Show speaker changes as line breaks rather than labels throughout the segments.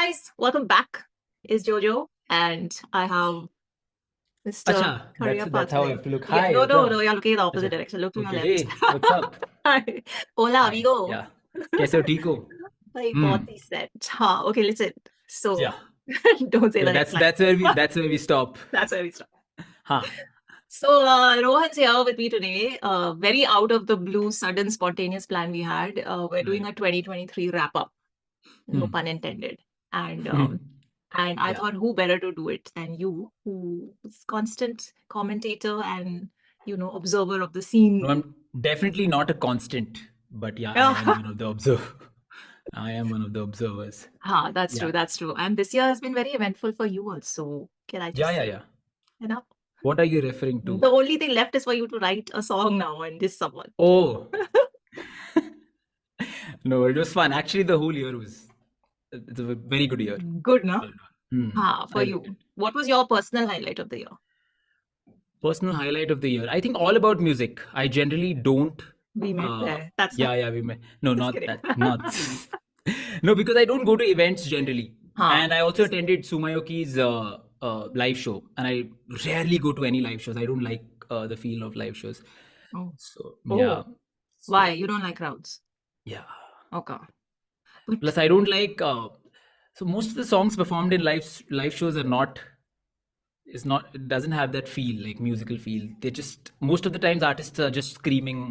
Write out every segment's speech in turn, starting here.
guys, welcome back. It's Jojo, and I have Mr.
Acha,
Career
that's how I
Pathway.
have to look.
Yeah,
Hi,
no,
what's
no,
up?
no, you're looking in the opposite
Acha.
direction. Look to your
Okay,
left.
hey, what's up?
Hi. Hola,
Hi.
amigo.
Yeah. कैसे हो ठीक हो?
भाई
Hmm.
बहुत ही set. हाँ, okay, listen. So,
Yeah.
don't say
Yeah,
the next line.
that's where we stop.
That's where we start.
Huh.
So, Rohan's here with me today. Very out of the blue, sudden, spontaneous plan we had. We're doing a 2023 wrap up. No
Hmm.
pun intended. And
Hmm.
and I
Yeah.
thought, who better to do it than you, who's constant commentator and observer of the scene.
No, I'm definitely not a constant, but yeah, I am one of the I am one of the observers.
That's
Yeah.
true. That's true. And this year has been very eventful for you also. Can I just say,
Yeah.
you know,
What are you referring to?
the only thing left is for you to write a song now and this someone.
Oh. No, it was fun. Actually, the whole year it's a very good year.
Good, no?
Hmm.
For
I
you.
liked it.
What was your personal highlight of the year?
Personal highlight of the year. I think all about music. I generally don't.
We met there. That's
Yeah, we may. No,
just
not
kidding.
that. Not. No, because I don't go to events generally. And I also attended Sumayoki's live show. And I rarely go to any live shows. I don't like the feel of live shows.
Oh.
So,
Oh.
yeah.
Why? You don't like crowds?
Yeah.
Okay. But
Plus, I don't like. So, most of the songs performed in live shows are not. It doesn't have that feel, like musical feel. They just, most of the times artists are just screaming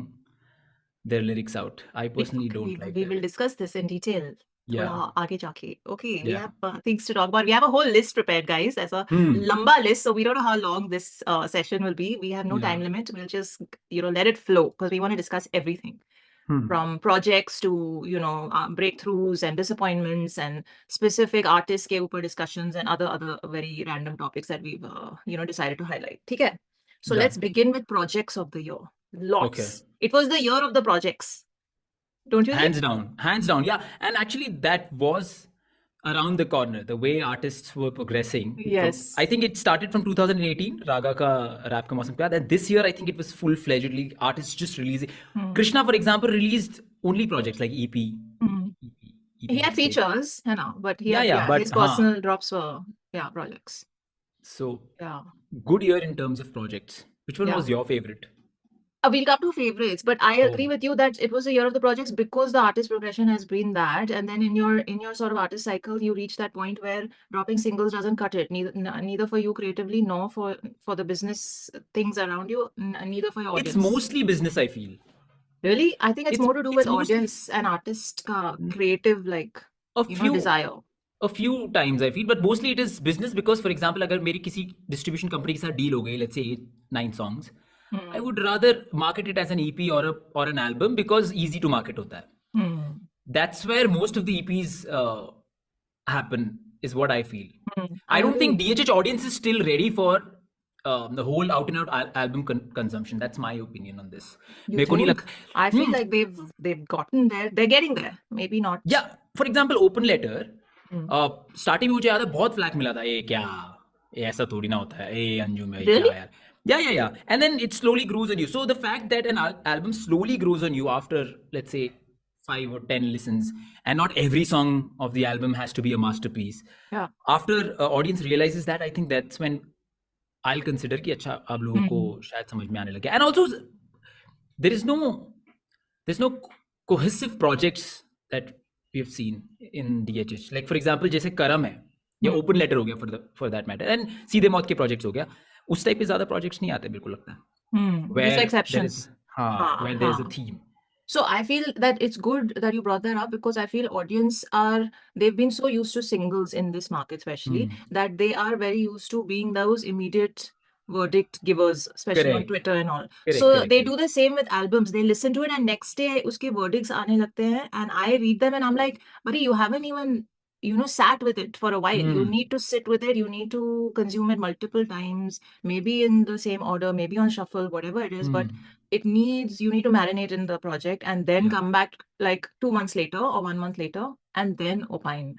their lyrics out. I personally don't like
we
that.
will discuss this in detail.
Yeah.
थोड़ा आगे जाके. Okay, we
Yeah.
have things to talk about. We have a whole list prepared, guys. There's a lamba list, so we don't know how long this session will be. We have no time limit. We'll just let it flow because we want to discuss everything. From projects to breakthroughs and disappointments and specific artists के ऊपर discussions and other very random topics that we've decided to highlight. ठीक है? So
Yeah.
let's begin with projects of the year. Lots.
Okay.
It was the year of the projects. Don't you think?
Hands down. Yeah. And actually, that was around the corner, the way artists were progressing.
Yes.
I think it started from 2018, Raga ka Rap Ka Mausam Pyar. And this year, I think it was full-fledgedly artists just releasing. Krishna, for example, released only projects like EP.
He had features, but he had,
but
his personal drops were projects.
So
Yeah.
good year in terms of projects. Which one was your favorite?
We'll come to favorites, but I agree with you that it was a year of the projects because the artist progression has been that, and then in your sort of artist cycle, you reach that point where dropping singles doesn't cut it, neither for you creatively nor for the business things around you, neither for your audience.
It's mostly business, I feel.
Really, I think it's more to do with audience and artist creative desire.
A few times I feel, but mostly it is business because, for example, अगर मेरी किसी distribution company के साथ deal हो गई, let's say 8-9 songs, I would rather market it as an EP or an album because easy to market होता है. That's where most of the EPs happen, is what I feel. I don't think DHH audience is still ready for the whole out and out album consumption. That's my opinion on this.
I feel like they've gotten there. They're getting there. Maybe not.
Yeah. For example, Open Letter. Starting में मुझे याद है बहुत फ्लैक मिला था, ये क्या, ये ऐसा थोड़ी ना होता है, ये अंजुम है, क्या यार. Yeah. And then it slowly grows on you. So the fact that an album slowly grows on you after, let's say, 5 or 10 listens, and not every song of the album has to be a masterpiece.
Yeah.
After audience realizes that, I think that's when I'll consider कि अच्छा अब लोगों को शायद समझ में आने लगे. And also, there's no cohesive projects that we've seen in DHH. Like for example, जैसे करम है, या ओपन लेटर हो गया for that matter, and सीधे मौत के projects हो गया, उस टाइप के ज्यादा projects नहीं आते, बिल्कुल लगता है.
Where exceptions.
Where there's a theme.
So I feel that it's good that you brought that up because I feel audience they've been so used to singles in this market, especially that they are very used to being those immediate verdict givers, especially on Twitter and all. So they do the same with albums. They listen to it and next day uske verdicts aane lagte hain, and I read them and I'm like, buddy, you haven't even sat with it for a while. You need to sit with it. You need to consume it multiple times, maybe in the same order, maybe on shuffle, whatever it is, but you need to marinate in the project and then come back like 2 months later or 1 month later and then opine,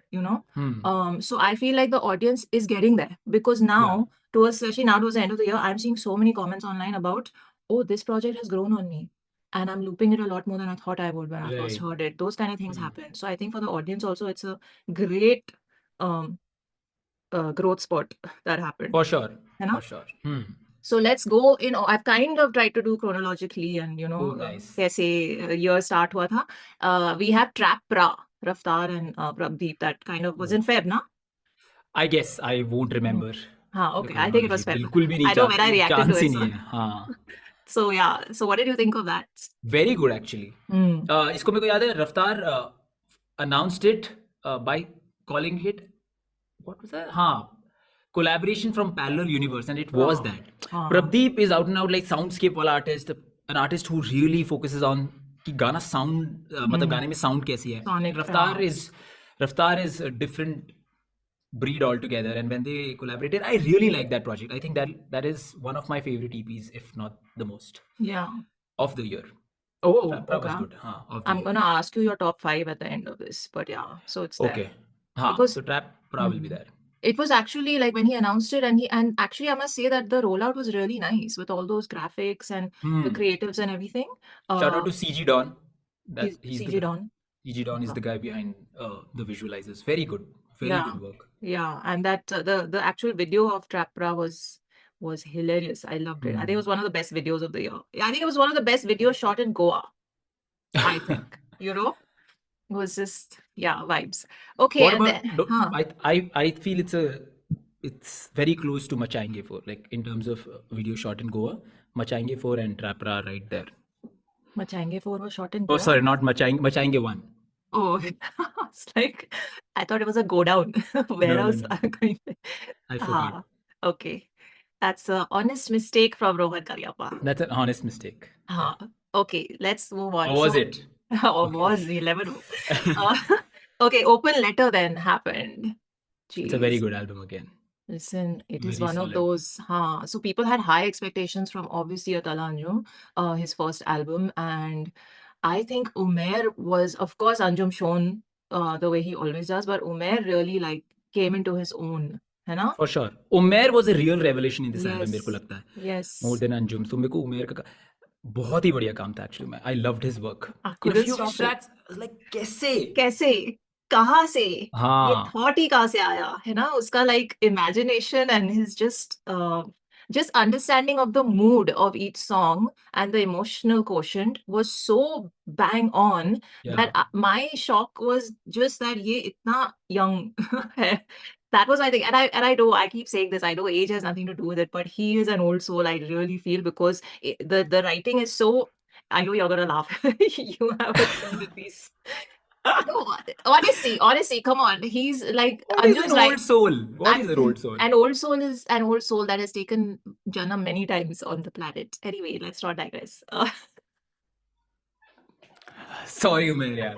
so I feel like the audience is getting there because now, especially now towards the end of the year, I'm seeing so many comments online about, oh, this project has grown on me. And I'm looping it a lot more than I thought I would when I first heard it. Those kind of things happen. So I think for the audience also, it's a great growth spurt that happened.
For sure.
You know?
For sure.
So let's go in. I've kind of tried to do chronologically, and
Oh, nice.
kaise year start hua tha. We have Trap Praa, Raftaar and Prabdeep. That kind of was in Feb, na?
I guess I won't remember the
Okay. I think it was
chronology.
Feb.
बिल्कुल भी नहीं
I know when I reacted to
chance
it.
ही नहीं है. हाँ.
So yeah. So what did you think of that?
Very good actually. इसको मेरे को याद है रफ्तार announced it by calling it what was that? हाँ, collaboration from parallel universe, and it was that. Prabdeep is out and out like soundscape वाला artist, an artist who really focuses on कि गाना sound मतलब गाने में sound कैसी है.
Sonic,
Raftaar is a different breed altogether, and when they collaborated, I really like that project. I think that is one of my favorite EPs, if not the most.
Yeah.
Of the year.
Oh,
Praa was
okay.
good. Of the
I'm
year.
gonna ask you your top 5 at the end of this, but yeah, so it's there.
Okay.
Because
so Praa will be there.
It was actually like when he announced it, and actually I must say that the rollout was really nice with all those graphics and the creatives and everything.
Shout out to CG Don. He's
CG Don.
CG Don is the guy behind the visualizers. Very good. Very good work.
Yeah, and that the actual video of Trap Praa was hilarious. I loved it. I think it was one of the best videos of the year. I think it was one of the best videos shot in Goa. I think. It was just vibes. Okay,
What
and
about? I feel it's very close to Machayenge 4, like in terms of video shot in Goa. Machayenge 4 and Trap Praa right there.
Machayenge 4 was shot in Goa?
Oh, sorry, not Machayenge 1.
Oh, it's like, I thought it was a go down. Where else are going?
I forgot.
Okay. That's an honest mistake from Rohan Karyappa.
That's an honest mistake.
Okay, let's move on.
Or was it?
Or was he? Never know. Okay, Open Letter then happened. Jeez.
It's a very good album again.
Listen, it is one of those. So people had high expectations from obviously Talhah Yunus, his first album, and I think Umair was, of course, Anjum shown the way he always does, but Umair really like came into his own. है ना?
For sure. Umair was a real revelation in this album, मेरे को लगता है.
Yes.
More than Anjum. So मेरे को Umair का बहुत ही बढ़िया काम था actually. I loved his work.
In a few of his
tracks, I was like, कैसे?
कहाँ से? ये thought ही कहाँ से आया? है ना? उसका like imagination and his just understanding of the mood of each song and the emotional quotient was so bang on that my shock was just that ये इतना young है. That was my thing. And I keep saying this, I know age has nothing to do with it, but he is an old soul, I really feel, because the writing is so, I know you're going to laugh. You have a thing with these. No, honestly, come on. He's like
what is an old soul? What is an old soul?
An old soul is an old soul that has taken Janam many times on the planet. Anyway, let's not digress.
Sorry, Umair यार.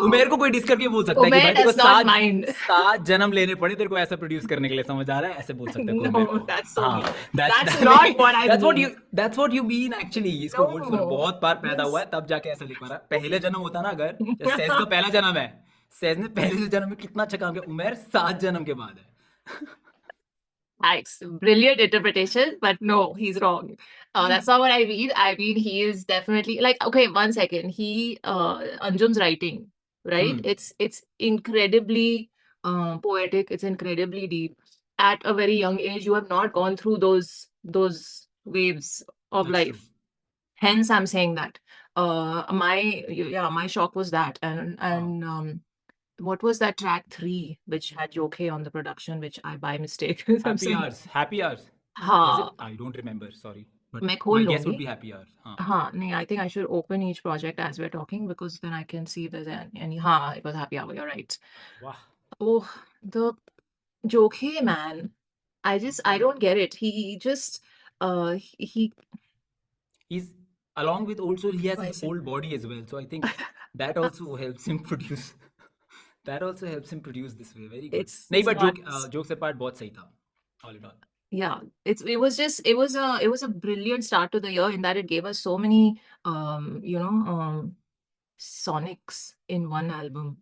उमेर को कोई dish करके बोल सकता है कि भाई तेरे को 7 जन्म लेने पड़े तेरे को ऐसा प्रोड्यूस करने के लिए, समझ आ रहा है? ऐसे बोल सकता है
No, that's so mean. That's not what I mean.
That's what you mean actually. इसको वर्ड्स में बहुत बार पैदा हुआ है तब जाके ऐसा लिख पा रहा है. पहले जन्म होता ना, अगर सेज का पहला जन्म है, सेज ने पहले जन्म में कितना अच्छा काम किया, उमेर 7 जन्म के बाद है.
Thanks. Brilliant interpretation, but no, he's wrong. That's not what I mean. I mean, he is definitely like, okay, 1 second. Anjum's writing, right? It's incredibly poetic. It's incredibly deep. At a very young age, you have not gone through those waves of life. True. Hence, I'm saying that. My shock was that, and what was that track 3 which had Yoki on the production, which I by mistake
Happy Hours. I don't remember, sorry, but my guess would be Happy Hours.
I think I should open each project as we're talking, because then I can see if there's any. It was Happy Hour, you're right.
Wow.
Oh, the Yoki, man, I don't get it. He just
he's, along with also he has his old body as well, so I think that also helps him produce. That also helps him produce this way. Very good. नहीं, but jokes apart, बहुत सही था. All in all. Yeah, it was a brilliant start to the year in that it gave us so many sonics in one album,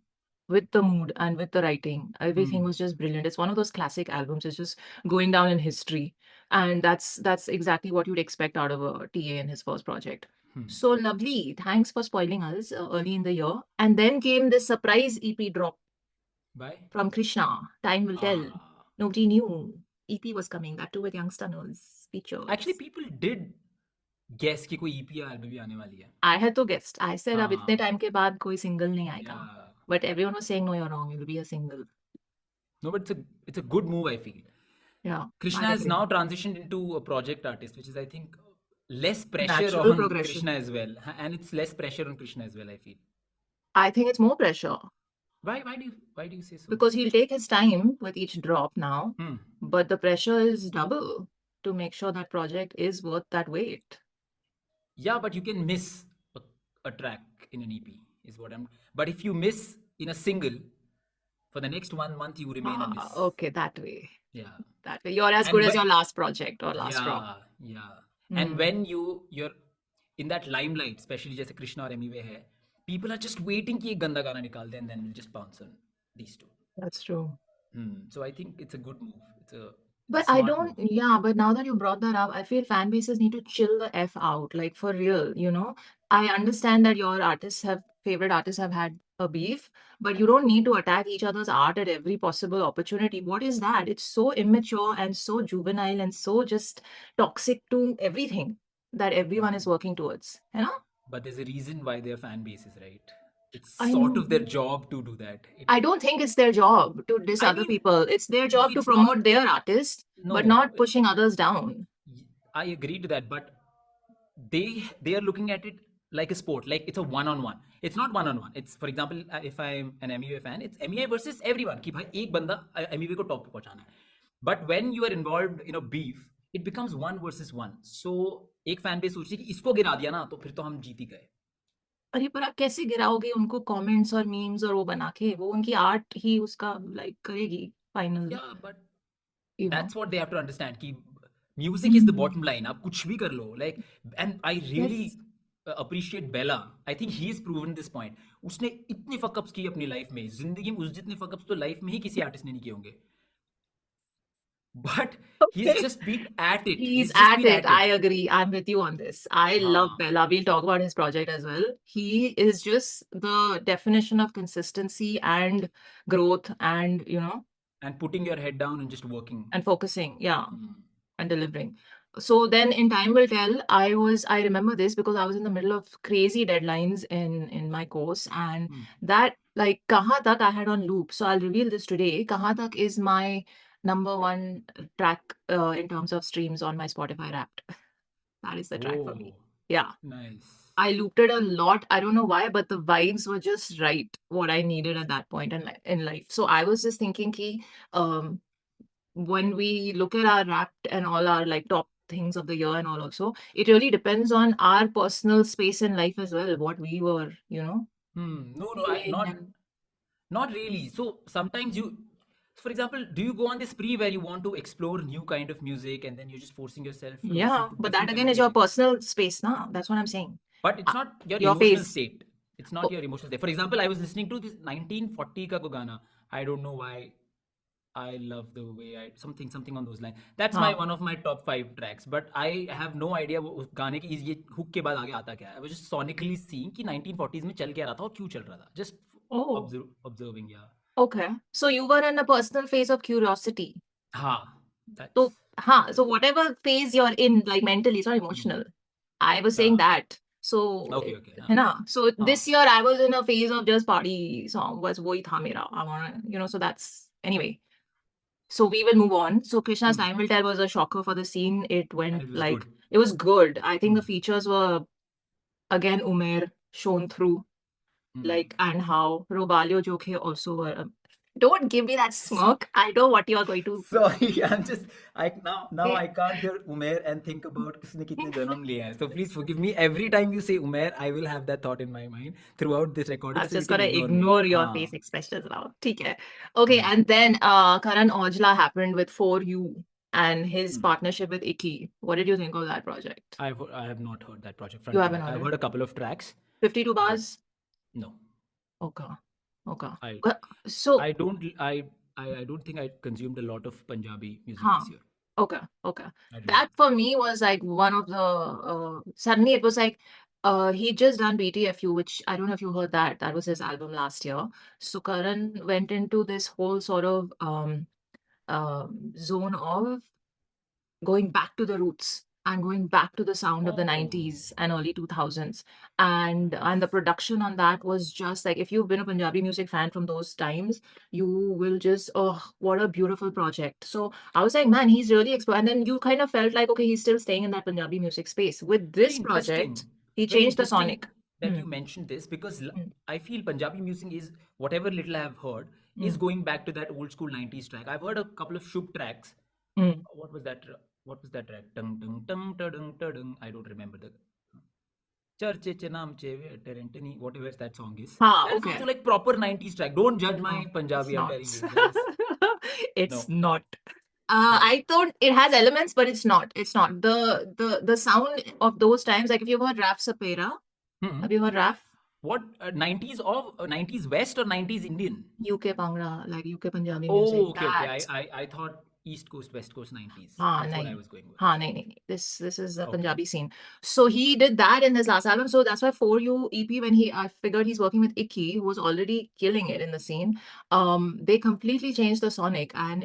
with the mood and with the writing. Everything was just brilliant. It's one of those classic albums. It's just going down in history, and that's exactly what you'd expect out of a TA in his first project. So lovely. Thanks for spoiling us early in the year. And then came this surprise EP drop. By?
from Krishna. Time will tell.
Ah.
Nobody knew EP was coming. That too with youngsters
Actually,
features.
people did guess कि कोई EP या album भी आने वाली है.
I had to guess. I said अब इतने
हाँ.
time के बाद कोई single नहीं आएगा.
Yeah.
But everyone was saying no, you're wrong. It will be a single.
No, but it's a good move, I feel.
Yeah,
Krishna
I
has
agree.
now transitioned into a project artist, which is, I think, less pressure
Natural
on
progression.
Krishna as well, and it's less pressure on Krishna as well, I feel.
I think it's more pressure
Why do you say so?
because he'll take his time with each drop now,
Hmm.
but the pressure is double to make sure that project is worth that wait.
Yeah, but you can miss a track in an EP, is what I'm. But if you miss in a single, for the next 1 month, you remain a miss.
Okay, that way.
Yeah.
That way. You're as
And
good as your last project or last drop.
yeah. And
Hmm.
when you're in that limelight, especially जैसे Krishna और Emiway है, people are just waiting कि एक गंदा गाना निकाल दें and then we'll just bounce on these two.
That's true.
So I think it's a good move. It's a
But I
smart move.
don't, yeah, but now that you brought that up, I feel fan bases need to chill the F out, like for real, you know? I understand that your favorite artists have had a beef, but you don't need to attack each other's art at every possible opportunity. What is that? It's so immature and so juvenile and so just toxic to everything that everyone is working towards, you know?
But there's a reason why they're fan bases, right? It's
I
sort
know.
of their job to do that.
I don't think it's their job to diss
I
other
mean,
people. It's their
no,
job to
it's not.
promote their artists, but
No,
not pushing others down.
I agree to that, but they are looking at it like a sport, like it's a one-on-one. It's not one-on-one. It's, for example, if I'm an MEA fan, it's MEA versus everyone. कि भाई एक बंदा MEA को top पे पहुंचाना है. But when you are involved in a beef, it becomes one versus one. So एक fan base सोचती है कि इसको गिरा दिया ना तो फिर तो हम जीत ही गए.
अरे पर आप कैसे गिराओगे उनको कमेंट्स और मीम्स और वो बना के वो उनकी आर्ट ही उसका लाइक करेगी final
Yeah, but
you know
that's what they have to understand कि music is the bottom line. आप कुछ भी कर लो. Like, and I really
yes
appreciate Bella. I think he's proven this point. उसने इतने fuck-ups किए अपनी लाइफ में, जिंदगी में उस जितने फकअप्स तो लाइफ में ही किसी आर्टिस्ट ने नहीं किए होंगे. But he's
Okay.
just been at it.
He's
He's just
at
been
it.
at it.
I agree. I'm with you on this. I love
हाँ.
Bella. We'll talk about his project as well. He is just the definition of consistency and growth and, you know,
And putting your head down and just working.
and focusing. Yeah. And delivering. So then in Time Will Tell, I remember this because I was in the middle of crazy deadlines in my course and that like Kahan Tak I had on loop. So I'll reveal this today. Kahan Tak is my number one track in terms of streams on my Spotify Wrapped. That is the track for me.
Oh,
Yeah.
nice.
I looped it a lot. I don't know why, but the vibes were just right, what I needed at that point in life. So I was just thinking ki, when we look at our Wrapped and all our like top things of the year and all also, it really depends on our personal space in life as well, what we were, you know,
No,
feeling and
not really. So sometimes for example, do you go on this spree where you want to explore new kind of music and then you're just forcing yourself to listen
yeah,
to
but
different
that
kind
again
of
is your
music?
personal space now. That's what I'm saying.
But it's
Uh,
not your
your
emotional
phase.
state. It's not
Oh,
your emotional state. For example, I was listening to this 1940 ka ko gana. I don't know why. I love the way I something on those lines. That's my
हाँ.
one of my top 5 tracks. But I have no idea वो उस गाने की ये hook के बाद आगे आता क्या है. I was just sonically seeing कि 1940s में चल क्या रहा था और क्यों चल रहा था. Just
Oh,
observing, yeah.
okay. So you were in a personal phase of curiosity.
हाँ, that's.
So, so whatever phase you're in, like mentally, it's not emotional. I was saying
Yeah.
that. So,
Okay.
है ना? So
हाँ.
this year I was in a phase of just party song. Was वही था मेरा. I wanna, you know. So that's anyway. So we will move on. So Krishna's Time Will Tell was a shocker for the scene. It
And
went
it was
like
good.
it was good. I think the features were again Umair shown through, like and how Robalio Jokhe also were. Don't give me that smirk. I know what you are going to.
Sorry, I'm just now I can't hear Umair and think about किसने कितने जन्म लिए हैं. So please forgive me. Every time you say Umair, I will have that thought in my mind throughout this recording.
I've
So you
just
can
got to
ignore me.
ignore your
हाँ.
face expressions now. ठीक है. Okay, and then Karan Aujla happened with For You and his partnership with Icky. What did you think of that project?
I have not heard that project
You
front to
haven't
back.
heard
I've
it.
heard a couple of tracks,
52
but
bars?
no.
Okay. Okay.
I
So,
I don't I don't think I consumed a lot of Punjabi music
huh.
this year.
Okay. Okay.
I did
That
not.
for me was like one of the, suddenly it was like, He just done BTFU, which I don't know if you heard that. That was his album last year. So Karan went into this whole sort of zone of going back to the roots and going back to the sound of the
Oh,
90s and early 2000s. And the production on that was just like, if you've been a Punjabi music fan from those times, you will just, oh, what a beautiful project. So I was like, man, he's really and then you kind of felt like, okay, he's still staying in that Punjabi music space. With
very
this project,
interesting.
he
Very
changed the
interesting
sonic.
that
Hmm.
you mentioned this because
Hmm.
I feel Punjabi music is whatever little I have heard is
Hmm.
going back to that old school 90s track. I've heard a couple of Shubh tracks.
Hmm.
What was that? What was that track? Dung, dung, dung, dung, dung, dung, dung. I don't remember the Charche Chenam Cheve Terentini, whatever that song is.
Ah,
That is also
okay.
like proper 90s track. Don't judge my
No, it's
Punjabi, I'm
not.
telling you. That is
It's
no.
not.
No.
I thought it has elements, but it's not. It's not. The sound of those times, like if you've heard Raf Sapera,
Hmm.
have you heard Raf?
What 90s of 90s West or 90s Indian?
UK Bhangra, like UK Punjabi music.
Oh, okay, okay.
That.
I thought East Coast, West Coast 90s.
हाँ
That's what I
नहीं
was going with.
हाँ नहीं नहीं नहीं. This is the
Okay.
Punjabi scene. So he did that in his last album. So that's why For You EP, when I figured he's working with Icky, who was already killing it in the scene. They completely changed the sonic, and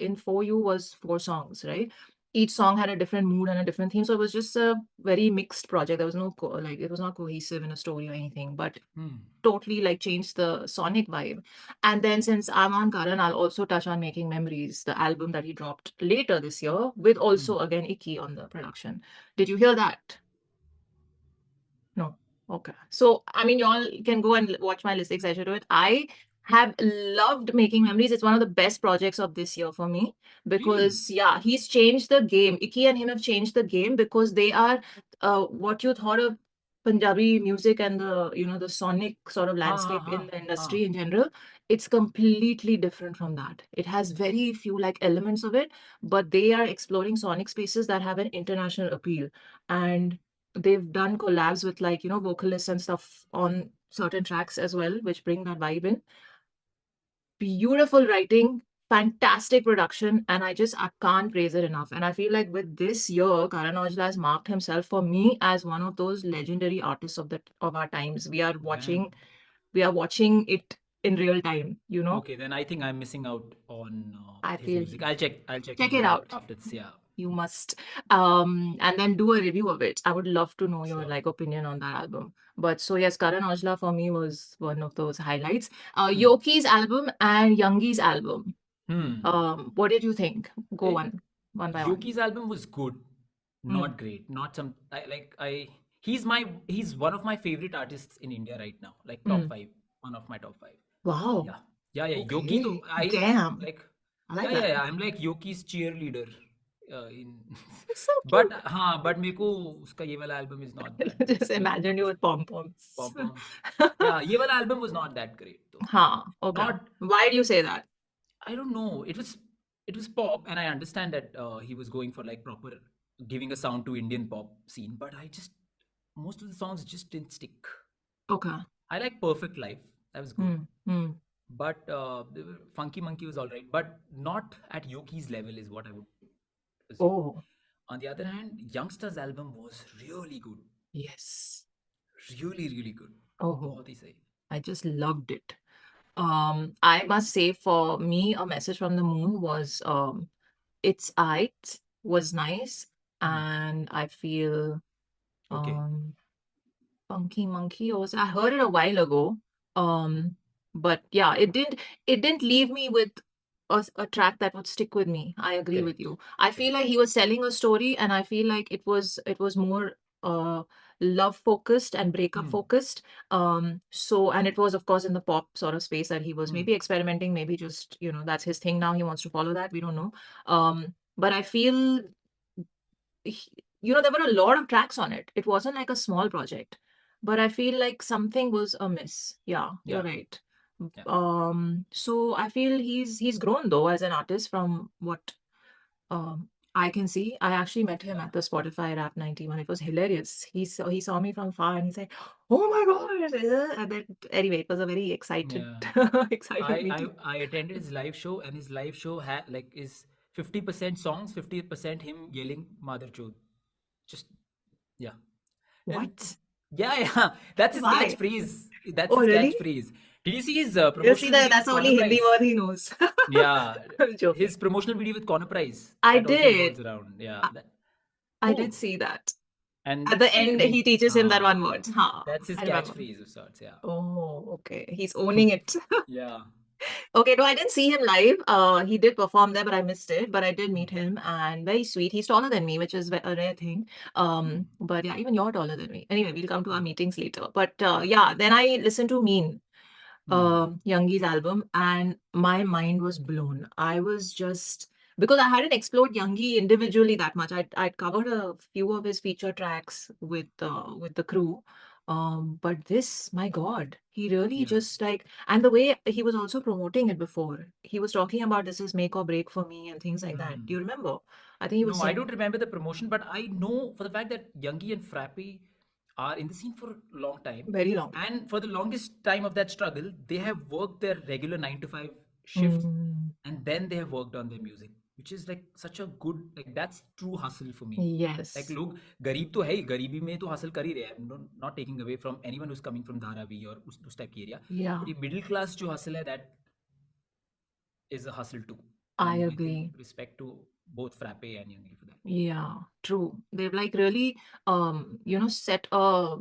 in For You was 4 songs, right? Each song had a different mood and a different theme. So it was just a very mixed project. There was no like it was not cohesive in a story or anything, but
Hmm.
totally like changed the sonic vibe. And then since I'm on Karan, I'll also touch on Making Memories, the album that he dropped later this year, with
Hmm.
also again Icky on the production. Did you hear that? No. Okay. So, I mean, y'all can go and watch my listening session to it. I have loved Making Memories. It's one of the best projects of this year for me
Really?
because, yeah, he's changed the game. Icky and him have changed the game because they are what you thought of Punjabi music and the sonic sort of
Ha ha
landscape
ha.
in the
Ha.
industry in general. It's completely different from that. It has very few like elements of it, but they are exploring sonic spaces that have an international appeal. And they've done collabs with like vocalists and stuff on certain tracks as well, which bring that vibe in. Beautiful writing, fantastic production, and I can't praise it enough. And I feel like with this year, Karan Aujla has marked himself for me as one of those legendary artists of our times.
Then
We are watching it in real time,
okay, then I think I'm missing out on
I
his
feel
music. I'll check
check
him
it
out
out.
after this. Yeah.
You must. And then do a review of it. I would love to know your
Sure.
like opinion on that album. But so yes, Karan Aujla for me was one of those highlights.
Hmm.
Yoki's album and Youngi's album.
Hmm.
What did you think? Go
Eh,
one by one.
Yoki's album was good,
Hmm.
not great, not some. I he's one of my favorite artists in India right now. Like top
Hmm.
five, one of my top five.
Wow.
Yeah, yeah, yeah. Yoki, though
Okay.
I
Damn.
like.
I
Yeah,
like
yeah,
that.
yeah. I'm like Yoki's cheerleader. In
It's so
but
cute.
हाँ, but मेरे को उसका ये वाला album is not that great.
Just imagine you with pom poms.
Pom poms. Yeah, ये वाला album was not that great though.
Huh. Okay.
Not
Why do you say that?
I don't know. It was pop, and I understand that he was going for like proper giving a sound to Indian pop scene, but I just most of the songs just didn't stick.
Okay.
I like Perfect Life. That was good.
Hmm. Hmm.
But Funky Monkey was all right, but not at Yoki's level is what I would assume.
Oh.
On the other hand, Youngster's album was really good.
Yes.
Really, really good.
Oh.
बहुत ही सही.
I just loved it. I must say for me, A Message from the Moon was It's It was nice,
Hmm.
and I feel
Okay.
um Funky Monkey also I heard it a while ago. Um, but yeah, it didn't leave me with a track that would stick with me. I agree with
Correct.
you. I feel
Correct.
like he was selling a story, and I feel like it was more uh love focused and breakup
Hmm.
focused. So and it was of course in the pop sort of space that he was
Hmm.
maybe experimenting, maybe just that's his thing now. He wants to follow that. We don't know. But I feel there were a lot of tracks on it. It wasn't like a small project, but I feel like something was amiss. Yeah, you're
Yeah.
right.
Yeah.
So I feel he's grown though as an artist from what I can see. I actually met him
Yeah.
at the Spotify Rap 91. It was hilarious. He saw me from far and he's like, "Oh my God!" And then anyway, it was a very excited
Yeah.
excited
I
meeting.
I I attended his live show, and his live show had like is 50% songs, 50% him yelling mother chode. Just yeah. And
What?
Yeah. That's his
Why?
catchphrase. That's
Oh,
his
really?
catchphrase. Did you see his
You see
promotional
that?
video
That's
with
the
Connor
only Hindi
Price?
word he knows.
Yeah.
I'm joking.
His promotional video with Connor Price.
I
That also
did.
revolves around. Yeah.
I, I did
Oh.
see that.
And
At the
see, I
end,
mean,
he teaches him that one word. Ha,
that's his
I remember.
catchphrase of sorts. Yeah.
Oh, okay. He's owning it.
Yeah.
Okay, no, I didn't see him live. He did perform there, but I missed it. But I did meet him, and very sweet. He's taller than me, which is a rare thing. But yeah, even you're taller than me. Anyway, we'll come to our meetings later. But yeah, then I listened to Meen, Youngi's album, and my mind was blown. I was just because I hadn't explored Youngi individually that much. I'd covered a few of his feature tracks with the crew. But this, my God, he really
Yeah.
just like, and the way he was also promoting it before, he was talking about this is make or break for me and things like that. Do you remember? I think he was
No, I
saying
don't remember the promotion, but I know for the fact that Youngie and Frappe are in the scene for a long time.
very long.
And for the longest time of that struggle, they have worked their regular 9 to 5 shifts
Mm,
and then they have worked on their music, which is like such a good, like that's true hustle for me. Like
yes.
लोग गरीब तो है ही, गरीबी में तो hustle कर ही रहे हैं. I'm not taking away from anyone who's coming from Dharavi or उस type की area.
Yeah,
But ये middle class जो hustle है, that is a hustle too.
I
And I think
agree.
respect to both Frappe and Youngie for that.
Yeah, true. They've like really, set a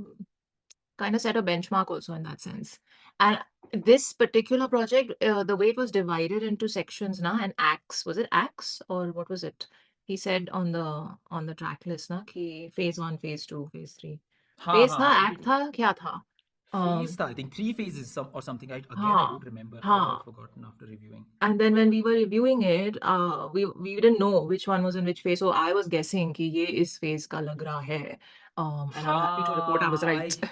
kind of set a benchmark also in that sense. And this particular project, the way it was divided into sections, na, and acts, was it acts or what was it? He said on the track list, na, कि phase 1, phase 2, phase 3.
हाँ
Phase था,
हाँ
act था, क्या था?
phase था, I think 3 phases or something. I
हाँ,
don't remember. I've
हाँ.
forgotten after reviewing.
And then when we were reviewing it, we didn't know which one was in which phase. So I was guessing कि ये इस phase का लग रहा है. And I'm happy to report I was
हाँ,
right.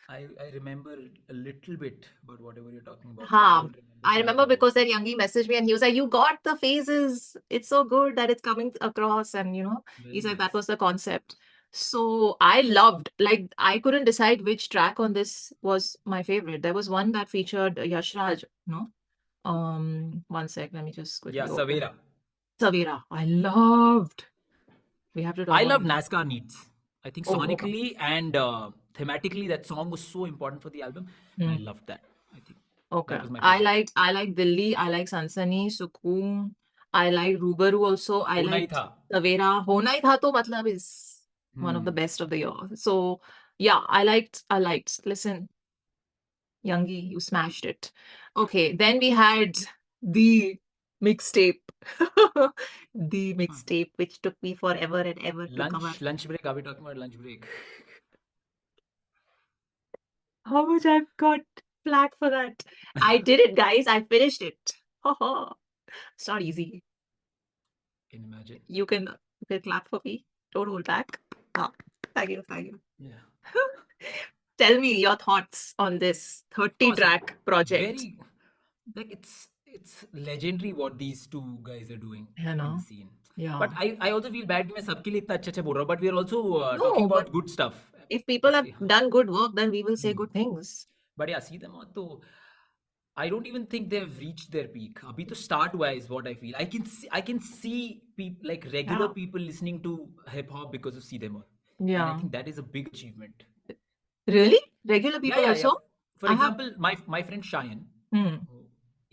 I remember a little bit about whatever you're talking about, but I
Ha,
don't remember
I
too much
remember
about it.
because that Youngie messaged me and he was like, "You got the phases. It's so good that it's coming across." And he
Very
said that
nice.
was the concept. So I loved, like, I couldn't decide which track on this was my favorite. There was one that featured Yash Raj, no? One sec, let me just
Yeah,
quickly open it.
Savera.
Savera, I loved. We have to talk
I
about
love
music.
NASCAR Needs. I think
Oh, okay.
sonically and thematically, that song was so important for the album, and I
Hmm.
loved that. I think
Okay.
that was my
I
favorite.
like I like Dilli. I like Sansani, Sukoon. I like Rubaru also. I
होना ही
liked
था.
Savera. Hona Hi Tha to matlab is one of the
Hmm.
best of the year. So yeah, I liked. Listen, Youngie, you smashed it. Okay, then we had the mixtape. The mixtape, which took me forever and ever to cover.
Lunch break. Are we talking about lunch break?
How much I've got flack for that. I did it, guys. I finished it. It's not easy.
Can you imagine?
You can clap for me. Don't hold back. Ah, thank you, thank you.
Yeah.
Tell me your thoughts on this 30
Awesome.
track project.
Very like it's legendary what these two guys are doing
You
in the
know?
scene.
Yeah.
But I also feel bad कि मैं सबके लिए इतना अच्छा अच्छा बोल रहा हूँ. But we are also talking
No, but
about good stuff.
if people have
Yeah.
done good work, then we will say
Hmm.
good things.
But yeah, Seethe Maut तो I don't even think they've reached their peak. अभी तो start हुआ है is what I feel. I can see people like regular
Yeah.
people listening to hip hop because of Seethe Maut. And I
Yeah.
think that is a big achievement.
Really? Regular
Yeah,
people
yeah, yeah.
also?
For
I have.
example, my friend Shayan,
Hmm.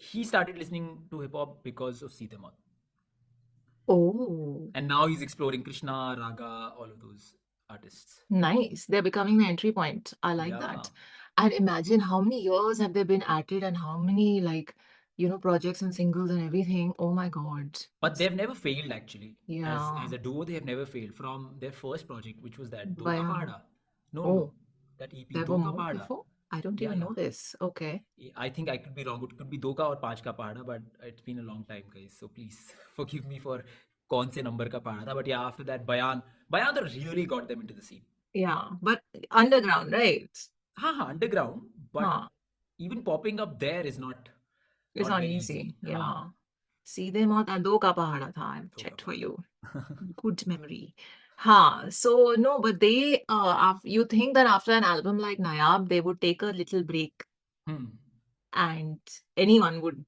he started listening to hip hop because of Seethe Maut.
Oh.
And now he's exploring Krishna, Raga, all of those artists.
Nice. They're becoming the entry point. I like
Yeah.
that. And imagine how many years have they been at it and how many like, projects and singles and everything. Oh my God.
But
It's
they've never failed actually. As
yeah.
a duo, they have never failed. From their first project, which was that Do Ka
Bayan.
Pahada. No.
Oh,
That EP,
there were
Do Ka
more
Pahada.
before? I don't
Yeah,
even
yeah.
know this. Okay.
I think I could be wrong. It could be दो का और पांच का पहाड़ा, but it's been a long time, guys. So please forgive me for कौन से number का पहाड़ा था. But yeah, after that, Bayan really got them into the scene.
Yeah. But underground, right?
हाँ, underground, but
Huh.
even popping up there is
It's
not
not
very
easy.
easy. हाँ,
Yeah. Seethe Maut and Do Ka Pahada tha. I've
दो का
checked for you.
पहाड़ा.
Good memory. Huh. So no, but they you think that after an album like Nayab, they would take a little break
Hmm.
and anyone would,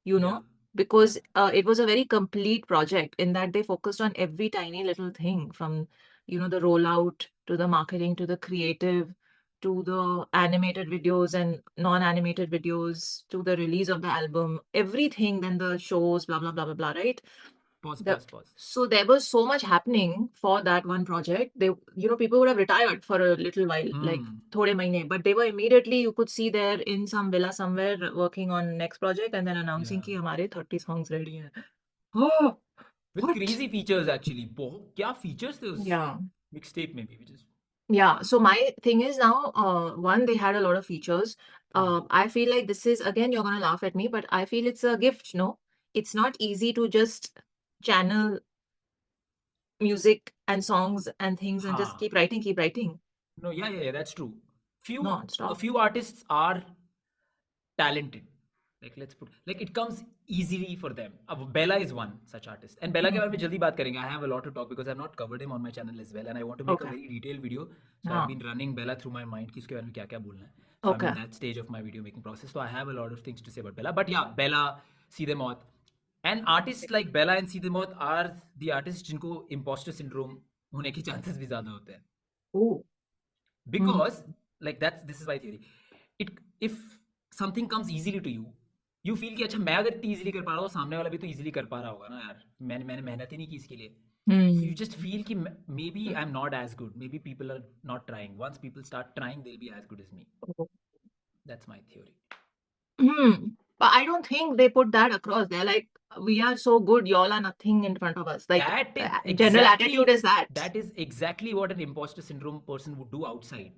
you
Yeah.
know? because it was a very complete project in that they focused on every tiny little thing, from the rollout to the marketing to the creative to the animated videos and non-animated videos to the release of the album, everything, then the shows, blah blah blah blah blah, right?
Pause.
So there was so much happening for that one project. People would have retired for a little while, like thode mahine, but they were immediately, you could see there in some villa somewhere working on next project and then announcing ki hamare 30 songs ready hain. Oh,
With
what?
crazy features actually. क्या features थे उस
Yeah.
mixtape में भी, which is
Yeah. So my thing is now, one, they had a lot of features. I feel like this is, again, you're gonna laugh at me, but I feel it's a gift, no? It's not easy to just channel music and songs and things and just
हाँ.
keep writing
No, yeah, that's true. A
non-stop.
few artists are talented. Like let's put, like it comes easily for them. Bella is one such artist, and Bella के बारे में जल्दी बात करेंगे. I have a lot to talk because I've not covered him on my channel as well, and I want to make a
Okay.
very detailed video. So I've
हाँ.
been running Bella through my mind कि इसके बारे में क्या क्या बोलना है. So I'm
Okay.
in that stage of my video making process. So I have a lot of things to say about Bella. But yeah, Bella, Seethe Maut, and artists like Bella and Seethe Maut are the artists जिनको imposter syndrome होने के chances भी ज़्यादा होते हैं.
Oh.
Because like this is my theory. If something comes easily to you, you feel कि अच्छा मैं अगर इतनी easily कर पा रहा हूँ, सामने वाला भी तो easily कर पा रहा होगा ना यार. मैंने मेहनत ही नहीं की इसके लिए. So you just feel कि maybe I'm not as good. Maybe people are not trying. Once people start trying, they'll be as good as me.
Oh.
That's my theory.
But I don't think they put that across. They're like, we are so good, y'all are nothing in front of us. Like,
That is
general
exactly,
attitude is that.
That is exactly what an imposter syndrome person would do outside.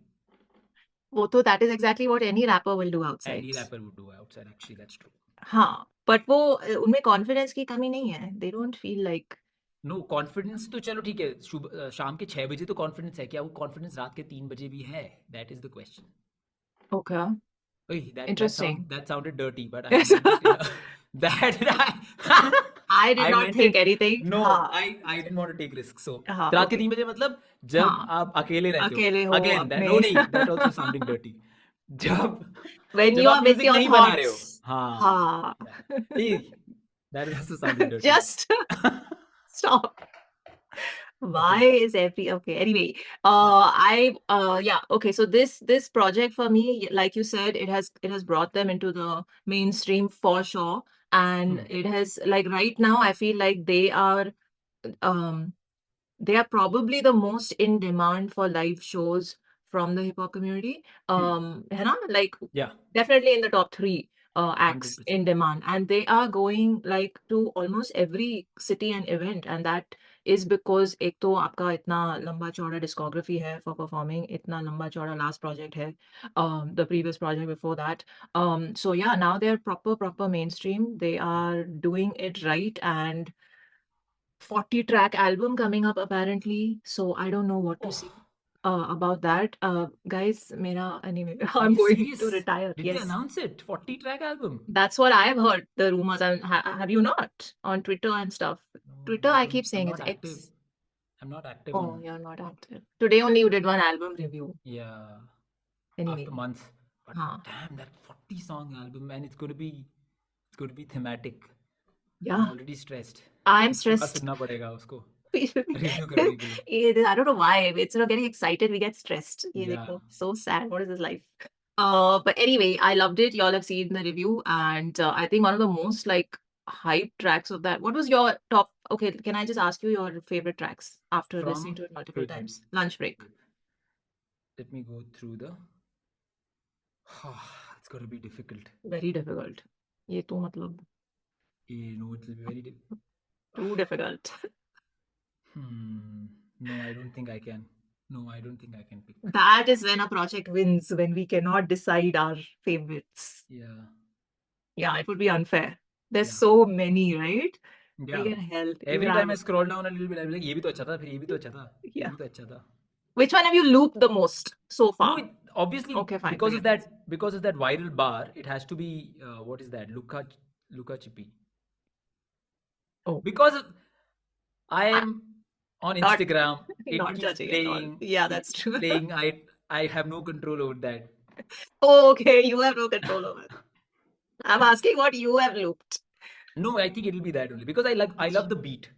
वो तो that is exactly what any rapper will do outside.
Any rapper would do outside. Actually, that's true.
हाँ, but वो उनमें confidence की कमी नहीं है. They don't feel like.
No confidence तो चलो ठीक है. शाम के 6 बजे तो कॉन्फिडेंस है. क्या वो कॉन्फिडेंस रात के 3 बजे भी है? That is the question.
Okay. Interesting.
That sounded dirty, but I meant it in a, that
I did not
meant
think
it.
anything.
No,
हाँ.
I didn't want to take risks. So
हाँ,
रात के
okay.
3 बजे मतलब जब
हाँ.
आप अकेले रहते
अकेले
हो.
हो
Again, that
अपने.
no नहीं, that also sounding dirty. जब
When
जब
you
आप
are with
म्यूजिक
your
नहीं बना रहे हो.
thoughts.
हाँ.
हाँ.
That is also sounding dirty.
Just stop. Why is every okay? Anyway, yeah, okay. So this project for me, like you said, it has brought them into the mainstream for sure, and it has, like, right now I feel like um they are probably the most in demand for live shows from the hip hop community. है ना? Like,
Yeah.
definitely in the top three acts
100%.
in demand, and they are going like to almost every city and event, and that is because एक तो आपका इतना लंबा चौड़ा discography है for performing, इतना लंबा चौड़ा last project है, the previous project before that. So yeah, now they're proper mainstream. They are doing it right, and 40 track album coming up apparently. So I don't know what to say about that. Guys, anyway,
Are
I'm
you
going
serious?
to retire.
Did they
Yes.
announce it? 40 track album?
That's what I've heard, the rumors. And have you not on Twitter and stuff? Twitter, I keep saying it's
active.
X.
I'm not active
Oh,
on.
you're not active. Today only you did one album review.
Yeah.
Anyway.
After months. But
Haan.
damn, that 40 song album, man, it's going to be thematic.
Yeah.
I'm already stressed.
I'm
इसके बाद
stressed.
सुनना पड़ेगा उसको.
Review
करने के लिए.
I don't know why. Instead of getting excited, we get stressed. ये
Yeah.
देखो, so sad. What is this life? But anyway, I loved it. Y'all have seen the review, and I think one of the most like hype tracks of that. What was your top? Okay, can I just ask you your favorite tracks after listening to it multiple times? Lunch break.
Let me go through the. It's going to be difficult.
Very difficult. ये तो मतलब.
No, it will be very difficult.
Too difficult.
No, I don't think I can. No, I don't think I can pick.
That is when a project wins, when we cannot decide our favorites.
Yeah.
Yeah, it would be unfair. There's so many, right?
Yeah.
Like in hell.
Every time I scroll down a little bit, I'm like, ये भी तो अच्छा था, फिर ये भी तो अच्छा था, ये भी तो अच्छा था.
Which one have you looped the most so far?
No, obviously,
okay, fine,
because of that viral bar, it has to be what is that? Luka Chippy.
Oh.
Because I am on Instagram.
Not judging at all. Yeah, that's true.
Playing, I have no control over that.
Oh, okay, you have no control over it. I'm asking what you have looped.
No, I think it'll be that only because I love the beat.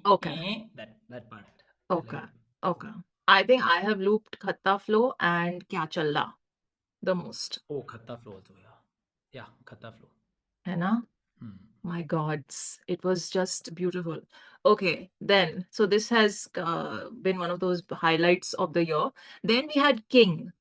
Okay.
That part. I like
Okay.
it.
Okay. I think I have looped Khatta Flow and Kya Challa the most.
Oh, Khatta Flow also, yeah. Yeah, Khatta Flow.
है ना? My gods, it was just beautiful. Okay, then, so this has been one of those highlights of the year. Then we had King.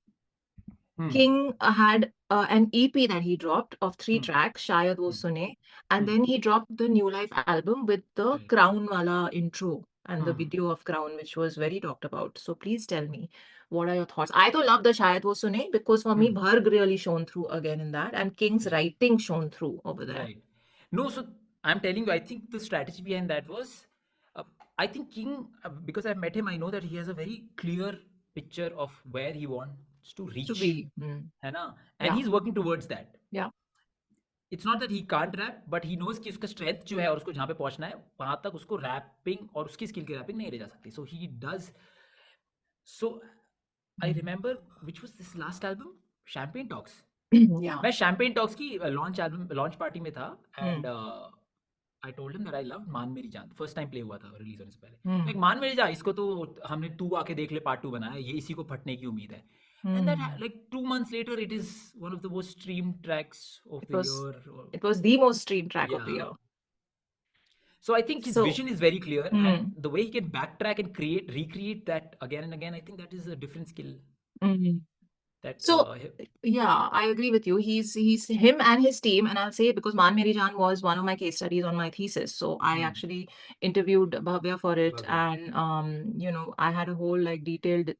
King had an EP that he dropped of 3 tracks, Shayad Wo Sune, and then he dropped the New Life album with the
Right.
Crown Wala intro and the video of Crown, which was very talked about. So please tell me, what are your thoughts? I though love the Shayad Wo Sune because for me, Bharg really shone through again in that, and King's writing shone through over there.
Right. No, so I'm telling you, I think the strategy behind that was, I think King, because I've met him, I know that he has a very clear picture of where he wants to
To
reach.
be,
है ना? And
yeah,
he's working towards that.
yeah.
It's not that he can't rap, but he knows कि उसका strength जो है और उसको जहाँ पे पहुँचना है वहाँ तक उसको rapping और उसकी skill की rapping नहीं ले जा सकती. So he does. So I remember which was this last album, Champagne Talks.
Yeah.
मैं Champagne Talks की launch party में था and I told him that I loved मान मेरी जान. First time play हुआ था release होने से पहले. Like मान मेरी जान इसको तो हमने तू आके देख ले part 2 बनाया है, ये इसी को फटने की उम्मीद है. And that like 2 months later, it is one of the most streamed tracks of
It
the
was
year.
it was the most streamed track of the
Yeah.
year.
So I think his
So,
vision is very clear, and the way he can backtrack and recreate that again and again, I think that is a different skill. That
so yeah, I agree with you. He's him and his team, and I'll say it because Man Meri Jaan was one of my case studies on my thesis. So I actually interviewed Bhavya for it,
Bhavya.
and I had a whole like detailed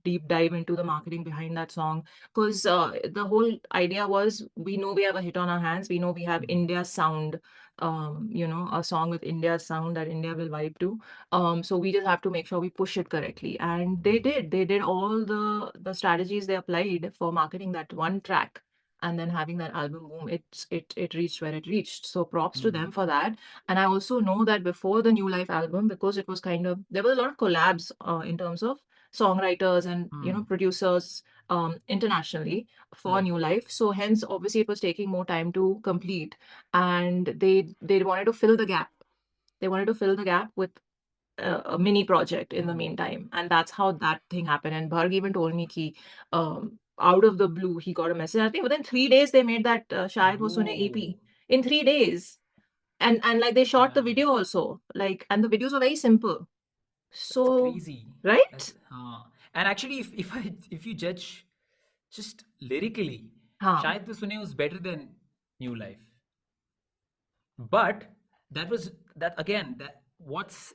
deep dive into the marketing behind that song because the whole idea was we know we have a hit on our hands. We know we have India's sound, a song with India's sound that India will vibe to. So we just have to make sure we push it correctly. And they did. They did all the strategies they applied for marketing that one track and then having that album boom. It reached where it reached. So props to them for that. And I also know that before the New Life album, because it was kind of there were a lot of collabs in terms of songwriters and producers internationally for New Life. So hence obviously it was taking more time to complete. And they wanted to fill the gap. They wanted to fill the gap with a mini project in the meantime, and that's how that thing happened. And Bharg even told me ki, out of the blue he got a message. I think within 3 days they made that Shayad Wo Sune EP in 3 days, and like they shot the video also, like, and the videos were very simple.
That's
So
crazy.
right,
And actually, if you judge just lyrically,
huh,
Shayad To Sune was better than New Life. But that was that again. That what's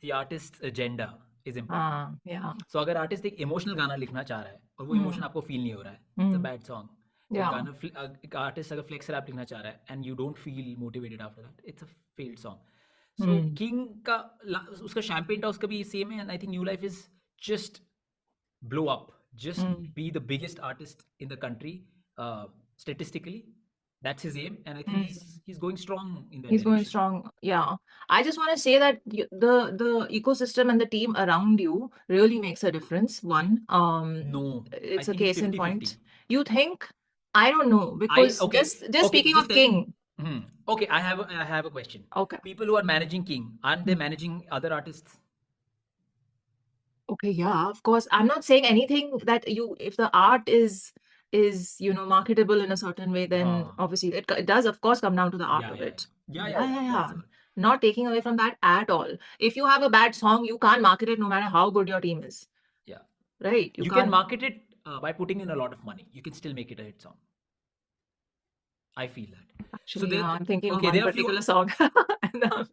the artist's agenda is important.
yeah,
So अगर artist एक emotional गाना लिखना चाह रहा है और वो emotion आपको फील नहीं हो रहा है, इट्स अ बैड सॉन्ग. एक
yeah,
गाना एक आर्टिस्ट अगर फ्लेक्स रैप लिखना चाह रहा है and you don't feel motivated after that, it's a failed song. So king का उसका शैम्पेन टॉक्स का भी सेम है, and I think new life is just blow up, just be the biggest artist in the country, statistically. That's his aim, and I think he's going strong in that
he's going
direction.
strong. Yeah, I just want to say that the ecosystem and the team around you really makes a difference. One,
No, I
it's a
think it's
case in
50-50.
point. You think? I don't know
I
because
okay,
just
okay,
speaking
just
of
tell.
King.
Okay, I have a question.
Okay.
People who are managing King, aren't they managing other artists?
Okay, yeah, of course. I'm not saying anything that if the art is marketable in a certain way, then obviously it does, of course, come down to the art
Yeah,
of
yeah,
it.
yeah, yeah,
Yeah,
yeah.
yeah,
That's
yeah.
all.
Not taking away from that at all. If you have a bad song, you can't market it no matter how good your team is,
Yeah,
right? You
you can
can't.
market it by putting in a lot of money. You can still make it a hit song. I feel that. So
Actually,
there,
yeah, I'm thinking of
okay,
one
there are few.
particular song. And,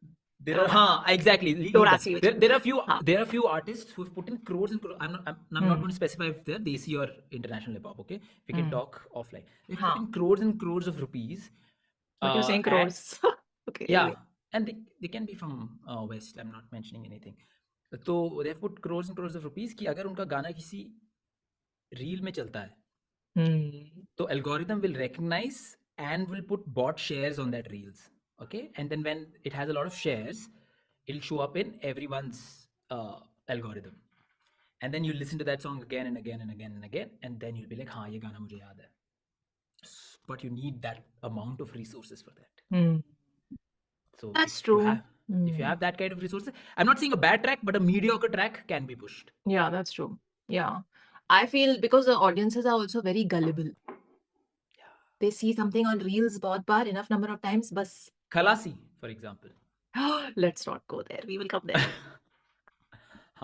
There are, exactly. Leave that.
Dorasi, which
There are few.
हाँ,
There are few artists who have put in crores and crores. I'm not going to specify if they're desi or international hip hop. Okay, we can talk offline. They've put
हाँ.
in crores and crores of rupees.
But you're saying
And
crores. Okay,
yeah,
anyway.
and they can be from West. I'm not mentioning anything. तो they've put crores and crores of rupees कि अगर उनका गाना किसी reel में चलता है, तो algorithm will recognize and will put bot shares on that reels. Okay, and then when it has a lot of shares, it'll show up in everyone's algorithm, and then you listen to that song again and again and again and again, and then you'll be like, हाँ ये गाना मुझे याद है. But you need that amount of resources for that. So
That's true.
if you have that kind of resources, I'm not saying a bad track, but a mediocre track can be pushed.
Yeah, that's true. Yeah. I feel because the audiences are also very gullible. They see something on reels बहुत बार enough number of times बस
Khalasi, for example.
let's not go there. We will come there.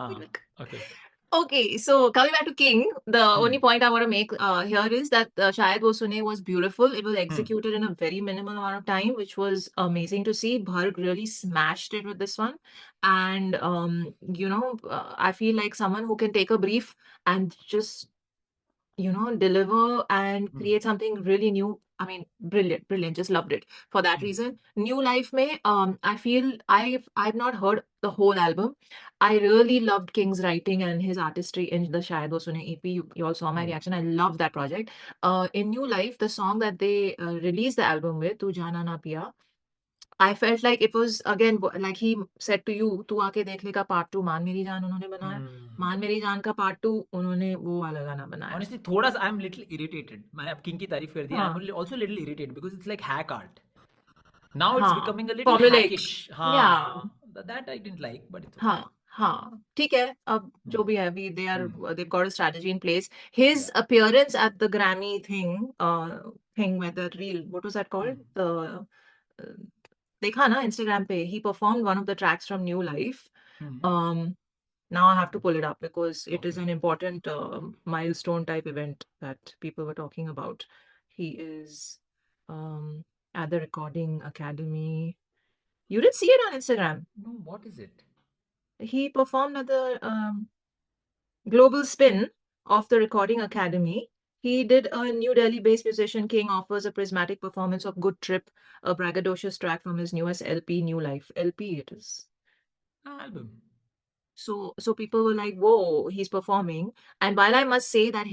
We will
Okay.
Okay, so coming back to King, the only point I want to make here is that Shayad Wo Sune was beautiful. It was executed in a very minimal amount of time, which was amazing to see. Bharg really smashed it with this one. And, I feel like someone who can take a brief and just deliver and create something really new. I mean, brilliant, brilliant. Just loved it for that reason. New Life May, I feel I've not heard the whole album. I really loved King's writing and his artistry in the Shayad Wo Sune EP. You all saw my reaction. I love that project. In New Life, the song that they released the album with, Tu Jana Na Piya, I felt like it was again like he said to you, "तू आके देख लेगा part 2 मान मेरी जान उन्होंने बनाया, मान मेरी जान का पार्ट 2 उन्होंने वो वाला गाना बनाया."
Honestly, thoda sa, I'm little irritated. मैंने अब किंग की तारीफ कर दी. I'm
हाँ
also little irritated because it's like hack art. Now it's
हाँ
becoming a little
फॉर्मुलिक
hackish.
या
That I didn't like, but it's okay.
हाँ ठीक है अब जो भी है we they've got a strategy in place. His
Yeah.
appearance at the Grammy thing with the reel, what was that called, the uh, देखा ना Instagram पे, he performed one of the tracks from New Life. um Now I have to pull it up because it is
Okay.
an important milestone type event that people were talking about. He is um, at the Recording Academy. You didn't see it on Instagram.
No, what is it?
He performed at the global spin of the Recording Academy. He did a New Delhi-based musician King offers a prismatic performance of Good Trip, a braggadocious track from his newest LP, New Life. LP it is.
Album.
So people were like, whoa, he's performing. And while I must say that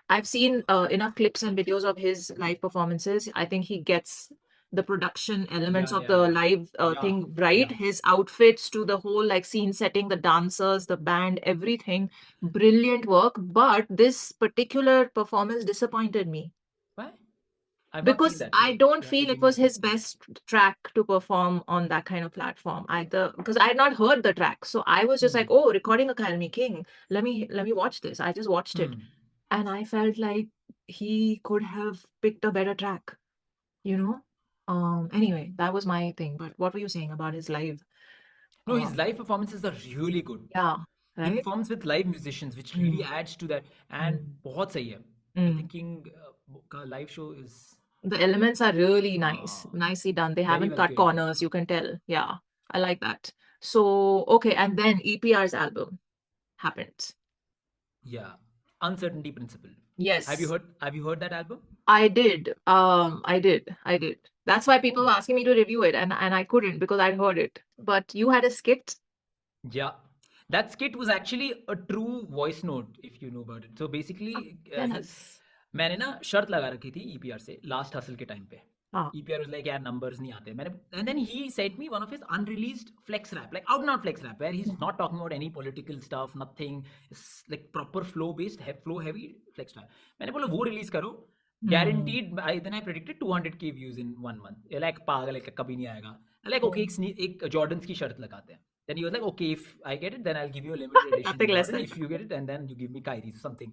I've seen enough clips and videos of his live performances. I think he gets the production elements
Yeah,
of
yeah,
the
yeah.
live
Yeah.
thing right.
Yeah.
His outfits to the whole like scene setting, the dancers, the band, everything. Brilliant work. But this particular performance disappointed me
Why? I've not seen
because
that,
I
so
don't
you have to
feel
give
it
me
was
a quick
his
brief.
best track to perform on that kind of platform either because I had not heard the track. So I was just like, oh, Recording Academy King. Let me watch this. I just watched it and I felt like he could have picked a better track, you know? Anyway, that was my thing. But what were you saying about his live?
No, his
Um,
live performances are really good.
yeah,
He
right?
performs with live musicians, which really
Mm,
adds to that. And
mm,
बहुत सही है. I
mm.
think King का live show is
The elements are really nice,
uh,
nicely done. They
very
haven't
well
cut
created.
corners, you can tell. Yeah, I like that. So, okay, and then EPR's album happened.
Yeah, Uncertainty Principle.
Yes,
Have you heard that album?
I did. I did. That's why people were asking me to review it, and I couldn't because I'd heard it. But you had a skit.
Yeah, that skit was actually a true voice note, if you know about it. So basically,
Yes.
मैंने ना शर्त लगा रखी थी EPR से last hustle के time पे.
Ah.
EPR was like यार नंबर्स नहीं आते. मैंने and then he sent me one of his unreleased flex rap, like out and out flex rap where he is not talking about any political stuff, nothing. Like proper flow based है, flow heavy flex rap. मैंने बोला वो release करो, guaranteed. I predicted 200K views in 1 month. You're like पागल है, कभी नहीं आएगा. Like okay, एक जॉर्डन्स की शर्त लगाते हैं. Then he was like, okay, if I get it, then I'll give you a limited edition
Nothing less
Jordan.
than
If you get it, and then you give me Kyrie's or something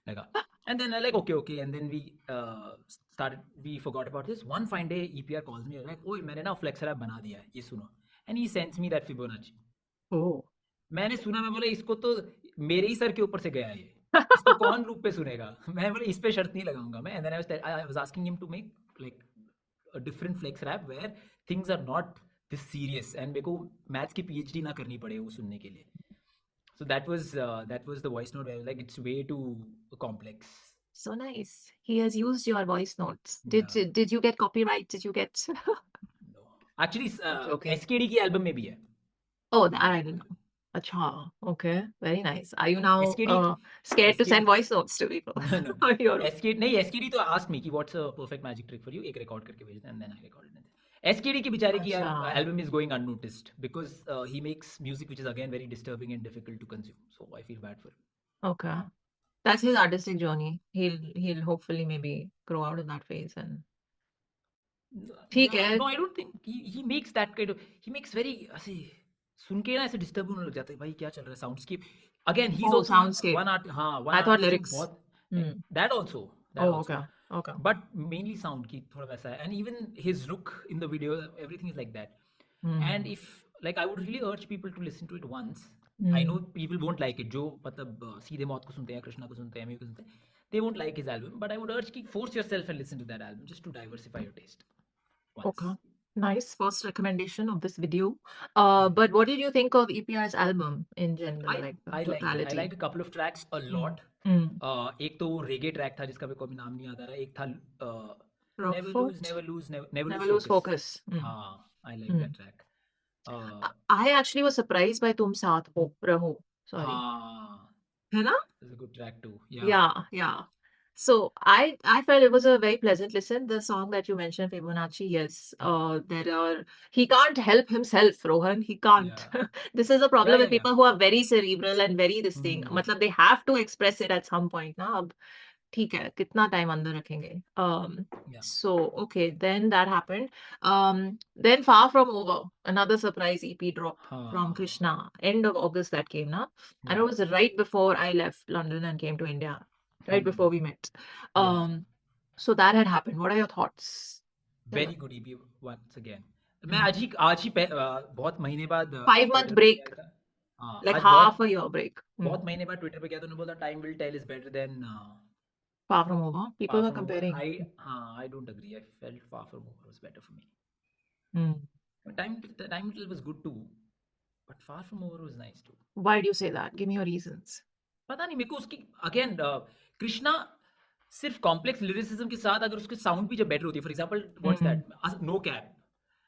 like that. And then I like, okay, okay. And then we forgot about this. One fine day, EPR calls me, like, oh, मैंने ना flex rap बना दिया है, ये सुनो. And he sends me that Fibonacci.
Oh.
मैंने सुना, मैं बोला इसको तो मेरे ही सर के ऊपर से गया है ये, इसको कौन लूप पे सुनेगा. मैं बोला इस पे शर्त नहीं लगाऊंगा मैं. And then I was asking him to make like a different flex rap where things are not this serious and मेरे को मैथ्स की पीएचडी ना करनी पड़े वो सुनने के लिए. So that was the voice note where I was like it's way too complex.
So nice. He has used your voice notes.
Yeah.
Did you get copyright? Did you get?
No. Actually,
I'm joking.
SKD की album में भी है.
Oh, that I didn't know. Acha, okay, very nice. Are you now
SKD
scared to
SKD
send voice notes to people?
no no
On your own?
SKD नहीं, SKD तो asked me कि what's a perfect magic trick for you, एक record करके भेज दे, and then I recorded it. SKD की बेचारे की यार
Acha,
album is going unnoticed because he makes music which is again very disturbing and difficult to consume, so I feel bad for him.
okay. That's his artistic journey. He'll hopefully maybe grow out of that phase and ठीक
Yeah,
है.
no, I don't think he makes that kind of, he makes very ऐसे सुन के ना ऐसे disturb होने लग जाता है भाई क्या चल रहा है soundscape. Again, he's
Oh,
also
soundscape.
one art, हाँ one
I thought
artist जो
lyrics.
बहुत
Hmm.
that also, that
Oh,
also,
okay. Okay.
but mainly sound की थोड़ा वैसा है, and even his look in the video, everything is like that. And
Hmm.
if like I would really urge people to listen to it once. I know
Hmm.
people won't like it, जो मतलब सीधे मौत को सुनते हैं, कृष्णा को सुनते हैं, एमी को सुनते हैं, they won't like his album, but I would urge कि force yourself and listen to that album just to diversify your taste once.
Okay. Nice first recommendation of this video. But what did you think of EPR's album in general,
I
like the
I liked it. I
totality?
liked a couple of tracks a
Hmm.
lot.
Hmm.
एक तो वो रेगे track था जिसका मेरे को अभी नाम नहीं याद आ रहा. एक था
Rockfort?
Never
Never
lose
lose
focus.
focus. Hmm.
हाँ, I like
Hmm.
that track.
I actually was surprised by तुम साथ हो रहो. Sorry.
हाँ,
है ना?
it's a good track too. Yeah,
Yeah, yeah. So I felt it was a very pleasant listen. The song that you mentioned, Fibonacci, yes. There are he can't help himself, Rohan. He can't.
yeah,
This is a
yeah,
problem
yeah,
with
yeah.
people who are very cerebral and very this thing.
Hmm.
मतलब they have to express it at some point. ना अब ठीक है कितना time अंदर रखेंगे.
Yeah.
So okay, then that happened. Then Far From Over, another surprise EP dropped from
हाँ,
Krishna. End of August that came now, and it
yeah.
was right before I left London and came to India, right
Hmm.
before we met.
Yeah.
So that had happened. What are your thoughts? Tell
Very
us.
good EP once again. मैं
Mm.
आज ही बहुत महीने बाद
5 month
Twitter पे
break,
गया था. हाँ,
like
आज
half a year break.
बहुत महीने बाद ट्विटर पे गया तो उन्होंने बोला time will tell is better than
Far From Over. People
far
were
from over.
comparing.
I don't agree. I felt far from over was better for
Mm.
Me. Time will was good too, but far from over was nice too.
Why do you say that? Give me your reasons.
पता नहीं मेरे को उसकी again Krishna सिर्फ complex lyricism के साथ अगर उसकी साउंड भी जब बेटर होती है, for example what's
Mm.
That no cap.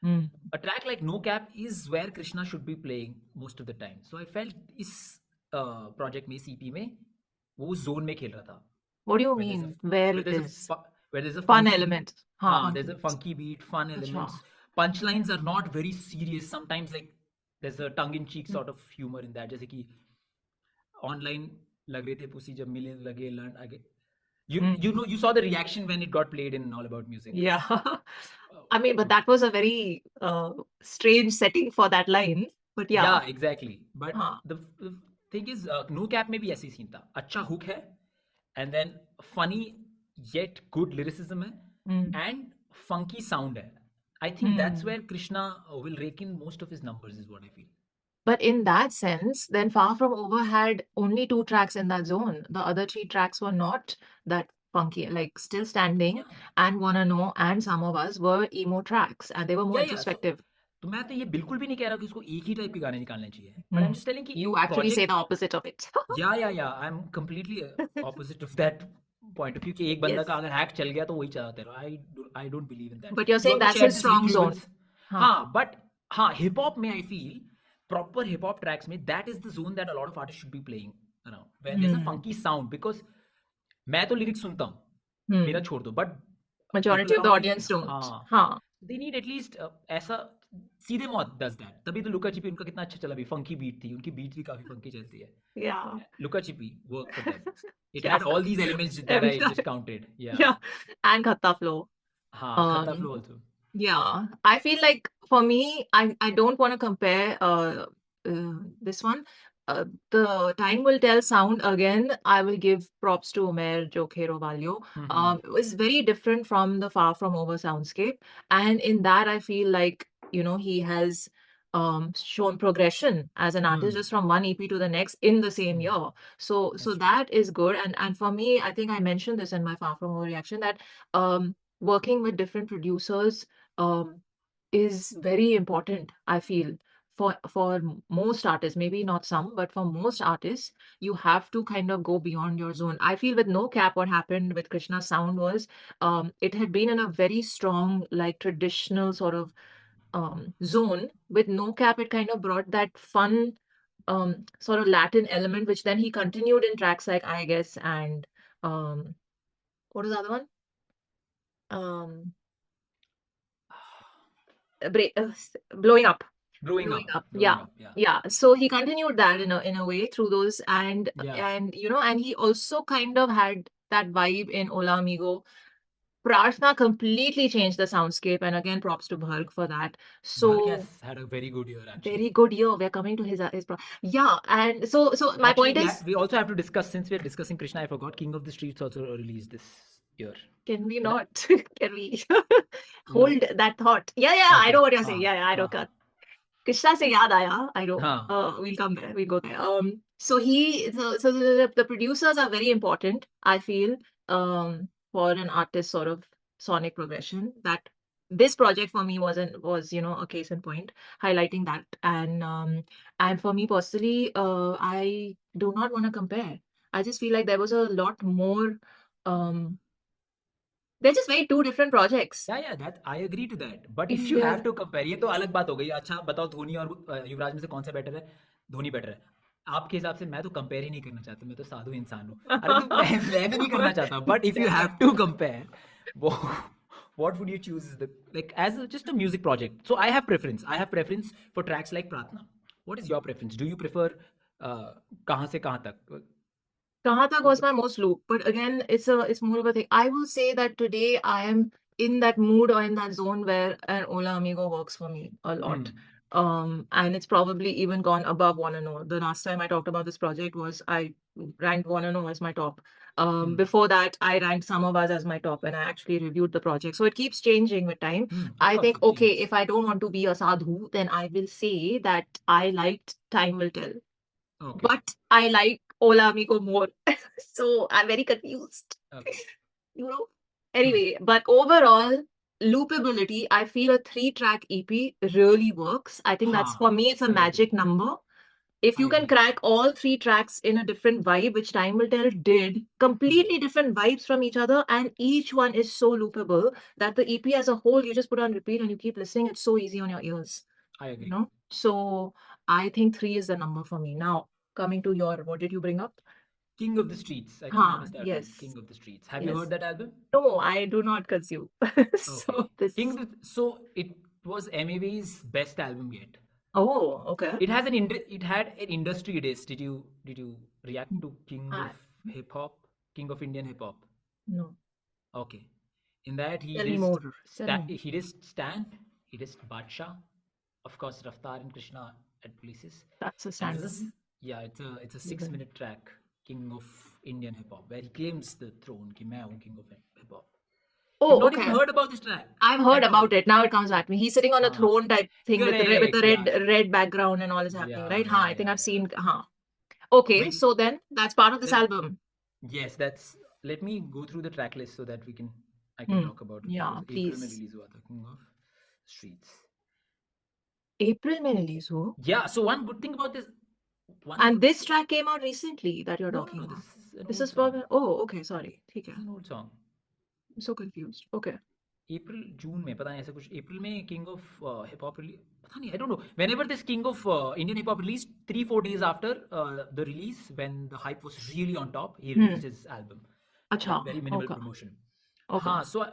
Mm.
A track like No Cap is where Krishna should be playing most of the time. So I felt इस project में CP में वो उस zone में खेल रहा था.
What do you
Where there's a
mean? Where
where
it
there's a
is?
where there's a
Fun
funky beat.
element. हाँ,
हाँ, there's
funky
a
beats.
funky beat, fun
अच्छा.
elements. Punchlines are not very serious. Sometimes like there's a tongue-in-cheek sort of humor in that. जैसे कि online लग रहे थे pussy जब मिले लगे learn आगे. You saw the reaction when it got played in All About Music.
Yeah. I mean, but that was a very strange setting for that line. But yeah.
Yeah, exactly. But
हाँ.
the thing is, No Cap में भी ऐसे ही scene था. अच्छा hook है, and then funny yet good lyricism है,
Mm.
and funky sound है. I think that's where Krishna will rake in most of his numbers, is what I feel.
But in that sense, then Far From Over had only 2 tracks in that zone. The other 3 tracks were not that funky. Like Still Standing
Yeah,
and Wanna Know and Some of Us were emo tracks and they were more
yeah. So,
introspective.
तो मैं तो ये बिल्कुल भी नहीं कह रहा कि उसको एक ही टाइप के गाने निकालने चाहिए. But I'm
Mm.
just telling कि
You actually say
project.
the opposite of it.
Yeah. I'm completely opposite of that point of view कि एक बंदा
Yes.
का अगर हैक चल गया तो वही चलाते रहो. I don't believe in that.
But you're
You
saying
also
that's
shared
his
this with
strong zone.
humans.
हाँ.
हाँ, but हाँ, hip hop में I feel proper hip hop tracks में that is the zone that a lot of artists should be playing around, where there's a funky sound. Because मैं तो lyrics सुनता हूँ, मेरा छोड़ दो, but people
Majority of the
around me,
audience don't.
हाँ,
हाँ.
they need at least ऐसा. सीधे मौत does that. तभी तो लुका छिपी उनका कितना अच्छा चला भी. funky beat थी, उनकी beat भी काफी funky चलती है.
Yeah.
Luka Chippy work for them. It
Yeah.
had all these elements that I just counted. Yeah.
Yeah. And Khatta Flow.
हाँ, Khatta Flow also.
Yeah, I feel like for me, I don't want to compare this one. The Time Will Tell sound again. I will give props to Umair Jokhe Rovalio. It was very different from the Far From Over soundscape, and in that I feel like he has shown progression as an artist just from one EP to the next in the same year. So
true.
that is good, and for me, I think I mentioned this in my Far From Over reaction that working with different producers um, is very important, I feel, for most artists. Maybe not some, but for most artists, you have to kind of go beyond your zone. I feel with No Cap, what happened with Krishna's sound was it had been in a very strong, like traditional sort of zone. With No Cap, it kind of brought that fun sort of Latin element, which then he continued in tracks like I Guess and um, what is the other one? Um, blowing up.
Blowing up.
Yeah. Yeah. So he continued that in a way through those
Yeah.
and he also kind of had that vibe in Ola Amigo. Prarthna completely changed the soundscape, and again, props to Bharg for that.
Bharg
So
has had a very good year, actually.
very good year. We're coming to his yeah, and so my
Actually,
point is,
we also have to discuss, since we're discussing Krishna, I forgot King of the Streets also released this year.
can we
But
not? Can we
no.
hold that thought? Yeah, I know
Okay.
what you're saying. Yeah, I know. Krishna se yaad aaya. I know.
हाँ.
We'll come there. We'll go there. So the producers are very important, I feel, for an artist sort of sonic progression. That this project for me was a case in point, highlighting that. And for me personally, I do not want to compare. I just feel like there was a lot more. Um, they're just very two different projects.
Yeah, that I agree to that. But if
In
you
their
have to compare, ये तो अलग बात हो गई. अच्छा बताओ धोनी और युवराज में से कौन सा बेटर है? धोनी बेटर है. आपके हिसाब से मैं तो कंपेयर ही नहीं करना चाहता. मैं तो साधु इंसान हूँ. अरे तो मैं भी नहीं करना चाहता. But if you have to compare, वो what would you choose like as just a music project? So I have preference. I have preference for tracks like Pratna. What is your preference? Do you prefer कहाँ से कहाँ तक?
Kahan Tak was my most loop, but again, it's more of a thing. I will say that today I am in that mood or in that zone where an Ola Amigo works for me a lot. And it's probably even gone above Wanna Know. The last time I talked about this project was I ranked Wanna Know as my top. Before that, I ranked Some of Us as my top, and I actually reviewed the project. So it keeps changing with time.
Of
I
course,
think,
it
okay,
changes.
if I don't want to be a sadhu, then I will say that I liked Time Will Tell.
Okay.
But I like Ola Amigo more. So I'm very confused.
Okay.
You know? Anyway, but overall, loopability, I feel a 3-track EP really works. I think that's, for
हाँ,
me, it's a
I agree.
magic number. If
I
you can
agree.
crack all 3 tracks in a different vibe, which Time Will Tell did, completely different vibes from each other, and each one is so loopable that the EP as a whole, you just put on repeat and you keep listening. It's so easy on your ears.
I
You
agree.
know? So I think 3 is the number for me. Now, coming to your, what did you bring up?
King of the Streets. I think I missed that one.
Yes.
King of the Streets. Have you
Yes.
heard that album?
No, I do not consume.
Okay.
So this.
So it was Emiway's best album yet.
Oh, okay.
It had an industry days. Did you react to King of
I,
Hip Hop? King of Indian Hip Hop.
no.
Okay. In that
Tell me more. Tell me.
He did Stan, he did Badsha, of course Raftar and Krishna at places.
That's a
And this is
standalone.
it's a six
Even.
minute track, King of Indian Hip Hop, where he claims the throne, कि मैं हूँ King of Hip Hop. You've
Oh,
not even
okay.
heard about this track
I've heard
at all.
about it. Now it comes back to me. He's sitting on a throne type thing with the
Correct, yeah.
red background and all is happening,
Yeah,
right?
yeah,
I think
yeah,
I've
yeah.
seen. Okay,
Very,
so then that's part of this
let,
album.
yes, let me go through the track list so that I can
Hmm.
talk about it.
Yeah,
Because April में
please.
release हुआ था King of Streets.
April में release हो.
Yeah, so one good thing about this,
And this track came out recently that you're
no,
talking
this
about.
is an
This
old
is
song.
for. Oh, okay. Sorry. ठीक
This
है.
is an old song.
I'm so confused. Okay.
अप्रैल जून में पता नहीं ऐसा कुछ अप्रैल में king of hip hop release पता नहीं आई don't know whenever this king of Indian hip hop release 3-4 days after the release when the hype was really on top he released his album
अच्छा.
with very minimal
Okay.
promotion.
Okay.
So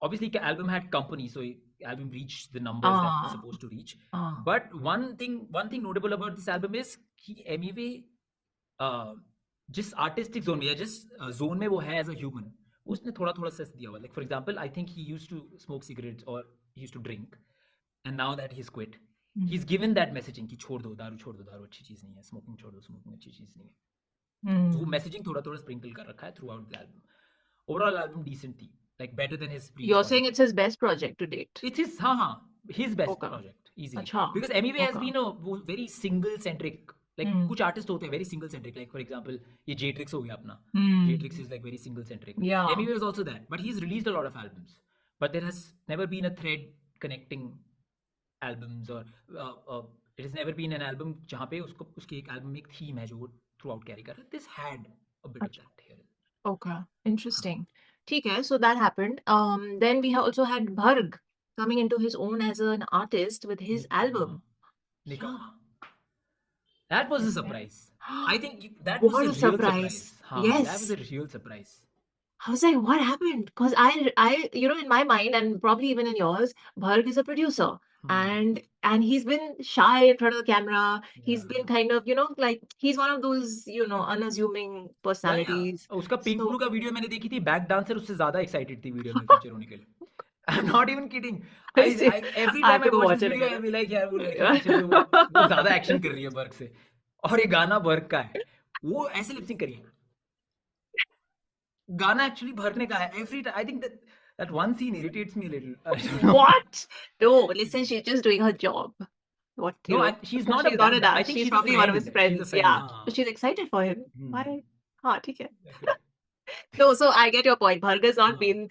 obviously the album had company, so album reached the numbers that was
Ah.
supposed to reach.
Ah.
But one thing notable about this album is कि Emiway जिस artistic zone में या जिस zone में वो है as a human उसने थोड़ा थोड़ा सेस दिया हुआ like for example I think he used to smoke cigarettes और he used to drink and now that he is quit he is given that messaging कि छोड़ दो दारू अच्छी चीज़ नहीं है स्मोकिंग छोड़ दो स्मोकिंग अच्छी चीज़ नहीं है तो वो मैसेजिंग थोड़ा थोड़ा स्प्रिंकल कर रखा है throughout the album overall album decent थी like better than his previous
You're saying
project.
it's his best project to date.
It's his best
Okay.
project easily
अच्छा.
because Emiway has
Okay.
been a very single centric like कुछ artists होते हैं very single centric like for example ये J-Trix हो गया अपना J-Trix is like very single centric.
Yeah.
Emiway is also that but he's released a lot of albums but there has never been a thread connecting albums or it has never been an album जहाँ पे उसके एक album में एक theme है जो वो throughout carry कर रहा है. This had a bit of that here.
Okay. Interesting. ठीक है. So that happened. Then we also had Bharg coming into his own as an artist with his album.
Nikah.
Yeah.
That was a surprise. I think that was
What
a
a
real
surprise.
surprise. That was
Yes.
a real surprise.
I was like, what happened? Because in my mind, and probably even in yours, Bharg is a producer. And he's been shy in front of the camera. He's
Yeah.
been kind of, like he's one of those, unassuming personalities.
उसका pink
So
blue का video मैंने देखी थी, back dancer उससे ज्यादा excited थी video में feature होने के लिए. I'm not even kidding.
I
I,
see.
I every
I have
time I
to go
watch
watch
this
it
video,
again.
I be like यार वो लड़की पीछे से वो ज्यादा एक्शन कर रही है बर्ग से. और ये गाना बर्ग का है. वो ऐसे लिपसिंग करिए. गाना एक्चुअली भर्ग ने का है. Every time I think that one scene irritates me a little. I don't know.
What? No, listen, she's just doing her job. What,
No,
of
she's
course
not a
she's not
that
an
bad. I
ass.
think
She's
she's a
probably one of his
friend. She's a
friends.
friend.
Yeah.
हाँ.
So she's excited for him.
Hmm.
Why? हाँ, ठीक है.
Correct.
No, so I get your point. Bharg has not
हाँ.
been,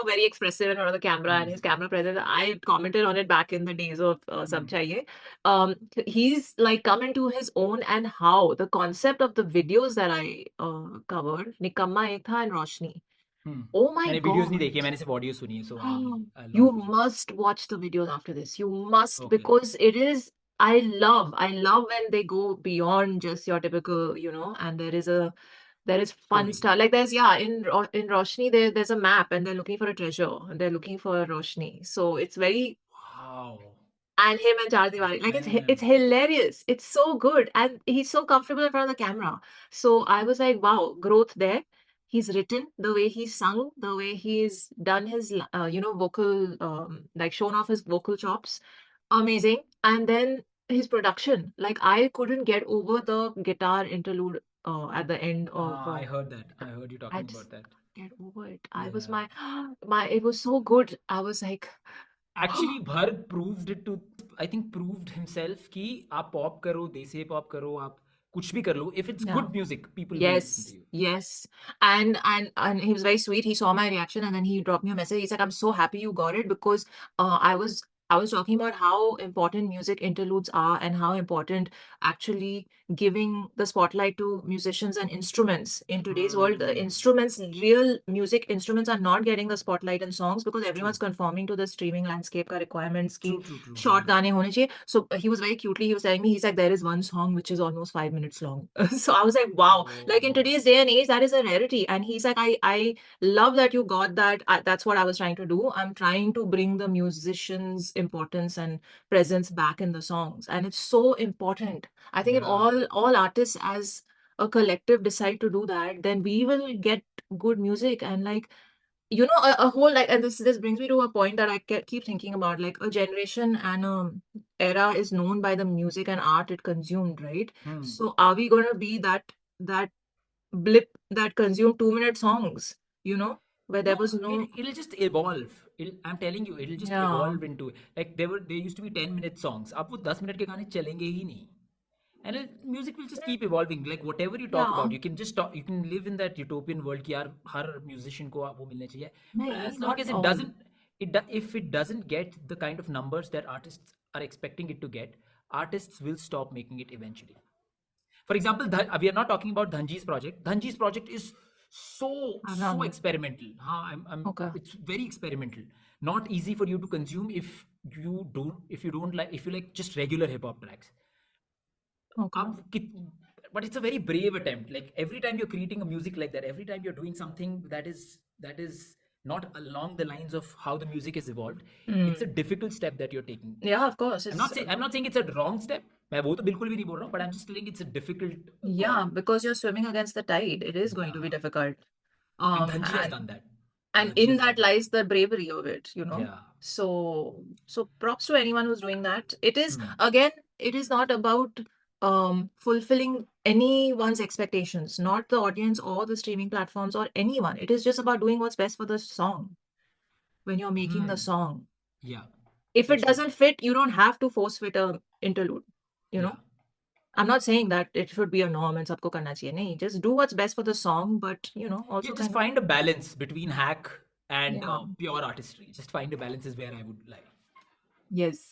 very expressive in front of the camera, and his camera presence. I commented on it back in the days of Sab Chahiye. He's like come into his own, and how the concept of the videos that I covered, Nikamma Ek Tha and Roshni. Oh my
मैंने videos नहीं
God.
देखी है, मैंने सिर्फ audio सुनी है, so I'll
You
not be.
must watch the videos after this. You must,
Okay.
because it is, I love when they go beyond just your typical, and there is fun
Story.
stuff. Like in Roshni there's a map, and they're looking for a treasure, and they're looking for Roshni. So it's very,
Wow.
and him and Chaar Diwaari. Like it's
Damn.
hilarious. It's so good, and he's so comfortable in front of the camera. So I was like, wow, growth there. He's written the way he's sung, the way he's done his vocal, like shown off his vocal chops, amazing. And then his production, like I couldn't get over the guitar interlude at the end of.
I heard that. I heard you
I
talking
just
about that.
get over it. I was
Yeah.
my it was so good. I was like,
Actually, Bharg proved it to. I think proved himself कि आप pop करो, देसी pop करो, आप कुछ भी कर लो. If it's
yeah.
good music, people will listen to
Yes,
you.
yes. And he was very sweet. He saw my reaction, and then he dropped me a message. He's like, I'm so happy you got it, because I was talking about how important music interludes are, and how important actually giving the spotlight to musicians and instruments in today's world. The instruments, real music instruments, are not getting the spotlight in songs, because everyone's conforming to the streaming landscape ka requirements ki
True.
short gaane hone chahiye. So he was very cutely, he was telling me, he's like, there is one song which is almost 5 minutes long. So I was like, wow, like in today's day and age, that is a rarity. And he's like, I love that you got that. That's what I was trying to do. I'm trying to bring the musicians' importance and presence back in the songs, and it's so important. I think if all artists as a collective decide to do that, then we will get good music. And like, a whole, like, and this brings me to a point that I keep thinking about. Like, a generation and a era is known by the music and art it consumed, right? So are we gonna be that blip that consumed 2 minute songs, where there
No,
was no.
it'll just evolve. I'm telling you, it'll just
Yeah.
evolve into like there used to be 10-minute songs. अब वो 10 minute के गाने चलेंगे ही नहीं. And music will just keep evolving. Like whatever you talk
Yeah.
about, you can just talk. You can live in that utopian world कि यार हर musician को वो मिलने चाहिए. But
No,
as long
not
as it
all.
doesn't, if it doesn't get the kind of numbers that artists are expecting it to get, artists will stop making it eventually. For example, we are not talking about Dhanji's project. Dhanji's project is
I've
so
done.
experimental.
Okay.
It's very experimental. Not easy for you to consume if you like just regular hip hop tracks.
Okay.
But it's a very brave attempt. Like every time you're creating a music like that, every time you're doing something that is not along the lines of how the music is evolved, it's a difficult step that you're taking.
Yeah, of course.
I'm not saying it's a wrong step. मैं वो तो बिल्कुल भी नहीं बोल रहा हूँ, but I'm just telling it's a difficult call.
Yeah, because you're swimming against the tide. It is going to be
Yeah.
difficult.
And Dhanji has
And
done that.
and
Dhanji
in
has done
that
that.
lies the bravery of it.
Yeah.
So props to anyone who's doing that. It is, again, it is not about fulfilling anyone's expectations, not the audience or the streaming platforms or anyone. It is just about doing what's best for the song when you're making the song.
Yeah.
If it
That's true.
doesn't fit, you don't have to force fit a interlude.
Yeah.
I'm not saying that it should be a norm and sabko karna chahiye. Nahi, just do what's best for the song, but also
Yeah, just
kind of.
find a balance between hack and
Yeah.
pure artistry. Just find a balance is where I would like.
Yes.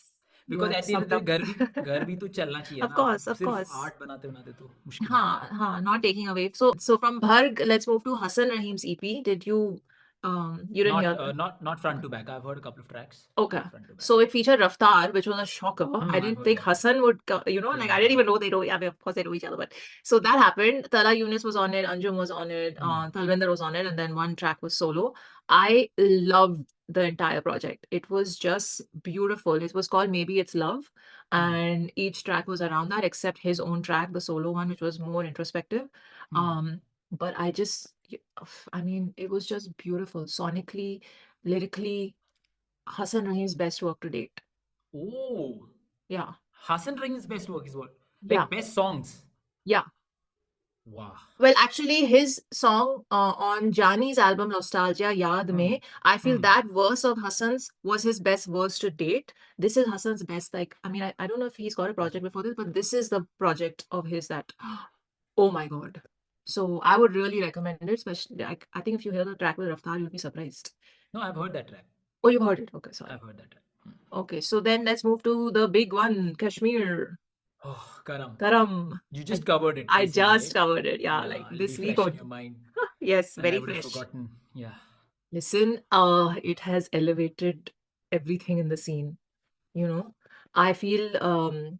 You
Because
have
at the end of
summed
the
up.
day घर भी तो चलना चाहिए
Of
ना.
course, of
सिर्फ
course.
Art बनाते बनाते तो मुश्किल हो जाता है.
Not taking away. So from Bharg, let's move to Hasan Raheem's EP. Did you you didn't hear that?
Not front to back. I've heard a couple of tracks.
Okay.
Not front to back.
So it featured Raftar, which was a shocker. I
I've
didn't
heard
think
that.
Hasan would, like I didn't even know they know. I mean, of course they know each other, but so that happened. Talhah Yunus was on it, Anjum was on it, Talvinder was on it, and then one track was solo. I loved the entire project. It was just beautiful. It was called Maybe It's Love, and each track was around that, except his own track, the solo one, which was more introspective. But I mean, it was just beautiful, sonically, lyrically. Hasan Raheem's best work to date.
Oh,
Yeah,
Hasan Raheem's best work is what?
yeah,
Like best songs.
yeah.
Wow.
Well, actually, his song on Jani's album Lostalgia, Yaad Mein, I feel that verse of Hassan's was his best verse to date. This is Hassan's best. Like, I mean, I don't know if he's got a project before this, but this is the project of his that, oh my God. So I would really recommend it, especially, I think if you hear the track with Raftar, you'll be surprised.
No, I've heard that track.
Oh, you've heard it. Okay, sorry.
I've heard that track.
Okay, so then let's move to the big one, Kashmir.
Oh, Karam.
Karam.
You just covered it
I
recently,
just
right?
covered it. Yeah,
Yeah,
like
it'll
this
be
week
fresh
or
in your mind.
yes,
And I
very
would have
fresh.
forgotten. Yeah.
Listen, it has elevated everything in the scene, you know. I feel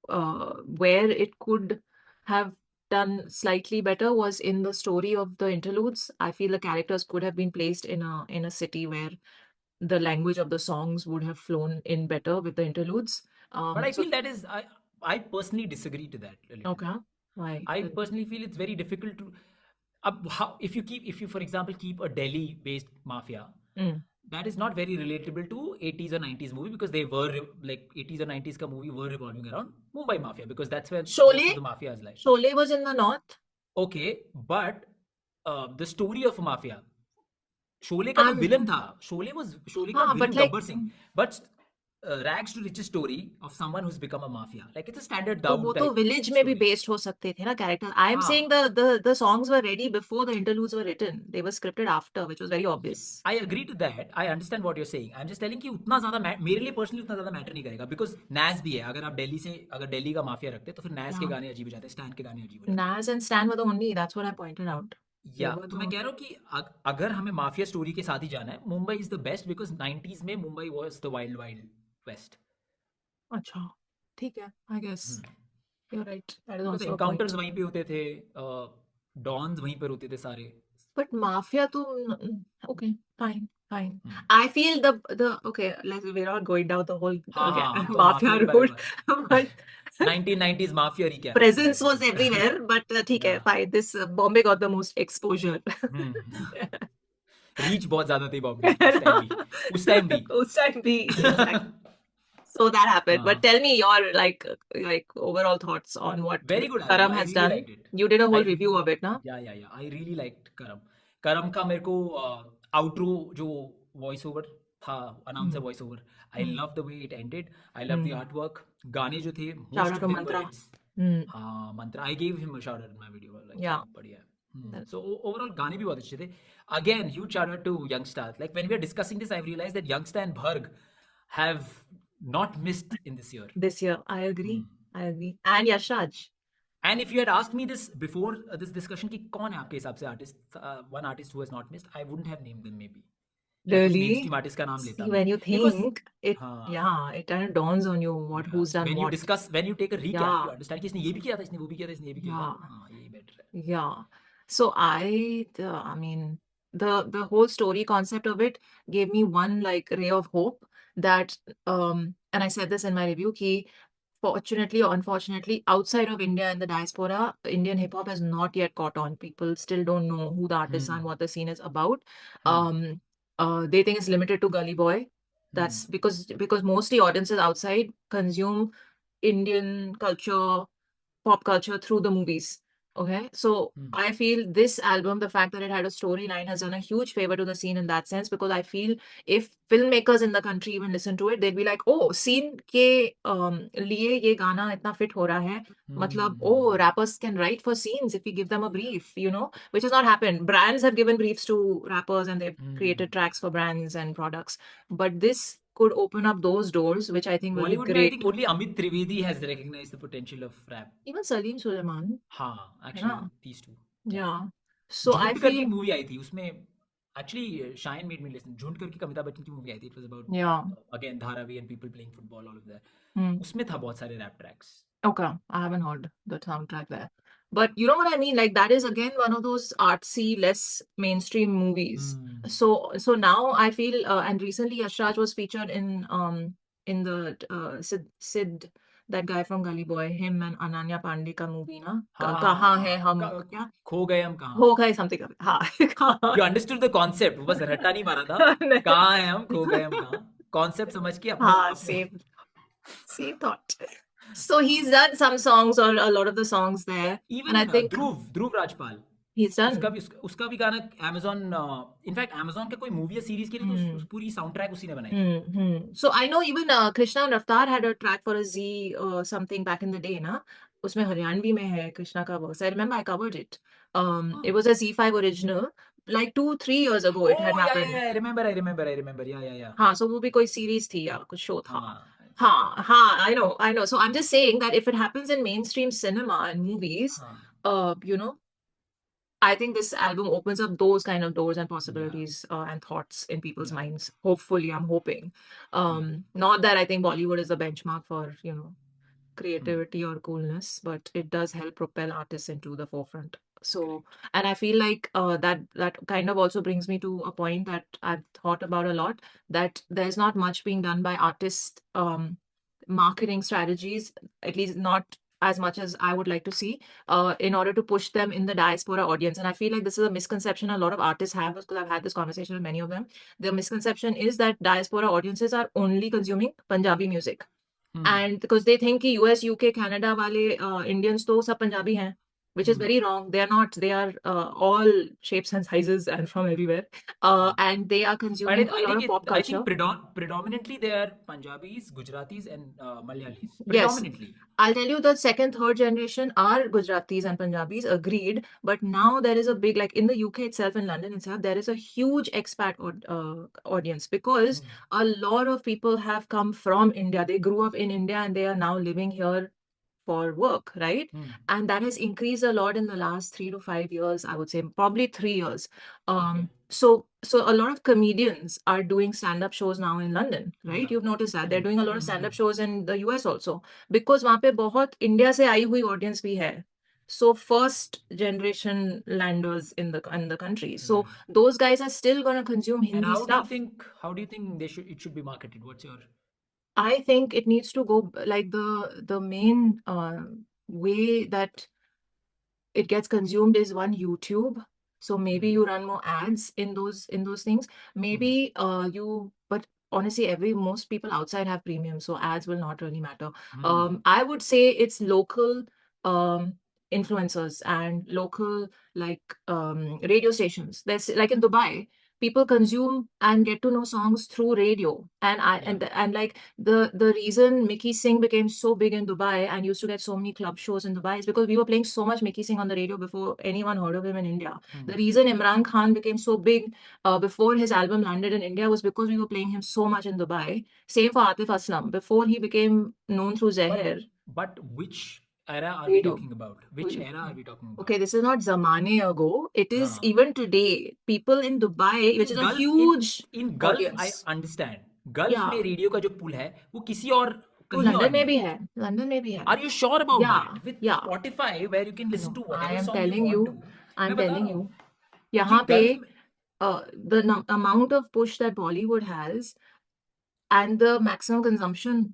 where it could have done slightly better was in the story of the interludes. I feel the characters could have been placed in a city where the language of the songs would have flown in better with the interludes.
But I
So
feel that is, I personally disagree to that a little
okay,
bit.
why?
I personally feel it's very difficult to, if you, for example, keep a Delhi-based mafia,
Mm.
that is not very relatable to 80s or 90s movie because they were like 80s or 90s ka movie were revolving around Mumbai mafia because that's where most of
Sholay,
the mafia is like.
Sholay was in the north,
Okay, but the story of mafia, Sholay का जो
and
villain था शोले का
but
villain
like
Gabbar Singh but rags to riches story of someone who's become a mafia like it's a standard
तो
Dawood
वो तो
type
village में भी
story.
Based हो सकते थे ना कैरेक्टर आई एम सेइंग
हाँ,
the songs were ready before the interludes were written. They were scripted after, which was very obvious.
I agree to that. I understand what you're saying. I'm just telling कि उतना ज्यादा मेरे लिए personally उतना ज्यादा matter नहीं करेगा because नैज भी है अगर दिल्ली का माफिया रखते तो फिर नैज के
Yeah,
गाने अजीब हो जाते स्टैन के गाने अजीब हो जाते.
Naz and Stan were the only. That's what I pointed out. They
या
were
तो
the
मैं कह
only.
रहा हूँ कि अगर हमें माफिया स्टोरी के साथ ही जाना है Mumbai is the best because 90s में Mumbai was the wild wild west.
अच्छा, ठीक है. I guess you're right. That is
because
also a
encounters
point.
वहीं पे होते थे डॉन्स वहीं पर होते थे सारे.
But mafia to okay, fine, fine. I feel the okay. We're not going down the whole
हाँ हाँ हम तो
mafia
माफिया के बारे
route,
में
but
1990s mafia recap
presence was
basically.
everywhere. But ठीक है,
या
fine. This Bombay got the most exposure.
Reach बहुत ज्यादा थी बॉम्बे की उस टाइम भी.
Uss time bhi, exactly. So that happened. But
हाँ.
tell me your like overall thoughts on what
very good album
Karam
I
has
really
done.
Liked it.
You did a whole
I
review of it, na?
या I really liked करम. करम का मेरे को outro जो voice over था announcer
Hmm.
Voice over I love the way it ended. I love the
Hmm.
Artwork. गाने जो थे
Shout
most
out
of
to
them were
Mantra.
Hits.
Hmm.
हाँ Mantra I gave him a shout out in my video like
Yeah.
बढ़िया.
That-
so overall गाने भी बहुत अच्छे थे. Again huge shout out to youngstars like when we are discussing this I realise that youngster and Bharg have not missed in this year.
This year, I agree. I agree. And Yashraj.
And if you had asked me this before this discussion कि कौन है आपके हिसाब से artist one artist who has not missed, I wouldn't have named them maybe. या कुछ
Really?
mainstream artist का नाम लेता
See,
मैं
when you
because
think it,
हाँ
yeah, it kind of dawns on you who's done
when you
what.
discuss when you take a recap you
Yeah,
understand कि इसने ये भी किया था इसने वो भी किया था इसने ये भी किया था.
yeah.
हाँ यही better है.
Yeah. So I mean, the whole story concept of it gave me one like ray of hope that and I said this in my review ki fortunately or unfortunately outside of India and the diaspora, Indian hip hop has not yet caught on. People still don't know who the artists are and what the scene is about. They think it's limited to Gully Boy. That's because mostly audiences outside consume Indian culture, pop culture through the movies. Okay, so I feel this album, the fact that it had a storyline, has done a huge favor to the scene in that sense because I feel if filmmakers in the country even listen to it, they'd be like, oh, scene के लिए ये गाना इतना fit हो रहा है. मतलब, oh, rappers can write for scenes if we give them a brief, which has not happened. Brands have given briefs to rappers and they've created tracks for brands and products. But this could open up those doors, which I think will be
Bollywood में I
great.
think only Amit Trivedi has recognized the potential of rap.
Even Salim Suleiman.
हाँ
है
actually
ना?
these two.
Yeah. So I
झुंड करके
feel,
एक movie आई थी उसमें actually shine made me listen. Jhund करके अमिताभ बच्चन की मूवी आई थी. It was
yeah.
About again Dharavi and people playing football all of that.
Hmm.
उसमें था बहुत सारे rap tracks.
Okay. I haven't heard the soundtrack there. But you know what I mean? Like that is again one of those artsy, less mainstream movies. So now I feel, and recently Yashraj was featured in the Sid, that guy from Gully Boy, him and Ananya Pandey ka movie na, Kahan hai hum, kya
खो गए हम कहाँ
हो गए something, हाँ.
You understood the concept, वो बस रट्टा नहीं मारा था
नहीं.
कहाँ हैं हम खो गए हम कहाँ कॉन्सेप्ट समझ के अपने
हाँ,
अपने
same thought. So he's done some songs, or a lot of the songs there, and I
even
think
Dhruv Rajpal
he's
उसका
done.
भी उसका भी गाना Amazon इनफैक्ट Amazon का कोई मूवी या सीरीज के लिए तो पूरी साउंड ट्रैक उसी ने बनाई थी
So I know even Krishna and Raftar had a track for a Z something back in the day, na? उसमें हरियाणवी में है Krishna का verse. I remember I covered it. It was a Z5 original. Like 2-3 years ago it had
Oh yeah,
happened.
I remember. Yeah.
हाँ, so वो भी कोई series थी या कुछ show था.
हाँ
हाँ, I know. So I'm just saying that if it happens in mainstream cinema and movies,
हाँ
you know, I think this album opens up those kind of doors and
yeah
possibilities and thoughts in people's
yeah
minds. Hopefully, I'm hoping.
yeah
Not that I think Bollywood is the benchmark for,
hmm,
creativity or coolness, but it does help propel artists into the forefront. So,
correct
and I feel like that kind of also brings me to a point that I've thought about a lot, that there's not much being done by artists, marketing strategies, at least not as much as I would like to see, in order to push them in the diaspora audience. And I feel like this is a misconception a lot of artists have, because I've had this conversation with many of them. The misconception is that diaspora audiences are only consuming Punjabi music.
hmm,
And because they think कि US, UK, Canada वाले Indians तो सब पंजाबी हैं, which is
hmm.
very wrong. They are not. They are all shapes and sizes and from everywhere. And they are
But
consuming a
I
lot
think
of pop culture.
predominantly they are Punjabis, Gujaratis, and Malayalis.
Yes.
Predominantly.
I'll tell you, the second, third generation are Gujaratis and Punjabis, agreed. But now there is a big, like in the UK itself, in London itself, there is a huge expat audience, because a lot of people have come from India. They grew up in India and they are now living here for work, right? And that has increased a lot in the last 3 to 5 years, I would say, probably 3 years.
Okay.
So a lot of comedians are doing stand-up shows now in London, right?
Yeah.
You've noticed that they're doing a lot of stand-up shows in the US also, because वहाँ पे बहुत India से आई हुई audience भी है. So first generation landers in the country. So
Right.
those guys are still gonna consume
And
Hindi stuff.
how do you think it should be marketed? What's your
I think it needs to go like the main way that it gets consumed is one, YouTube. So maybe you run more ads in those things. Maybe but honestly, most people outside have premium, so ads will not really matter. I would say it's local um influencers and local, like, radio stations. There's, like, in Dubai, people consume and get to know songs through radio. And I
yeah.
and like the reason Mickey Singh became so big in Dubai and used to get so many club shows in Dubai is because we were playing so much Mickey Singh on the radio before anyone heard of him in India. The reason Imran Khan became so big before his album landed in India was because we were playing him so much in Dubai. Same for Atif Aslam. Before he became known through Zahir,
But which era are we
radio.
talking about? Which era are we talking about?
Okay, this is not zamane ago. It is
हाँ.
even today. People in Dubai, which
In
is a
Gulf,
huge
in Gulf, I
audience.
understand. Gulf में
Yeah.
Radio का जो पुल है वो किसी और
वो
कहीं और
लंदन
नहीं
में भी
है.
है. लंदन में भी है.
Are you sure about
Yeah,
that? With
yeah.
Spotify, where you can listen
No,
to
I
whatever
am
song you
telling
want
you.
to,
I'm
मैं बता
telling
रहा
you.
हूँ ये
यहाँ पे
Gulf में
the amount of push that Bollywood has and the maximum consumption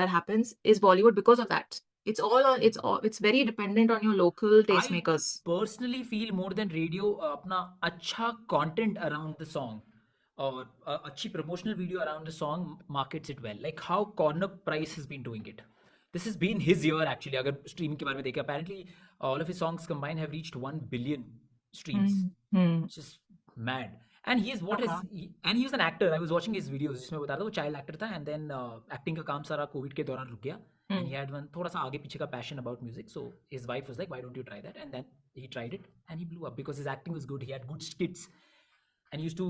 that happens is Bollywood because of that. It's very dependent on your local
I
tastemakers.
personally feel more than radio अपना अच्छा content around the song और अच्छी promotional video around the song markets it well. Like how Corner Price has been doing it. This has been his year actually. अगर stream के बारे में देखें, apparently all of his songs combined have reached 1 billion streams.
Hmm.
It's just mad. And he is and he was an actor. I was watching his videos जिसमें बता रहा था वो child actor था and then acting का काम सारा COVID के दौरान रुक गया. And he had one थोड़ा सा आगे पीछे का passion about music. So his wife was like, why don't you try that? And then he tried it and he blew up because his acting was good. He had good skits and he used to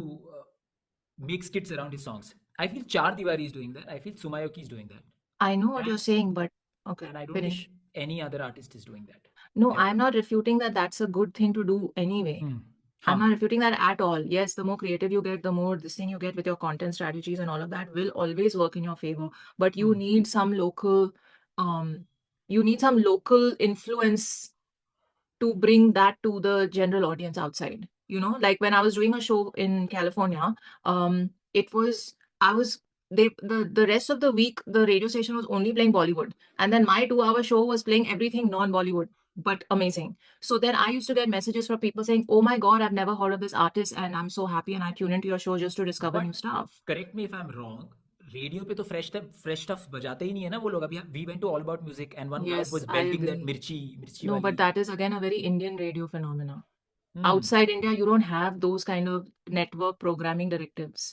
make skits around his songs. I feel Chaar Diwaari is doing that. I feel Sumayoki is doing that.
I know what you're saying, but okay,
And I don't
finish.
think any other artist is doing that.
No,
Ever.
I'm not refuting that that's a good thing to do anyway. I'm not refuting that at all. Yes, the more creative you get, the more this thing you get with your content strategies and all of that will always work in your favor. But you need some local influence to bring that to the general audience outside. You know, like when I was doing a show in California, it was I was the rest of the week the radio station was only playing Bollywood, and then my 2 hour show was playing everything non-Bollywood, but amazing. So then I used to get messages from people saying, "Oh my God, I've never heard of this artist, and I'm so happy, and I tune into your show just to discover
But
new stuff."
correct me if I'm wrong. Radio पे तो fresh stuff बजाते ही नहीं है ना वो लोग. अभी we went to all about music and one guy
Yes,
was
I
belting that
agree.
Mirchi मिर्ची
No,
वाली.
but that is again a very Indian radio phenomena.
Hmm.
Outside India, you don't have those kind of network programming directives.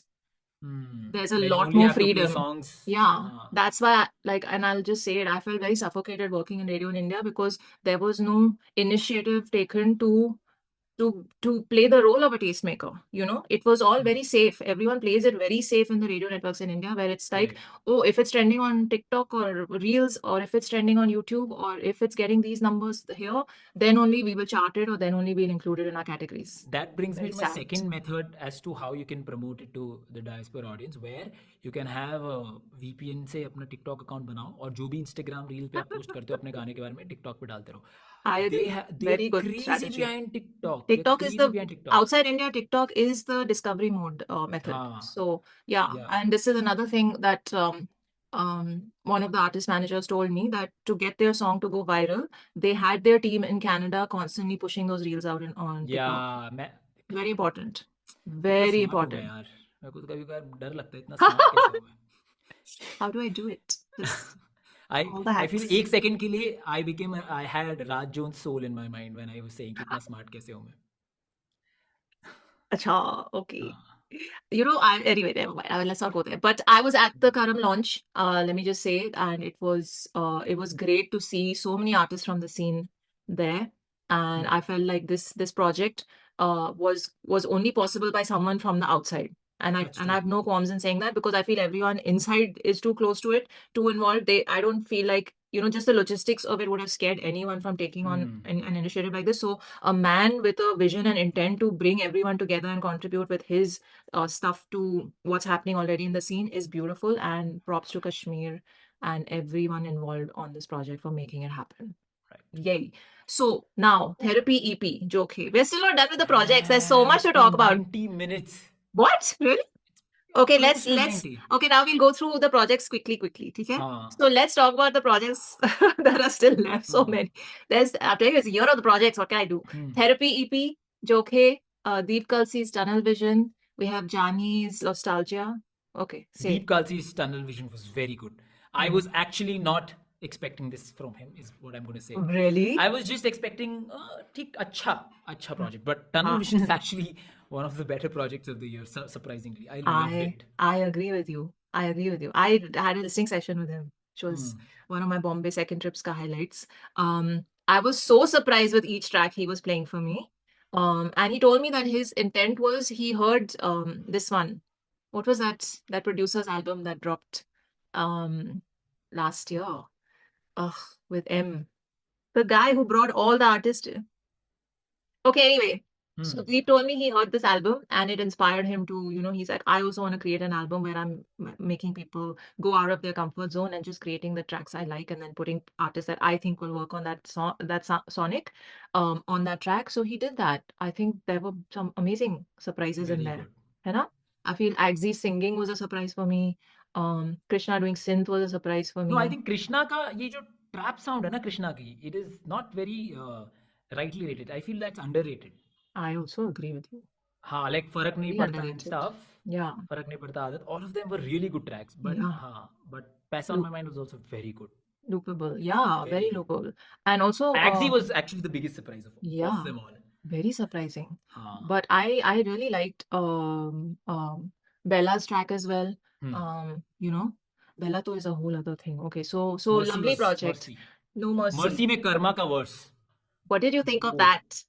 There's a
Where you
lot
only
more
have to play
freedom.
songs.
Yeah, that's why, like, and I'll just say it, I felt very suffocated working in radio in India because there was no initiative taken to play the role of a tastemaker. You know, it was all very safe. Everyone plays it very safe in the radio networks in India, where it's like,
Correct.
oh, if it's trending on TikTok or Reels, or if it's trending on YouTube, or if it's getting these numbers here, then only we will chart it, or then only we'll include it in our categories.
That brings me
Very
to my
sad.
second method as to how you can promote it to the diaspora audience, where you can have a VPN से अपना TikTok account बनाओ और जो भी Instagram reel पे आप post करते हो अपने गाने के बारे में TikTok पे डालते रहो.
I
They
agree.
they are
Very good
crazy
strategy.
behind TikTok. They're
TikTok is
crazy
the
behind TikTok.
outside India. TikTok is the discovery mode method.
हाँ.
So yeah,
Yeah.
and this is another thing that one of the artist managers told me, that to get their song to go viral, they had their team in Canada constantly pushing those reels out on TikTok.
Yeah. मैं
Very important.
कितना
Very
smart हो गया
important.
यार. मेरे को तो कभी कभी डर लगता है इतना स्मार्ट कैसे हो मैं.
How do I do it? Just
I
all the
I feel
hacks.
एक सेकंड के लिए I had Raj Jones soul in my mind when I was saying कितना स्मार्ट कैसे हो मैं.
Acha, okay.
हाँ.
You know, anyway, never mind. Let's not go there. But I was at the Karam launch, let me just say, and it was great to see so many artists from the scene there. And I felt like this project was only possible by someone from the outside. And
That's
I
true.
have no qualms in saying that, because I feel everyone inside is too close to it, too involved. I don't feel like, you know, just the logistics of it would have scared anyone from taking on an initiative like this. So a man with a vision and intent to bring everyone together and contribute with his stuff to what's happening already in the scene is beautiful, and props to Kashmir and everyone involved on this project for making it happen.
Right.
Yay. So now, therapy EP, joke. We're still not done with the projects. There's so
Man,
much
it's
to talk
been
about.
90 minutes.
What? Really? Okay,
Close to
let's
90.
okay, now we'll go through the projects quickly. Okay?
हाँ.
So let's talk about the projects that are still left. So many. I'm telling you, it's a year of the projects. What can I do? Therapy EP, Joke, Deep Kalsi's Tunnel Vision. We have Jani's Lostalgia. Okay, say.
Deep Kalsi's tunnel vision was very good. I was actually not expecting this from him, is what I'm going to say.
Really?
I was just expecting ठीक अच्छा project, but tunnel vision is actually one of the better projects of the year. Surprisingly, I loved it.
I agree with you. I agree with you. I had a listening session with him, which was one of my Bombay second trips ka highlights. I was so surprised with each track he was playing for me. And he told me that his intent was, he heard this one. What was that producer's album that dropped last year? With M. The guy who brought all the artists. Okay, anyway. So he told me he heard this album and it inspired him to, you know, he's like, I also want to create an album where I'm making people go out of their comfort zone and just creating the tracks I like, and then putting artists that I think will work on that song, sonic, on that track. So he did that. I think there were some amazing surprises in
Very
there.
good.
है ना? I feel Agsy singing was a surprise for me. Krishna doing synth was a surprise for me.
No, I think Krishna का ये जो trap sound है ना Krishna की, it is not very rightly rated. I feel that's underrated.
I also agree with you.
हाँ, like फर्क नहीं
Very
पड़ता and
underrated.
stuff.
Yeah.
फर्क नहीं पड़ता आदत. All of them were really good tracks, but
Yeah.
हाँ, but Pass on My Mind was also very good.
Loopable. Yeah, very loopable. And also
Agsy was actually the biggest surprise of them all.
very surprising.
हाँ.
But I really liked Bella's track as well. You know, Bella to is a whole other thing. Okay, so
Mercy
lovely
was
project.
Mercy.
No Mercy.
Mercy में कर्मा का verse.
What did you think of
Oh.
that?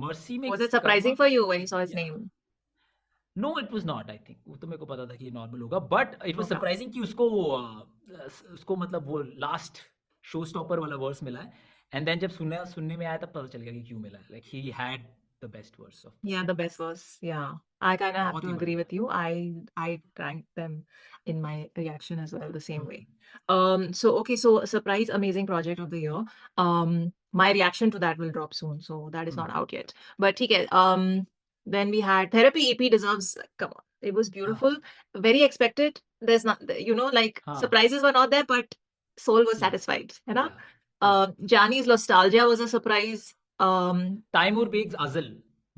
Mercy में
Was it surprising
Karma-
for you when you saw his
Yeah.
name?
No, it was not. I think वो तो मेरे को पता था कि ये normal होगा. But it was
Okay.
surprising कि उसको मतलब वो last showstopper वाला verse मिला है. And then जब सुनने में आया तब पता चल गया कि क्यों मिला है. Like he had the best verse of the
Yeah,
song.
the best verse. Yeah. I kind of have
बहुत
to
ही
agree
बढ़िया.
with you. I ranked them in my reaction as well, the same way.
Hmm.
So okay, so surprise amazing project of the year. My reaction to that will drop soon, so that is not out yet. But okay, then we had Therapy EP deserves, come on. It was beautiful, very expected. There's not, like
हाँ.
surprises were not there, but soul was
Yeah.
satisfied, you know?
Yeah.
Jani's Lostalgia was a surprise.
Taimour Beg's Azal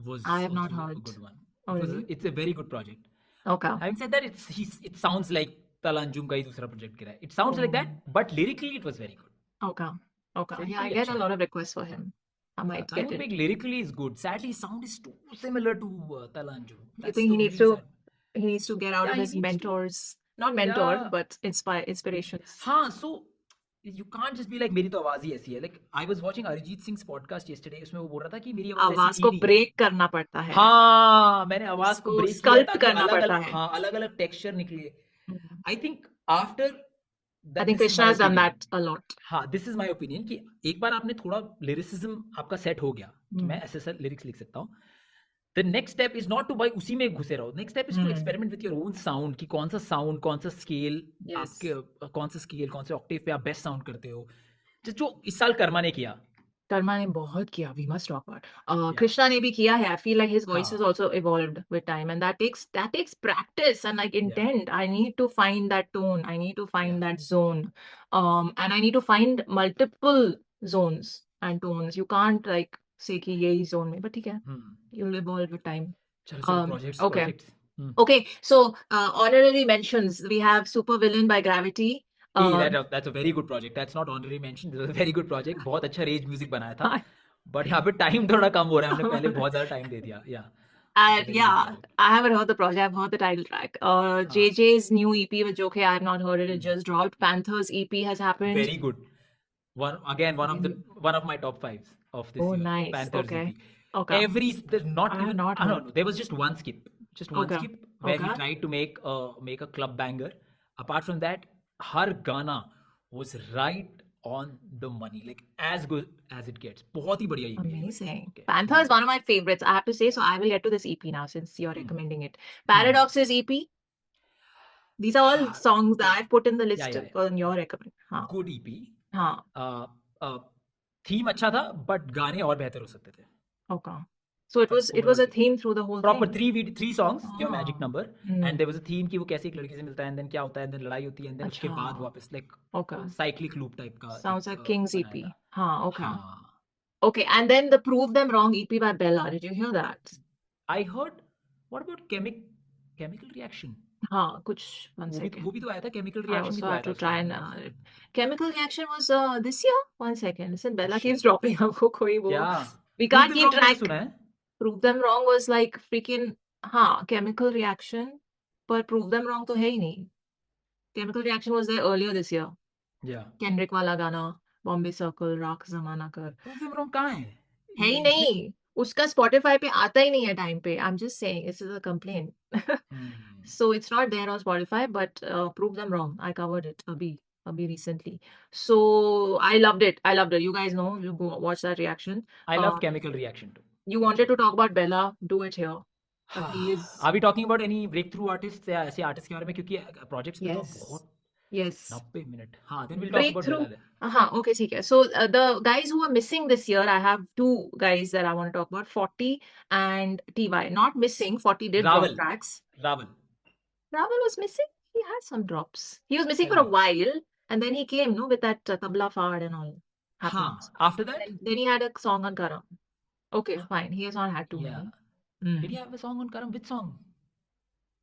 was
I have not
also a
heard.
good one.
Oh, really?
It's a very good project.
Okay.
Having said that, it sounds like Talanjum का ही दूसरा project गिरा है. It sounds like that, but lyrically it was very good.
Okay. Okay. Yeah, I
Lyrically
get
अच्छा
a
है.
lot of requests for him. I
Yeah,
might get
Taimour
it.
Beg lyrically is good. Sadly, his sound is too similar to Talanjum.
You
That's
think
the only sad.
he needs to get out
Yeah,
of
he
his
needs to.
mentors, not mentor,
Yeah.
but inspirations.
हाँ, so you can't just be like मेरी तो आवाज ही ऐसी है. Like I was watching Arijit Singh's podcast yesterday. उसमें वो बोल रहा था कि मेरी आवाज ऐसी
आवाज
थी
को
नहीं.
ब्रेक करना पड़ता है,
हाँ, मैंने आवाज को
उसको
ब्रेक किया
स्कल्प्ट
ताकि
करना
अलग
पड़ता
अलग,
है.
हाँ, अलग अलग टेक्सचर निकले.
Mm.
I think after
I
that,
think
this is
Krishna
my
has done
opinion.
that a lot.
हाँ, दिस इज माई ओपिनियन कि एक बार आपने थोड़ा लिरिसिज्म आपका सेट हो गया कि मैं ऐसे ऐसे लिरिक्स लिख सकता हूँ. The next step is not to भाई उसी में घुसे रहो. Next step is to experiment with your own sound कि कौन सा साउंड, कौन सा स्केल
Yes.
आपके, कौन सा स्केल, कौन से ऑक्टेव पे आप बेस्ट साउंड करते हो. जो इस साल कर्मा ने किया.
कर्मा ने बहुत किया. We must talk about.
Yeah.
Krishna ने भी किया है. I feel like his voice has
हाँ.
also evolved with time, and that takes practice and like intent. I need to find that tone. I need to find that zone. And I need to find multiple zones and tones. You can't like say कि यही zone में, but ठीक है. You'll evolve with time.
चलो चलो projects.
Okay. Okay, so honorary mentions. We have Super Villain by Gravity.
That's a very good project. That's not honorary mention. This is a very good project. बहुत अच्छा raise music बनाया था. But यहाँ पे time थोड़ा कम हो रहा है. हमने पहले बहुत ज्यादा टाइम दे दिया. Yeah.
And yeah, I haven't heard the project. I've heard the title track. JJ's new EP with Joke, I have not heard it. It just dropped. Panther's EP has happened.
Very good. One of my top fives of this year.
Nice.
Panther's
Okay.
EP.
Okay.
There's not
I have
even.
not
No,
heard.
no. There was just one skip. Just one
Okay.
skip where he
Okay.
tried to make a club banger. Apart from that, her Ghana was right on the money. Like as good as it gets. बहुत ही बढ़िया EP है ये.
Amazing.
Okay.
Panther is one of my favorites, I have to say. So I will get to this EP now since you're recommending it. Paradox's EP. These are all songs that I've put in the list on your recommend. हाँ.
Good EP.
हाँ.
Theme अच्छा था but गाने और बेहतर हो सकते थे.
Okay. So it was a theme through the whole
proper
thing.
three songs, your magic number, and there was a theme कि वो कैसे एक लड़के से मिलता है, and then क्या होता है, and then लड़ाई होती है, and then उसके बाद वापस like cyclic loop type का.
Sounds like King's EP. हाँ, okay.
हाँ.
Okay, and then the Prove Them Wrong EP by Bella. Did you hear that?
I heard. What about chemical reaction?
हाँ, कुछ one second.
वो भी तो आया था. Chemical reaction भी तो आया था.
I also have to try and chemical reaction was this year. One second. Listen, Bella keeps dropping. हमको कोई वो. We can't keep track. Prove Them Wrong was like freaking chemical reaction, but Prove Them Wrong तो है ही नहीं. Chemical reaction was there earlier this year.
Yeah.
Kendrick वाला गाना, Bombay Circle, राख जमाना कर.
Prove Them Wrong कहाँ है?
है ही नहीं. उसका Spotify पे आता ही नहीं है time पे. I'm just saying, this is a complaint. So it's not there on Spotify, but Prove Them Wrong. I covered it abhi recently. So I loved it. You guys know. You go watch that reaction.
I love chemical reaction too.
You wanted to talk about Bella. Do it here.
Are we talking about any breakthrough artists या ऐसे artists के बारे में, क्योंकि projects में तो बहुत.
Yes.
90 minutes. Then we'll talk about Bella.
Okay, ठीक है. So the guys who are missing this year, I have two guys that I want to talk about, 40 and TY. Not missing, 40 did drop tracks. Rawal was missing? He had some drops. He was missing for a while, and then he came, with that tabla fad and all.
After that?
Then he had a song on Karam. Okay, fine. He has not had too many.
Did he have a song on Karam? Which song?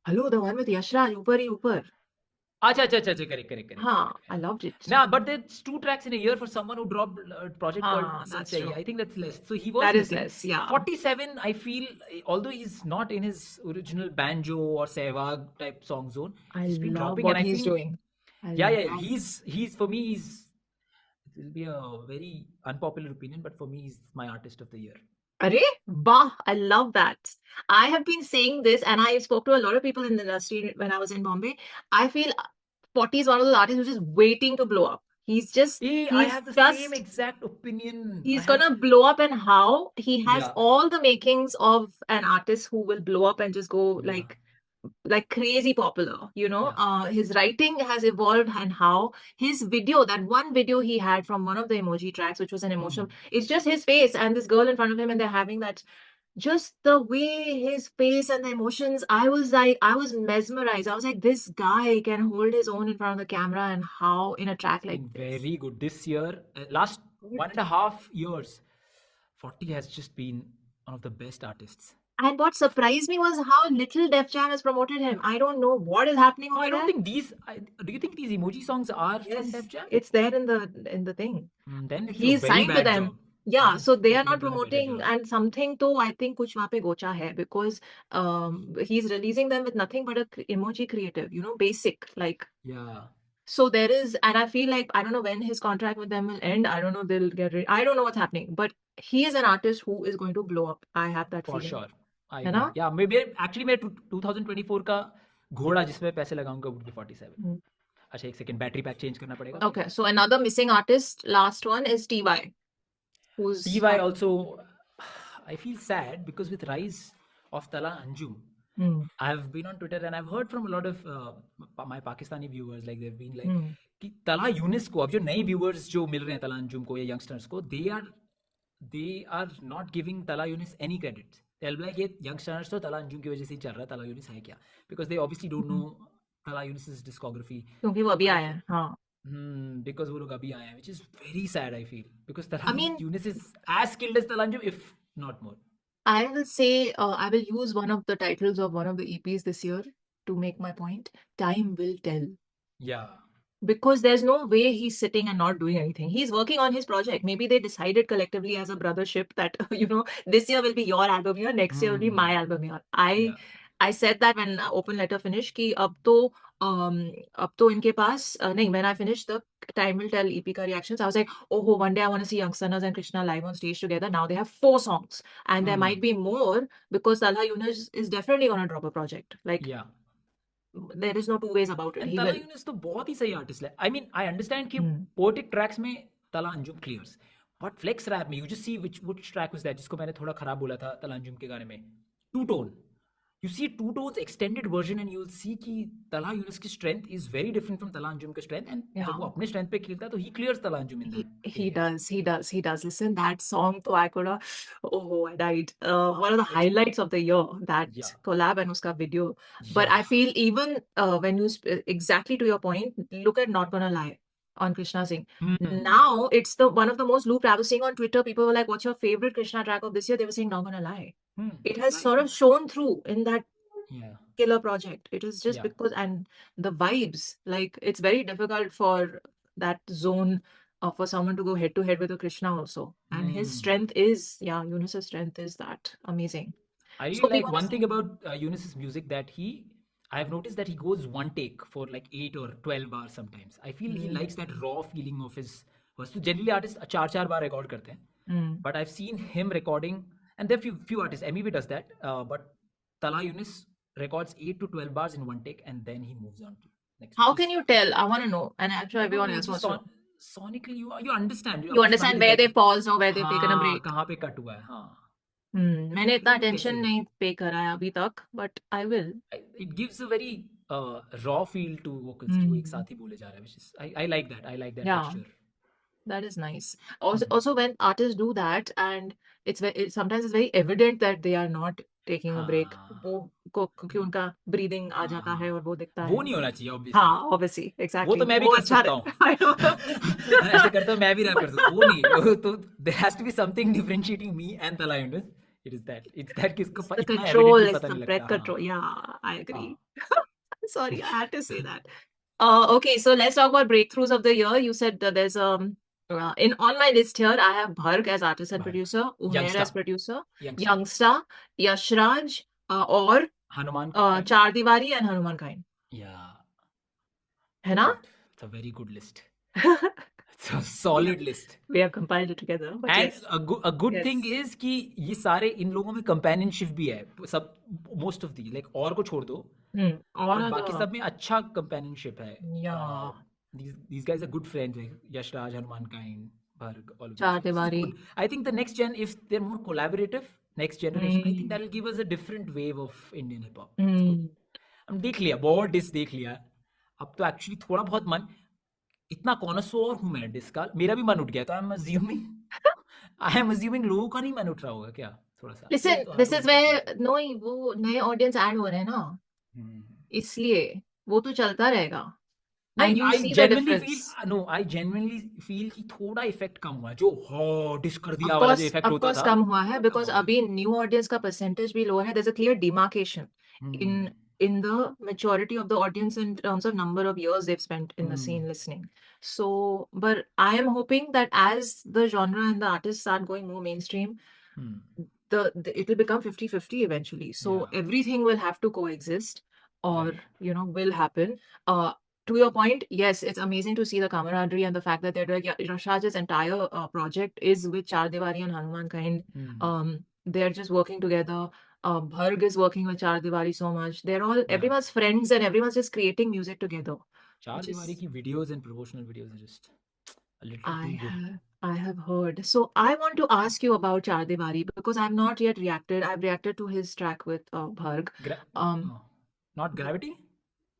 Hello, the one with Yashraj, Upar Hi Upar.
Correct.
I loved it.
Nah, but there's 2 tracks in a year for someone who dropped a project called
that's true.
I think that's less. So he was
that
missing.
Is less, yeah.
47, I feel, although he's not in his original banjo or Sehwag type song zone, he's been dropping,
what he's doing.
He's for me, it will be a very unpopular opinion, but for me, he's my artist of the year.
Arey, bah, I love that. I have been saying this, and I spoke to a lot of people in the industry when I was in Bombay. I feel 40 is one of those artists who's just waiting to blow up. He's just,
Hey, I
he's
have the same
just,
exact opinion.
he's gonna blow up. And how he has
Yeah,
all the makings of an artist who will blow up and just go
yeah,
like crazy popular, you know.
yeah.
His writing has evolved, and how his video, that one video he had from one of the emoji tracks, which was an emotional, it's just his face and this girl in front of him, and they're having that, just the way his face and the emotions, I was like, I was mesmerized. I was like, this guy can hold his own in front of the camera, and how in a track
It's
like
been
this.
very good this year. Last 1.5 years, 40 has just been one of the best artists.
And what surprised me was how little Def Jam has promoted him. I don't know what is happening
No, I
over
don't
there.
think these. Do you think these emoji songs are from Def
Yes,
Jam?
it's there in the thing.
Then it's a
He's
very
signed to
bad
them.
job.
Yeah,
That
so
is
they
they
are
could
not
have done a better
promoting,
job.
and something to I think kuch wahan pe gocha hai, because he's releasing them with nothing but a emoji creative, you know, basic like.
Yeah,
So there is, and I feel like I don't know when his contract with them will end. I don't know, they'll get rid. I don't know what's happening, but he is an artist who is going to blow up. I have that
for
feeling.
sure. I
है
agree.
ना?
Yeah, maybe actually मैं 2024 का घोड़ा जिसमें पैसे लगाऊंगा would be 47.
Mm.
अच्छा एक सेकंड बैटरी पैक चेंज करना पड़ेगा.
Okay, so another missing artist, last one is TY, who's
TY also, I feel sad because with rise of Tala Anjum,
Mm,
I've been on Twitter and I've heard from a lot of my Pakistani viewers, like they've been like
mm.
कि तला यूनिस को अब जो नए viewers जो मिल रहे हैं तला अंजुम को या youngsters को they are not giving Talhah Yunus any credit. They'll be like ये youngsters तो तला अंजुम की वजह से ही चल रहा है, Talhah Yunus है क्या? Because they obviously don't
Mm.
know Talhah Yunus's discography.
क्योंकि वो अभी
I
आया है, हाँ.
because वो लोग अभी आए हैं, which is very sad I feel because
I
Talhah
mean,
Yunus is as skilled as Talhah Anjum if not more.
I will say, I will use one of the titles of one of the EPs this year to make my point. Time will tell.
Yeah.
Because there's no way he's sitting and not doing anything. He's working on his project. Maybe they decided collectively as a brothership that you know, this year will be your album year, next year will be my album year. I
Yeah.
I said that when open letter finished कि अब तो इनके पास नहीं, when I finished the Time Will Tell EP ka reactions, I was like, oh, one day I want to see Youngsters and Krishna live on stage together. Now they have 4 songs, and there might be more because Talhah Yunus is definitely gonna drop a project. Like,
Yeah.
there is no two ways about it.
And
He
Talha
will.
Yunus तो बहुत ही सही artist है. I mean I understand कि
Hmm.
Poetic tracks में Talha Anjum clears, but flex rap में you just see which track was that जिसको मैंने थोड़ा खराब बोला था तला अंजुम के गाने में, two tone. You see two tones extended version and you'll see कि तला यूनिस की strength is very different from तला अंजुम के strength, and
Yeah.
जब वो अपने strength पे खेलता है तो he clears तला Anjum in that
He
area.
does. Listen, that song, तो I could have, oh, I died. One of the highlights of the year, that
Yeah.
collab and uska video. But
Yeah.
I feel even when you, exactly to your point, look at Not Gonna Lie on Krishna Singh. Now it's the one of the most looped. I was seeing on Twitter, people were like, what's your favorite Krishna track of this year? They were saying Not Gonna Lie. It has sort of shown through in that
Yeah.
killer project. It is just
Yeah.
because, and the vibes, like it's very difficult for that zone for someone to go head to head with a Krishna also. And his strength is, yeah, Yunus's strength is that amazing.
I really
So we
like
want
one
to
thing about Yunus's music that I have noticed that he goes one take for like 8 or 12 bars sometimes. I feel he likes that raw feeling of his verse. So generally artists 4 bar record करते हैं. But I've seen him recording, and there are few artists, Emiway does that, but Talhah Yunus records 8 to 12 bars in one take and then he moves on to next.
How can you tell? I want to know, and I'm sure
I don't
everyone
know,
else wants to know.
sonically you understand.
You understand where they paused or where they've taken a
हाँ
break.
कहाँ पे cut हुआ है, हाँ.
मैंने इतना
Feeling
attention
कैसे?
नहीं पे करा है अभी तक, but I will.
It gives a very raw feel to vocals कि वो एक साथ ही बोले जा रहा है, which is I like that. I like that
Yeah.
texture.
That is nice. Also, when artists do that, and sometimes it's very evident that they are not taking a break.
हाँ.
क्योंकि उनका breathing आ जाता है और वो दिखता
वो
है.
नहीं होना चाहिए obviously.
हाँ, obviously,
वो
exactly.
तो मैं भी
वो
कर
अच्छा
सकता हूँ.
I know.
ऐसे करता हूँ मैं भी रैप कर सकता हूँ. वो नहीं, वो तो there has to be something differentiating me and Talhah Yunus. It's that किसको
It's the
इतना
control,
evidently
it's
पता
the
नहीं
breath
लगता.
control.
हाँ.
Yeah, I agree.
हाँ.
Sorry, I had to say that. Okay, so let's talk about breakthroughs of the year. You said that there's in on my list here, I have Bharg as artist and
Bharg.
producer, Umair
Youngster.
as producer,
Youngster.
Youngster, Yashraj, और
Hanuman.
चार दीवारी and Hanuman Kind.
Yeah.
है ना?
Good. It's a very good list. It's a solid list.
We have compiled it together. But
And
yes.
a good thing
Yes.
is कि ये सारे इन लोगों में companionship भी है. सब most of the like और को छोड़ दो.
और
But बाकी सब में अच्छा companionship है.
Yeah.
these guys are good friends, like Yash Raj, Hanuman Kind, Bharg, all of these
Chaar
guys. This is
Diwaari.
good. I think the next gen, if they're more collaborative, next generation, I think that will give us a different wave of Indian hip hop. It's good. हम देख लिया, बहुत dish देख लिया. अब तो actually थोड़ा बहुत मन, इतना कॉनसोर हूं मैं डिस का, मेरा भी मन उठ गया. तो आई एम अज्यूमिंग लोगों का नहीं मन उठ रहा होगा क्या थोड़ा सा. ये
Listen,
तो हर
this
कोई
is
डिस्कस
where
करता है.
no, वो नए ऑडियंस ऐड हो रहे हैं ना, इसलिए वो तो चलता रहेगा.
नहीं,
And you'll
I
see the
genuinely
difference.
Feel, no, I genuinely feel कि थोड़ा इफेक्ट कम हुआ है, जो डिस कर दिया वाला जो इफेक्ट
Of
होता
course
था,
कम हुआ है
थोड़ा कम
because
हो गया.
अभी new audience का percentage भी lower है. There's a clear demarcation in the maturity of the audience in terms of number of years they've spent in the scene listening. So, but I am hoping that as the genre and the artists start going more mainstream, it will become 50-50 eventually. So
Yeah.
everything will have to coexist, or
Right.
will happen. To your point, yes, it's amazing to see the camaraderie and the fact that they're doing, Rashaj's entire project is with Chaar Diwaari and Hanuman Kind. They're just working together. Bharg is working with Chaar Diwaari so much. They're all, everyone's friends and everyone's just creating music together.
चार
Which
दीवारी
is,
की videos and promotional videos are just a little too good.
I have heard. So I want to ask you about Chaar Diwaari because I've not yet reacted. I've reacted to his track with Bharg. Um,
Oh, not Gravity?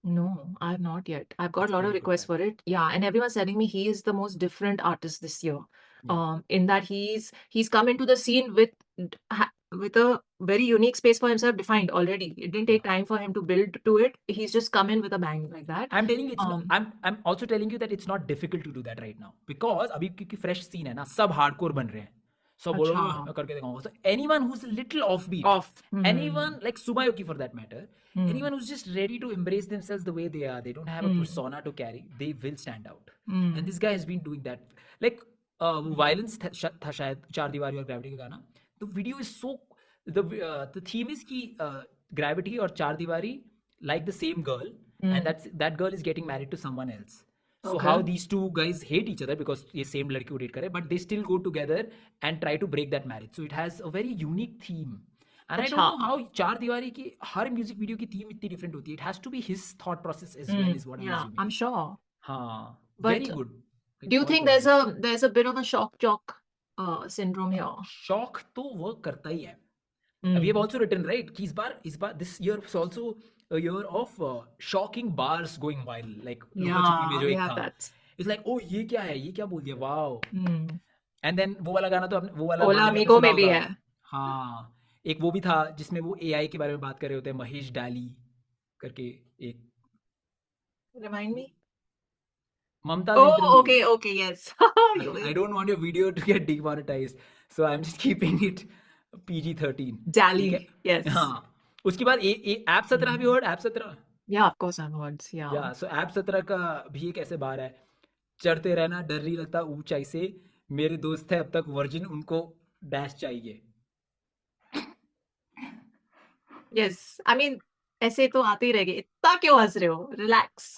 No, I've not yet. I've got
It's
a lot of
pretty good
requests
track.
for it. Yeah, and everyone's telling me he is the most different artist this year.
Yeah.
In that he's come into the scene with a very unique space for himself defined already. It didn't take time for him to build to it. He's just come in with a bang like that.
I'm telling you, it's not, I'm also telling you that it's not difficult to do that right now because अभी क्योंकि fresh scene है ना, सब hardcore बन रहे हैं. सब बोलो
अच्छा.
मैं करके दिखाऊंगा. So anyone who's a little offbeat,
Off.
anyone like Sumayoki for that matter, anyone who's just ready to embrace themselves the way they are, they don't have a persona to carry, they will stand out. And this guy has been doing that. Like violence था शायद चार दीवारी और gravity का गाना. The video is so, the theme is कि gravity और चार दीवारी like the same girl, and that girl is getting married to someone else. So
Okay.
how these two guys hate each other because ये same लड़की को date करे, but they still go together and try to break that marriage. So it has a very unique theme. And I don't know how चार दीवारी की हर music video की theme इतनी different होती है. It has to be his thought process as well, is what I'm
Yeah,
assuming.
I'm sure.
हाँ,
But
very good. Like,
do you
बहुत
think
बहुत
there's a bit of a shock jock syndrome here?
shock तो work करता ही है. We have also written, right, कि इस बार this year was also a year of shocking bars going viral, like लुका छुपी में
Yeah,
जो
we
एक
have
था.
that.
It's like, oh ये क्या है, ये क्या बोल दिया, wow. And then वो वाला गाना तो आपने, वो वाला
Ola
गाने आपने
Amigo
सुना
में भी
होगा.
है.
हाँ, एक वो भी था जिसमें वो AI के बारे में बात कर रहे होते हैं, महेश डाली करके एक.
Remind me.
Mumta's
Oh,
interview.
okay, yes.
I don't want your video to get demonetized, so I'm just keeping it PG-13. ठीक है.
Dali, yes.
हाँ, उसके बाद ऐप 17 भी heard, app 17.
Yeah, of course I've heard. Yeah.
या सो app 17 का भी एक ऐसे बार है, चढ़ते रहना डर नहीं लगता ऊंचाई से, मेरे दोस्त है अब तक वर्जिन, उनको डैश चाहिए.
Yes. I mean, ऐसे तो आते ही रहेंगे. इतना क्यों हंस रहे हो? Relax.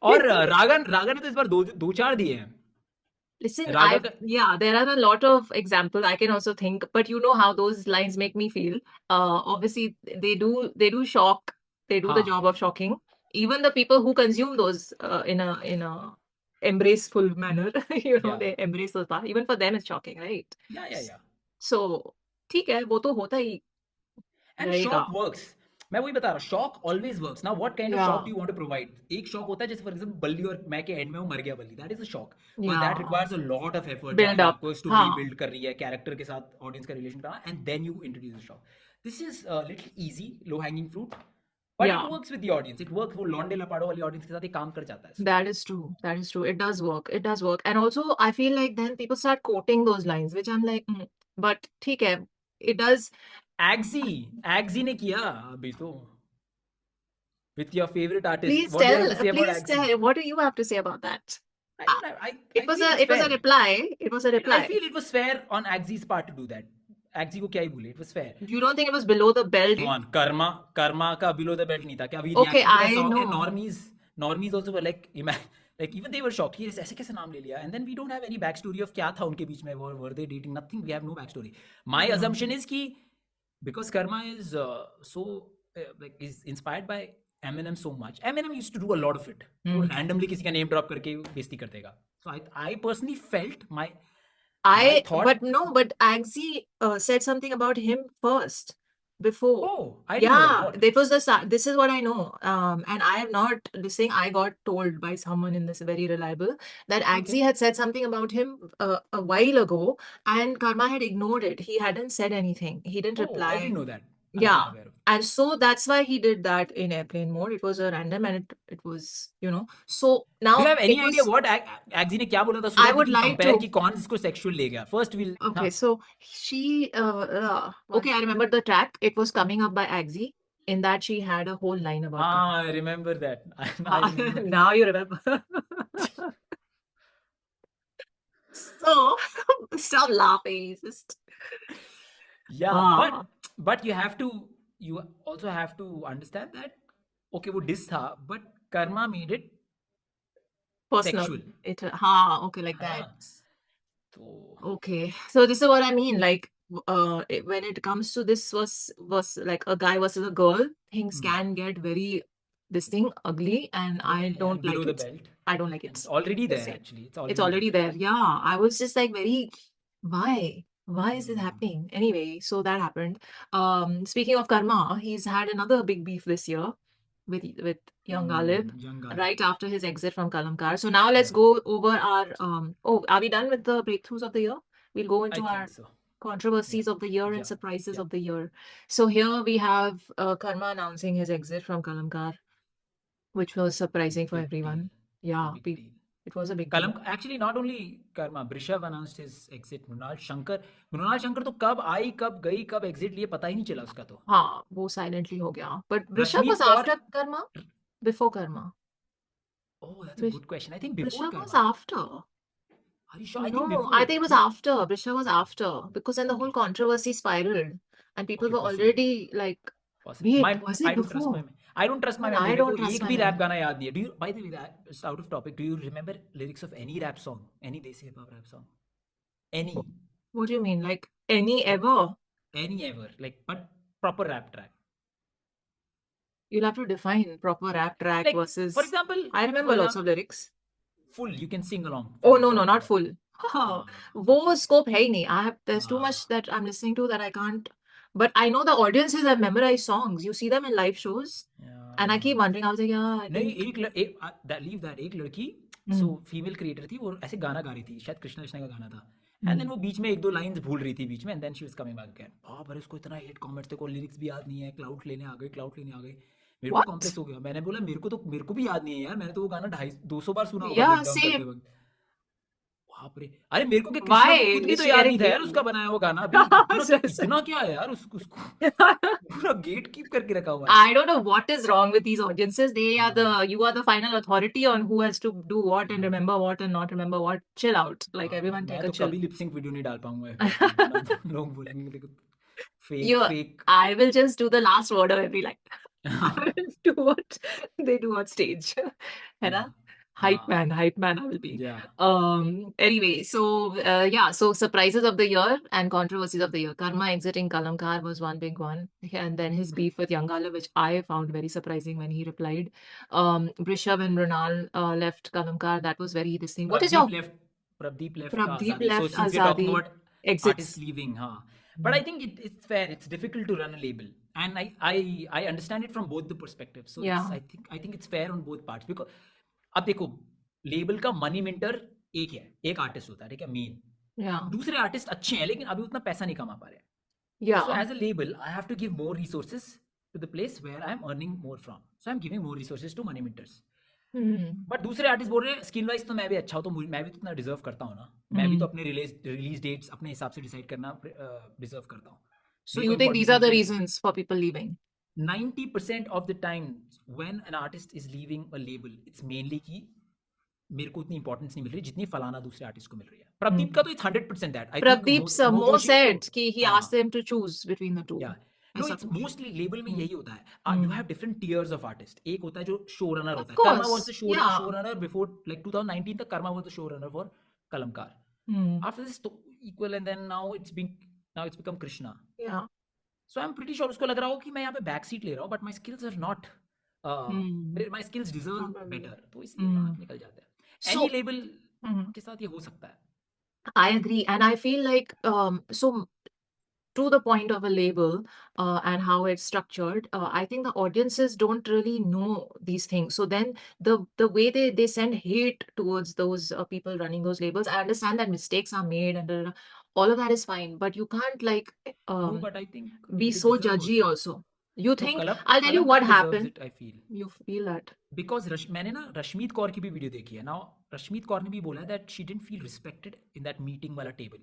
और रागा ने तो इस बार दो चार दिए हैं.
Listen,
रागा का
there are a lot of examples I can also think, but you know how those lines make me feel. Obviously they do shock. They do the
हाँ.
job of shocking. Even the people who consume those in a embraceful manner,
Yeah.
they embrace those parts. Even for them, it's shocking, right?
Yeah.
So, ठीक है, वो तो होता ही
and
रहेगा.
Shock works. मैं वही बता रहा हूँ, shock always works. Now what kind of shock
Yeah,
do you want to provide. एक शॉक होता है जैसे फॉर एग्जांपल बल्ली और मैं के एंड में वो मर गया बल्ली, that is a shock, but that
yeah.
Requires a lot of effort जहाँ
Build
पे
up.
आपको स्टोरी
हाँ.
बिल्ड कर रही है, कैरेक्टर के साथ ऑडियंस का रिलेशन करना, and then you introduce the shock. This is little easy, low hanging fruit, but it
Yeah.
Works with the audience. It work, वो लॉन्डे लपाड़ो वाली ऑडियंस के साथ ये काम कर जाता है.
That is true. That is true. It does work. It does work. And also, I feel like then people start quoting those lines, which I'm like, but ठीक है, it does.
एग्जी ने किया अभी तो with your favorite artist.
Please
What do you have
tell.
to say about
Please
Agsy?
tell. What do you have to say about that?
I
Uh,
don't have, I
It was
feel it's
it was a
fair.
reply. It was a
I
reply.
feel it was fair on Agsy's part to do that. Agsy को क्या ही बोले, it was fair.
You don't think it was below the belt?
Come on, Karma का below the belt नहीं था क्या? अभी
Okay,
reaction to that
I
song
know.
and normies also were like like even they were shocked. He ऐसे कैसे नाम ले लिया? And then we don't have any backstory of क्या था उनके बीच में, were they dating? Nothing. We have no backstory. My assumption is कि because Karma is is inspired by Eminem so much. Eminem used to do a lot of it. वो randomly किसी का name drop करके बेइज्जती कर देगा. So I personally felt my thought.
But Agsy said something about him first before.
Oh, I didn't know that. What?
This is what I know. And I am not listening. I got told by someone in this very reliable that Agsy had said something about him a while ago, and Karma had ignored it. He hadn't said anything. He didn't
Oh, I
reply.
didn't know that. I was
Yeah.
not aware of that.
And so that's why he did that in airplane mode. It was a random, and it was, So now
Do you have any
it was,
idea what Agsy ने क्या बोला था? So
I
that we
would
can
like
compare
to.
कि कौन इसको sexual ले गया. First we'll.
Okay, so she, okay, I remember the track. It was coming up by Agsy. In that, she had a whole line about
I remember that. I remember.
Now you remember. So, stop laughing. Just
Yeah, but you also have to understand that okay वो diss था, but Karma made it
personal.
sexual.
Okay, like that.
तो
Okay, so this is what I mean. Like, when it comes to this was like a guy versus a girl, things can get very ugly, and I don't
below
like
the
it.
belt.
I don't like it.
It's already
Just
there
saying.
actually.
It's already there. Yeah, I was just like why? Why is this happening? Anyway, so that happened. Speaking of Karma, he's had another big beef this year with young Ghalib right after his exit from Kalamkar. So now let's go over our are we done with the breakthroughs of the year? We'll go into
I
our
think so.
controversies of the year and surprises of the year. So here we have Karma announcing his exit from Kalamkar, which was surprising for everyone. Yeah, it was a big deal.
Actually, not only Karma, Brishav announced his exit. Mrunal Shankar तो कब आई, कब गई, कब exit लिए पता ही नहीं चला उसका तो.
हाँ, वो silently हो गया. But Brishav
Rajneet
was
Kaur.
after Karma, before Karma.
Oh, that's a good question. I think before
Brishav
Karma.
was after.
Are you sure? I think
No,
before.
I think it was after. Brishav was after because then the whole controversy spiraled and people were already like, wait, was it before?
I don't trust my
Even
memory.
I
मेरे
don't
को
trust
एक
my
भी rap
memory.
गाना याद नहीं है. Do you, by the way, just out of topic, do you remember lyrics of any rap song? Any desi hip hop rap song? Any?
What do you mean? Like any ever?
Any ever? Like, but proper rap track.
You'll have to define proper rap track
Like,
versus.
for example,
I remember lots of lyrics.
Full, you can sing along.
Oh no, not full. वो scope है ही नहीं. There's too much that I'm listening to that I can't. But I know the audiences have memorized songs. You see them in live shows, and I keep wondering. I was like, yeah, I
नहीं
think.
leave that एक लड़की so female creator थी वो ऐसे गाना गा रही थी शायद कृष्णा कृष्णा का गाना था एंड देन वो बीच में एक दो लाइंस भूल रही थी बीच में and then she was coming back again बाप रे उसको इतना हेट कमेंट्स थे को लिरिक्स भी याद नहीं है क्लाउड लेने आ गए मेरे को कॉम्प्लेक्स हो गया मैंने बोला मेरे को भी याद नहीं है यार मैंने तो वो गाना 250 बार सुना होगा ब्रेक डाउन करते वक्त बाप रे अरे मेरे को कृष्णा को खुद भी तो याद नहीं था यार उसका बनाया हुआ गाना अभी इतना क्या है यार उसको पूरा गेट कीप करके रखा हुआ है
I don't know what is wrong with these audiences. You are the final authority on who has to do what and remember what and not remember what. Chill out. Like everyone take a chill.
मैं तो कभी lip sync video नहीं डाल पाऊंगा लोग बोलेंगे देखो fake.
I will just do the last word of every line. I will do what they do on stage. है ना? Hype man I will be. Anyway, so surprises of the year and controversies of the year. Karma exiting Kalamkar was one big one, and then his beef with Yangala, which I found very surprising when he replied. Brishav and Mrunal left Kalamkar. That was very this thing. What is your
Prabdeep left
Azadi.
So since we're talking about
exits.
Artists leaving, but I think it's fair. It's difficult to run a label, and I understand it from both the perspectives. So I think it's fair on both parts because अब देखो label का money mentor एक artist होता है ठीक है main दूसरे artist अच्छे हैं लेकिन अभी उतना पैसा नहीं कमा पा रहे so as a label I have to give more resources to the place where I am earning more from so I'm giving more resources to money minters but दूसरे आर्टिस्ट बोल रहे हैं स्किल वाइज तो मैं भी अच्छा हूँ तो मैं भी तो इतना डिजर्व करता हूँ ना मैं भी तो अपने रिलीज डेट्स अपने हिसाब से डिसाइड करना डिजर्व करता हूँ
So you think these are the reasons for people leaving?
90% of the time when an artist is leaving a label it's mainly कि मेरे को उतनी इंपॉर्टेंस नहीं मिल रही जितनी फलाना दूसरे आर्टिस्ट को मिल रही है प्रदीप का तो it's 100% that I think
Mo said कि he asked them to choose between the two.
No, it's mostly label में यही होता है you have different tiers of artists एक होता है जो शो रनर होता है Karma was the show runner before like 2019 तक Karma was the show runner for Kalamkar after this equal and then now it's become Krishna so I'm pretty sure उसको लग रहा हो कि मैं यहाँ पे बैक सीट ले रहा हूँ but my skills are not my skills deserve
Probably.
Better, तो इसलिए मार्क निकल जाता है. एनी
So,
लेबल के साथ ये हो सकता है.
I agree, and I feel like so to the point of a label and how it's structured, I think the audiences don't really know these things. So then the way they send hate towards those people running those labels, I understand that mistakes are made and all of that is fine, but you can't like
No, but I think
be
they
so
deserve
judgy
also.
also. You
No,
think, I'll tell you what
Kalamkar deserves
happened.
it, I feel.
You feel that.
Because मैंने ना रश्मीत कौर की भी video देखी है. Now Rashmeet Kaur ने भी बोला that she didn't feel respected in that meeting वाला table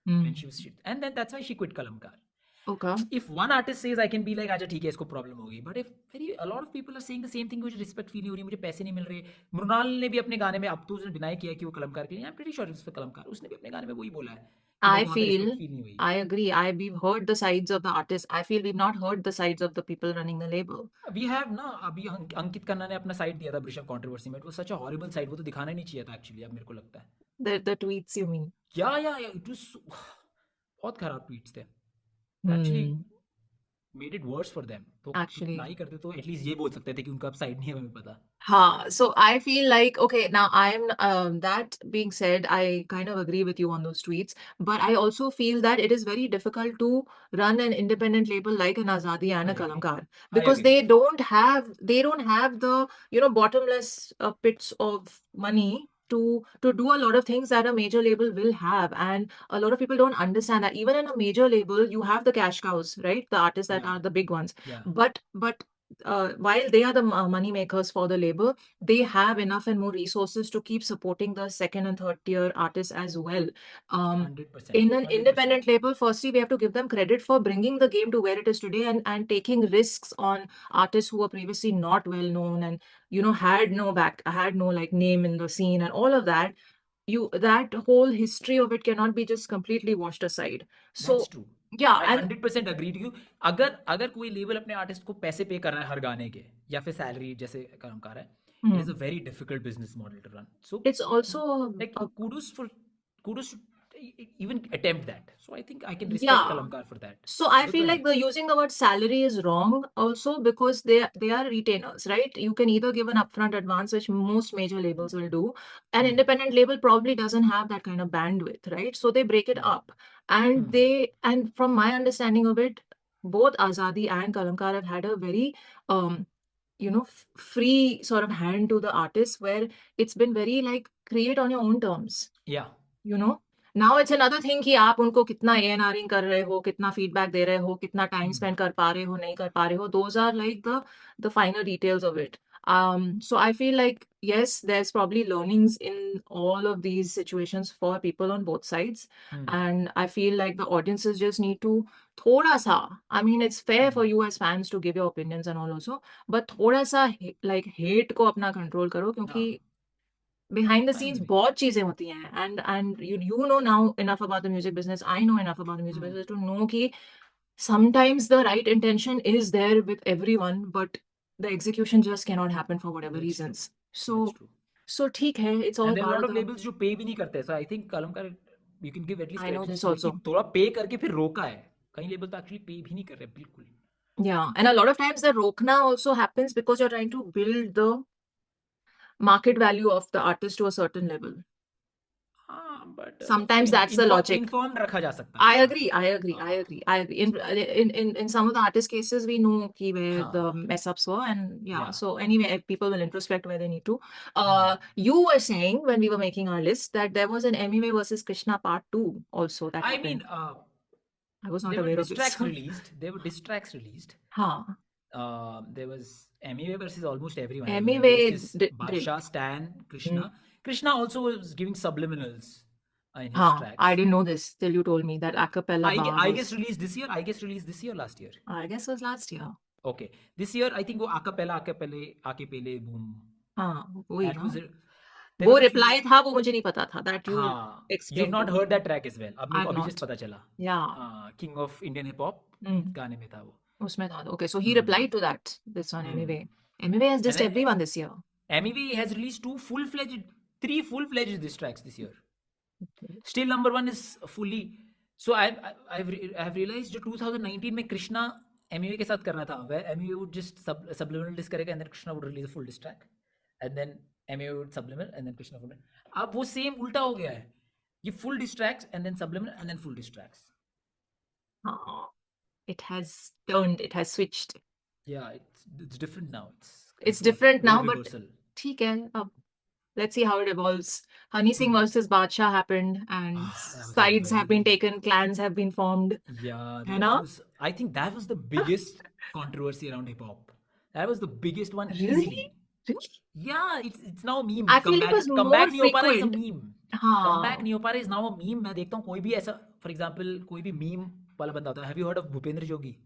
when she was and then that's why she quit Kalamkaar.
Okay.
If one artist says I can be like अच्छा ठीक है इसको प्रॉब्लम होगी, but if very a lot of people are saying the same thing, मुझे respect feel नहीं हो रही, मुझे पैसे नहीं मिल रहे. मृणाल ने भी अपने गाने में, अब तो उसने डिनाई किया कि वो कलमकार के लिए, I am pretty sure it's Kalamkaar, उसने भी अपने गाने में वही बोला है कि मेरे
I
को वहाँ पे
feel,
रिस्पेक्ट फील नहीं हुई.
I agree. We've heard the sides of the artist. I feel we've not heard the sides of the people running the label.
We have ना, अभी अंकित खन्ना ने अपना साइड दिया था ब्रिश ऑफ कंट्रोवर्सी में. It was such a horrible side, वो तो दिखाना ही नहीं चाहिए था एक्चुअली, अब मेरे को लगता है.
The tweets, you mean?
या इट वाज बहुत खराब ट्वीट्स थे actually.
Hmm.
Made it worse for them. तो कुछ ना
Actually.
ही करते तो एटलीस्ट ये बोल सकते थे कि उनका अब साइड नहीं है, हमें पता.
So I feel like, okay, now that being said, I kind of agree with you on those tweets, but I also feel that it is very difficult to run an independent label like an Azadi and
I
a
agree.
Kalamkar
I
because
agree.
they don't have the, bottomless pits of money to do a lot of things that a major label will have. And a lot of people don't understand that even in a major label, you have the cash cows, right? The artists that
Yeah.
are the big ones.
Yeah.
But while they are the money makers for the label, they have enough and more resources to keep supporting the second and third tier artists as well.
100%.
In an
100%.
independent label, firstly, we have to give them credit for bringing the game to where it is today and taking risks on artists who were previously not well known and had no like name in the scene and all of that. That whole history of it cannot be just completely washed aside.
That's
So
true.
yeah,
I
and
100% agree to you. अगर अगर कोई label अपने artist को पैसे पे कर रहा है हर गाने के, या फिर सैलरी जैसे काम कर रहा है, it is a very difficult business model to run. So
it's also
like kudos to even attempt that. So I think I can respect
yeah.
Kalamkar for that.
So I
But go
feel
ahead.
like the using the word salary is wrong also because they are retainers, right? You can either give an upfront advance, which most major labels will do. An independent label probably doesn't have that kind of bandwidth, right? So they break it up. And from my understanding of it, both Azadi and Kalamkar have had a very free sort of hand to the artists where it's been very like create on your own terms.
Yeah.
Now it's another thing कि आप उनको कितना ANRing कर रहे हो, कितना feedback दे रहे हो, कितना time spend कर पा रहे हो, नहीं कर पा रहे हो. Those are like the finer details of it. So I feel like yes, there's probably learnings in all of these situations for people on both sides, and I feel like the audiences just need to थोड़ा सा. I mean, it's fair for you as fans to give your opinions and all also, but थोड़ा सा like hate को अपना control करो क्योंकि behind the scenes
Anyway.
बहुत चीजें होती हैं and you know now enough about the music business. I know enough about the music business to know कि sometimes the right intention is there with everyone, but the execution just cannot happen for whatever
That's true.
reasons.
That's true.
So ठीक है, it's all
And there are a
part
lot
of
of
the.
labels जो पे भी नहीं करते. So I think Kalamkar, you can give at least
I know
credit
this
to it कि
also.
थोड़ा पे करके फिर रोका है. कई लेबल तो एक्चुअली पे भी नहीं कर रहे बिल्कुल.
Yeah, and a lot of times the rokna also happens because you're trying to build the market value of the artist to a certain level.
हाँ, but उसको
Sometimes that's the logic.
informed रखा जा सकता
I
है
agree.
artist
I
को.
agree. I
हाँ.
agree. I agree. In some of the artist cases, we know ki where the
हाँ.
mess ups were, and yeah.
Yeah.
So anyway, people will introspect where they need to. You were saying when we were making our list that there was an Emiway versus Krishna part 2 also that
I
happened.
mean,
I was not
there were
aware of
diss
this.
tracks released. There were diss tracks released.
Huh.
There was Emiway versus almost everyone. I mean, there was
Emiway
this
did.
Barsha, Stan, Krishna. Krishna also was giving subliminals in his
Huh. I
tracks.
didn't know this till you told me that a cappella bar
I
was.
guess released this year. I guess released this year, last year.
I guess it was last year.
Okay, this year I think वो acapella boom.
हाँ वही
That
ना.
was it. There
वो
was a few.
reply था वो मुझे नहीं पता था that you
हाँ, you've
explained
not
to me.
heard that track as well. अब मेरे
I
को
have
अभी just
not.
पता चला.
Yeah.
King of Indian hip hop गाने में था वो.
उसमें था. Okay, so he replied to that. This one anyway. Emiway has
And
dissed
then
everyone this year.
Emiway has released three full-fledged diss tracks this year. Still number one is fully. So I've realized जो 2019 में Krishna Emiway के साथ करना था where Emiway would just subliminal diss करेगा and then Krishna would release a full diss track and then Emiway would subliminal and then Krishna would. अब वो same उल्टा हो गया है, ये full diss tracks and then subliminal and then full diss tracks.
It has switched.
Yeah, it's different now.
It's different now, but
reversal.
ठीक है, अब let's see how it evolves. Honey Singh versus Badshah happened, and sides have been taken, clans have been formed.
Yeah, I think that was the biggest controversy around hip hop. That was the biggest one easily.
Really?
Yeah, it's now a meme.
I feel it was more
नहीं हो पा रहा is a
frequent.
meme.
हाँ.
Comeback नहीं हो पा रहा is now a meme. मैं देखता हूँ कोई भी ऐसा, for example, कोई भी meme वाला बंदा होता है. Have you heard of Bhupendra Jogi?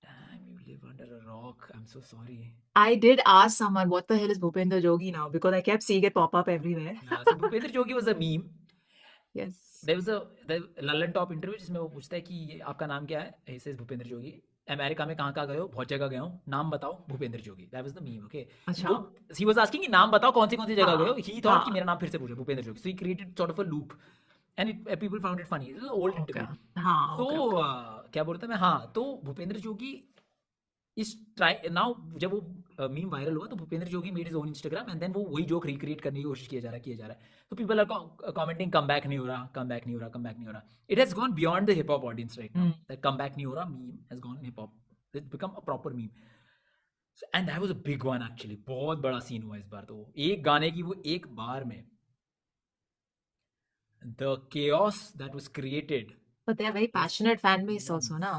Damn, you live under a rock. I'm so sorry.
I did ask someone, what the hell is Bhupendra Jogi now? Because I kept seeing it pop up everywhere.
Yeah, so Bhupendra Jogi was a meme.
Yes.
There was a London Top interview जिसमें वो पूछता है कि आपका नाम क्या है? He says Bhupendra Jogi. America में कहाँ गए हो? बहुत जगह गया हूँ. नाम बताओ भूपेंद्र जोगी. That was the meme, okay?
अच्छा.
He was asking कि नाम बताओ कौन सी जगह गए हो? He thought कि मेरा नाम फिर से पूछे भूपेंद्र जोगी. So he created sort of a loop, and people found it funny. It was an old interview.
हाँ.
तो क्या बोलता मैं? हाँ, तो भूपेंद्र जोगी इस ट्राई नाउ जब वो मीम वायरल हुआ तो Bhupendra Jogi made his own Instagram and then वो वही जोक रिक्रिएट करने की कोशिश किया जा रहा है. तो people are commenting come back नहीं हो रहा. It has gone beyond the hip hop audience right now. That come back नहीं हो रहा meme has gone hip hop. It's become a proper meme. And that was a big one actually. बहुत बड़ा scene हुआ इस बार. तो एक गाने की वो एक बार में the chaos that was created.
But they are very passionate fan base also, na?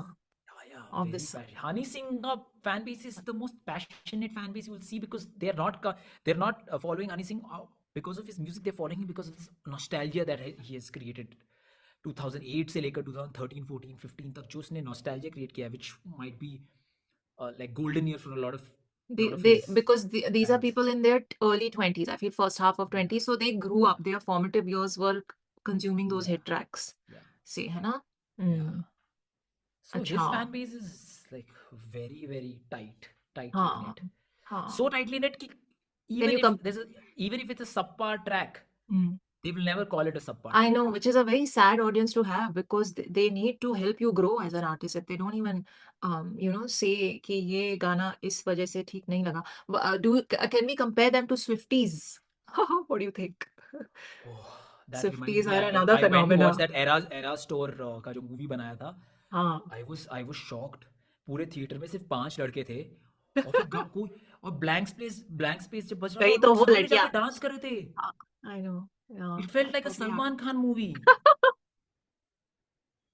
Obviously. Honey Singh fan base is the most passionate fan base you will see because they're not following Honey Singh because of his music. They're following him because of this nostalgia that he has created. 2008 से लेकर 2013, 14, 15 तक जो उसने nostalgia create किया, which might be like golden year for a lot of
because these are people in their early 20s. I feel first half of 20s, so they grew up. Their formative years were consuming those hit tracks. See, है ना?
So his fan base is like very, very tightly knit. So tightly knit कि even if it's a subpar track, they will never call it a subpar.
I know, which is a very sad audience to have because they need to help you grow as an artist. If they don't even, say कि ये गाना इस वजह से ठीक नहीं लगा. Can we compare them to Swifties? What do you think? Swifties are another phenomenon.
I watched that Era Store का जो movie बनाया था. I was shocked. पूरे थिएटर में सिर्फ 5 लड़के थे और फिर कोई और ब्लैंक स्पेस जब बज रहा था
तो वो लड़कियां
डांस कर रहे थे.
I know. Yeah.
It felt like a Salman Khan movie.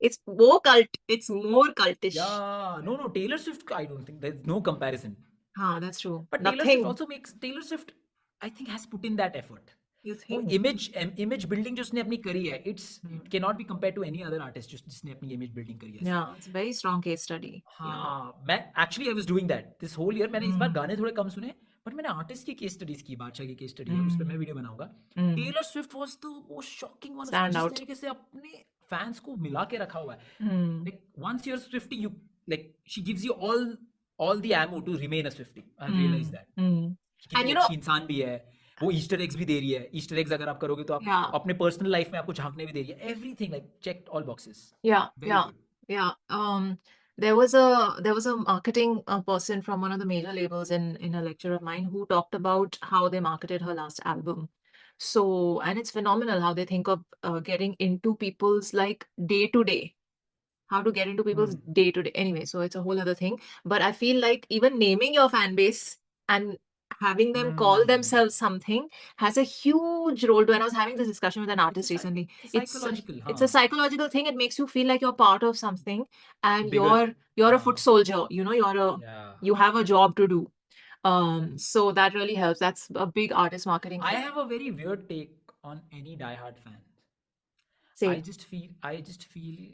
It's more cultish.
Yeah, no, Taylor Swift, I don't think there's no comparison.
That's true.
But Taylor Swift also makes, Taylor Swift, I think, has put in that effort.
You think?
Image building जो उसने अपनी करी है, it cannot be compared to any other artist जिसने अपनी image building करी है.
Yeah, it's a very strong case study.
मैं actually I was doing that this whole year. मैंने इस बार गाने थोड़े कम सुने, but मैंने आर्टिस्ट की केस स्टडीज की. बादशाह की केस स्टडी है, उस पर मैं वीडियो बनाऊंगा. Taylor Swift was the most shocking one. जिस तरीके से अपने फैंस को मिला के रखा हुआ है. Like once you're Swiftie, you like she gives you all the ammo to remain a Swiftie. I realized that. And you know, इंसान भी है. वो ईस्टर एग्स भी दे रही है. ईस्टर एग्स अगर आप करोगे तो आप अपने पर्सनल लाइफ में आपको झांकने भी दे रही है. Everything like checked all boxes. There was a marketing person from one of the major labels in a lecture of mine who talked about how they marketed her last album. So, and it's phenomenal how they think of getting into people's like day to day. How to get into people's day to day. Anyway, so it's a whole other thing. But I feel like even naming your fan base and having them call themselves something has a huge role to. And I was having this discussion with an artist recently. It's a psychological thing. It makes you feel like you're part of something and bigger. you're a foot soldier. You have a job to do. So that really helps. That's a big artist marketing thing. I have a very weird take on any diehard fan. I just feel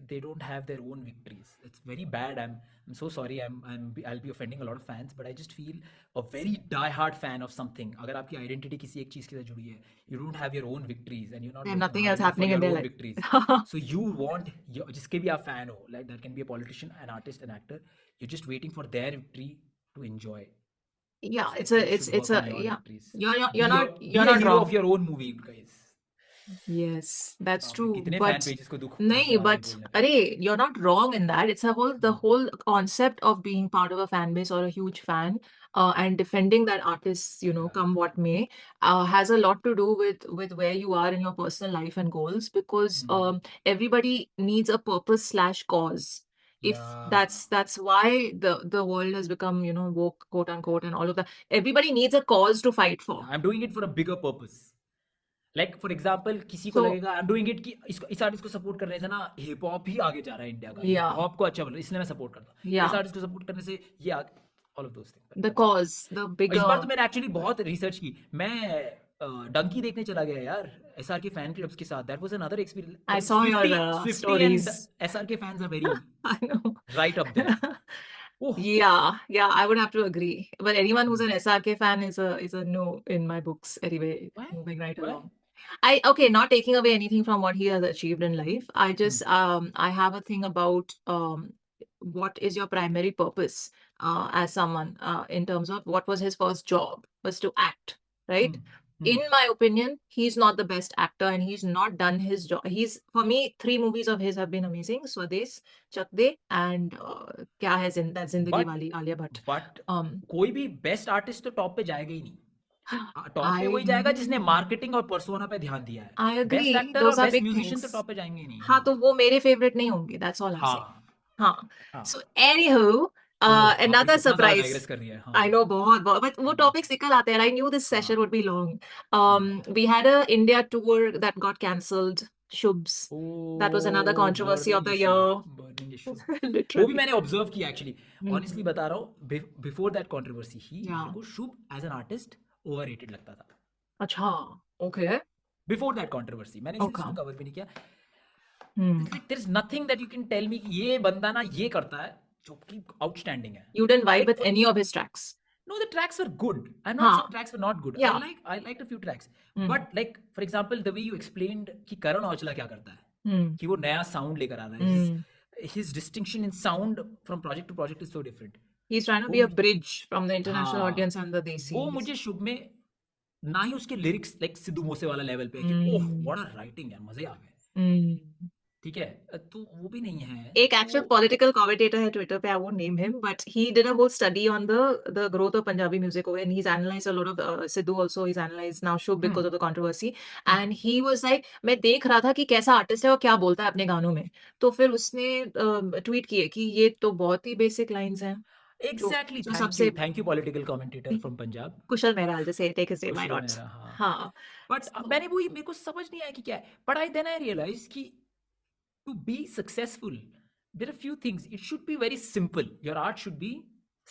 they don't have their own victories. It's very bad. I'm so sorry. I'll be offending a lot of fans, but I just feel a very die-hard fan of something. अगर आपकी identity किसी एक चीज के साथ जुड़ी है, you don't have your own victories and you're not.
Nothing else happening in their life.
Victories. So you want जिसके भी आप fan हो, like that can be a politician, an artist, an actor. You're just waiting for their victory to enjoy.
Yeah, it's a yeah.
Victories. You're not
hero
of your own movie, guys.
Yes, that's
बाप रे,
true.
कितने fan
But
pages को दुख
nahi,
होता है ये
but
बोलने पे.
you're not wrong in that. It's the whole concept of being part of a fan base or a huge fan, and defending that artist, come what may, has a lot to do with where you are in your personal life and goals. Because everybody needs a purpose slash cause. If
Yeah.
that's why the world has become, woke, quote unquote, and all of that. Everybody needs a cause to fight for.
I'm doing it for a bigger purpose. Like for example किसी को
So
लगेगा I am doing it कि इस artist को support करने से ना hip hop ही आगे जा रहा है इंडिया का, हिप
yeah,
हॉप को अच्छा बोल रहा है इसलिए मैं सपोर्ट करता हूँ, इस
yeah,
आर्टिस्ट को सपोर्ट करने से ये all of those
the
things.
cause, the
इस बार तो
bigger.
मैंने एक्चुअली बहुत रिसर्च की. मैं डंकी देखने चला गया यार एसआर के फैन क्लब्स के साथ. That was another
I
experience.
saw
Swiftie
your
Swiftie and
stories.
SR के fans are very
I know.
Right up there. Oh.
Yeah, I would have to agree. But anyone who's an SRK fan is a no in my books anyway,
why
moving right
why.
along. Not taking away anything from what he has achieved in life. I have a thing about what is your primary purpose as someone in terms of what was his first job was to act, right? In my opinion, he's not the best actor and he's not done his job. For me, 3 movies of his have been amazing: Swades, Chak De, and Kya Hai Zindagi
but
Wali, Alia Bhatt.
But
Um,
कोई भी best artist तो top पे जाएगा ही नहीं. Top पे
I
वही जाएगा जिसने मार्केटिंग और पर्सोना पे ध्यान दिया है.
I
best
agree.
एक्टर और
Those are
best
big
musician तो
things.
टॉप पे जाएंगे ही नहीं.
हाँ,
हाँ.
तो वो मेरे फेवरेट नहीं होंगे. That's all I'm saying.
हाँ.
हाँ.
हाँ.
So anywho,
ओह बाप रे,
another
कितना ज्यादा
surprise.
डाइग्रेस कर रही है. हाँ.
I know बहुत बहुत, but वो topics निकल आते हैं. I knew this
हाँ.
session would be long. We had a India tour that got cancelled. Shubh's. That was another
oh
controversy of
burning
the
issue.
year.
Burning issue. वो भी
Literally.
मैंने observe किया actually. Honestly बता रहा हूँ, before that controversy he
Yeah.
मेरे को शुभ as an artist overrated लगता था.
अच्छा. Okay.
बिफोर दैट कंट्रोवर्सी मैंने इसलिए
Okay.
इसको कवर भी नहीं किया.
Hmm.
It's like there is nothing that you can tell me कि ये बंदा ना ये करता है जो कि outstanding है.
You didn't vibe
Like
with any of his tracks.
no, the tracks were good. I'm not saying
हाँ.
tracks were not good.
Yeah.
I liked a few tracks.
Hmm.
But like for example the way you explained कि करण औजला क्या करता है,
Hmm.
कि वो नया sound लेकर आता है. His distinction in sound from project to project is so different.
He's trying to
वो
be a
मुझे
bridge from the international
हाँ
audience and the desi.
वो मुझे शुभ में ना ही उसके लिरिक्स लाइक सिद्धू मूसे वाला लेवल पे कि ओह व्हाट अ राइटिंग यार मजे आ गए. ठीक है. तो वो भी नहीं है.
एक actual political commentator है Twitter पे, I won't name him, but he did a whole study on the growth of Punjabi music over, and he's analyzed a lot of Sidhu also. He's analyzed now Shubh because of the controversy, and he was like, मैं देख रहा था कि कैसा artist है और क्या बोलता है अपने गानों में. तो फिर उसने ट्वीट किए कि ये तो बहुत ही बेसिक लाइंस हैं.
एग्जैक्टली.
जो सबसे
thank you political commentator from Punjab.
Kushal Mehra, जैसे take his name, why
Kushal
not.
Mehra. हाँ.
हाँ.
बट मैंने वही मेरे को समझ नहीं आया कि क्या है. But I then I realize कि to be successful there are few things. It should be very simple. Your art should be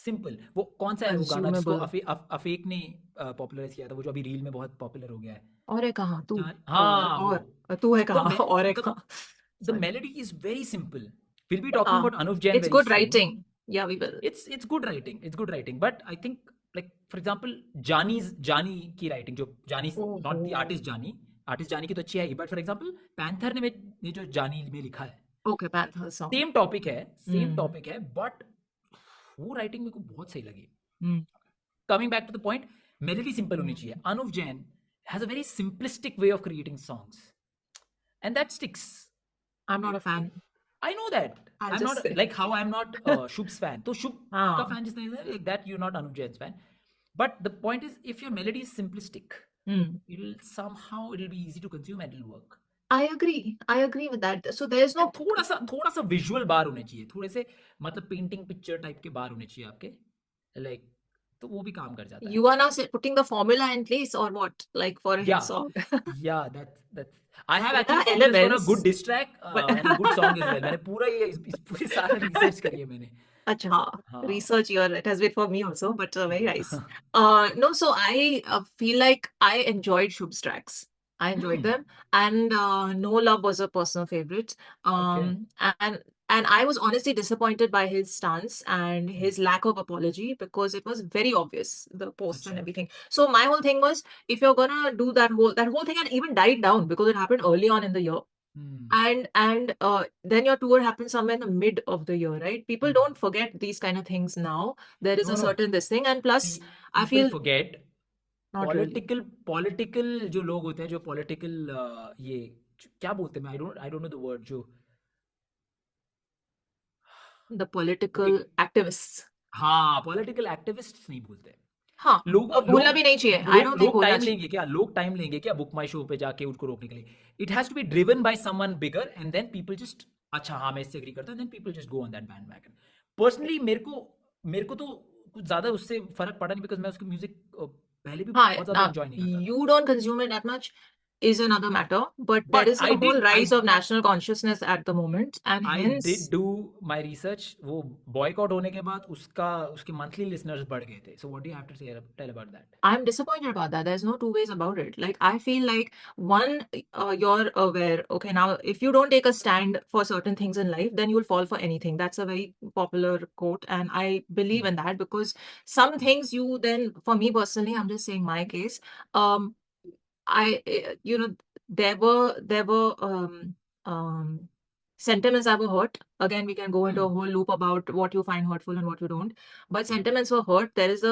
simple. वो कौन सा है वो गाना जिसको अफेक ने पॉपुलराइज किया था, वो जो अभी रील में बहुत पॉपुलर हो गया है.
और है कहाँ तू?
हाँ वो.
और तू है कहाँ और है कहाँ?
The melody is very simple. We'll be talking about Anuv Jain
It's
very
good
soon.
writing. Yeah, we will.
It's good writing. It's good writing. But I think like for example Jani की writing जो Jani not the artist Jani. Artist Jani की तो अच्छी है. But for example Panther ने जो Jani में लिखा है.
Okay, Panther song.
Same topic है. But वो writing मेरे को बहुत सही लगी. Coming back to the point, melody simple होनी चाहिए. Anuv Jain has a very simplistic way of creating songs, and that sticks.
I'm not a fan.
I know that. I'm not
say.
like how I'm not Shubh's fan. तो शुभ का fan जिसने like that, you're not Anuv Jain's fan. But the point is, if your melody is simplistic, it'll be easy to consume and it'll work.
I agree with that. So there's no
थोड़ा सा visual बार होने चाहिए, थोड़े से मतलब painting picture type के बार होने चाहिए आपके, like तो वो भी काम कर जाता है.
You are now putting the formula in place or what? Like for a hit song.
Yeah, that's I have actually found this for a good diss track and a good song as well. मैंने पूरा ये इस पूरे सारा research करी है मैंने.
Acha, research here. It has been for me also, but very nice. No, so I feel like I enjoyed Shubh's tracks. I enjoyed them, and No Love was a personal favorite. And I was honestly disappointed by his stance and his lack of apology, because it was very obvious, the post and everything. So my whole thing was, if you're gonna do that whole thing had even died down because it happened early on in the year. And then your tour happens somewhere in the mid of the year, right? People don't forget these kind of things now. There is a certain this thing, and plus, I feel
forget
Not really.
Political जो लोग होते हैं, जो political ये क्या बोलते हैं, आई don't know the word, जो
The
ओके,
political activists.
हाँ, पॉलिटिकल एक्टिविस्ट्स नहीं बोलते।
हाँ,
लोगों
भूलना
लोग
भी नहीं चाहिए। I
लोग
don't think
लोग
भूलना
टाइम
चाहिए.
लेंगे क्या, लोग टाइम लेंगे क्या बुक माई शो पे जाके उसको रोकने के लिए? It has to be driven by someone bigger and then people just, अच्छा हाँ मैं इससे एग्री करता हूँ, then people just go on that bandwagon. Personally मेरे को तो कुछ ज़्यादा उससे फ़र्क पड़ा नहीं, बिकॉज़ मैं उसकी म्यूज़िक पहले भी
हाँ,
बहुत ज़्यादा
now
एन्जॉय नहीं करता था।
you don't consume it that much is another matter, but there
but
is a whole rise of national consciousness at the moment, and
I did
hence
do my research. वो boycott होने के बाद उसके monthly listeners बढ़ गए थे। So what do you have to say tell about that?
I'm disappointed about that. There's no two ways about it. Like, I feel like one, you're aware. Okay, now if you don't take a stand for certain things in life, then you'll fall for anything. That's a very popular quote, and I believe in that because some things you then, for me personally, I'm just saying my case. Um, you know, there were sentiments that were hurt. Again, we can go into a whole loop about what you find hurtful and what you don't. But sentiments were hurt. There is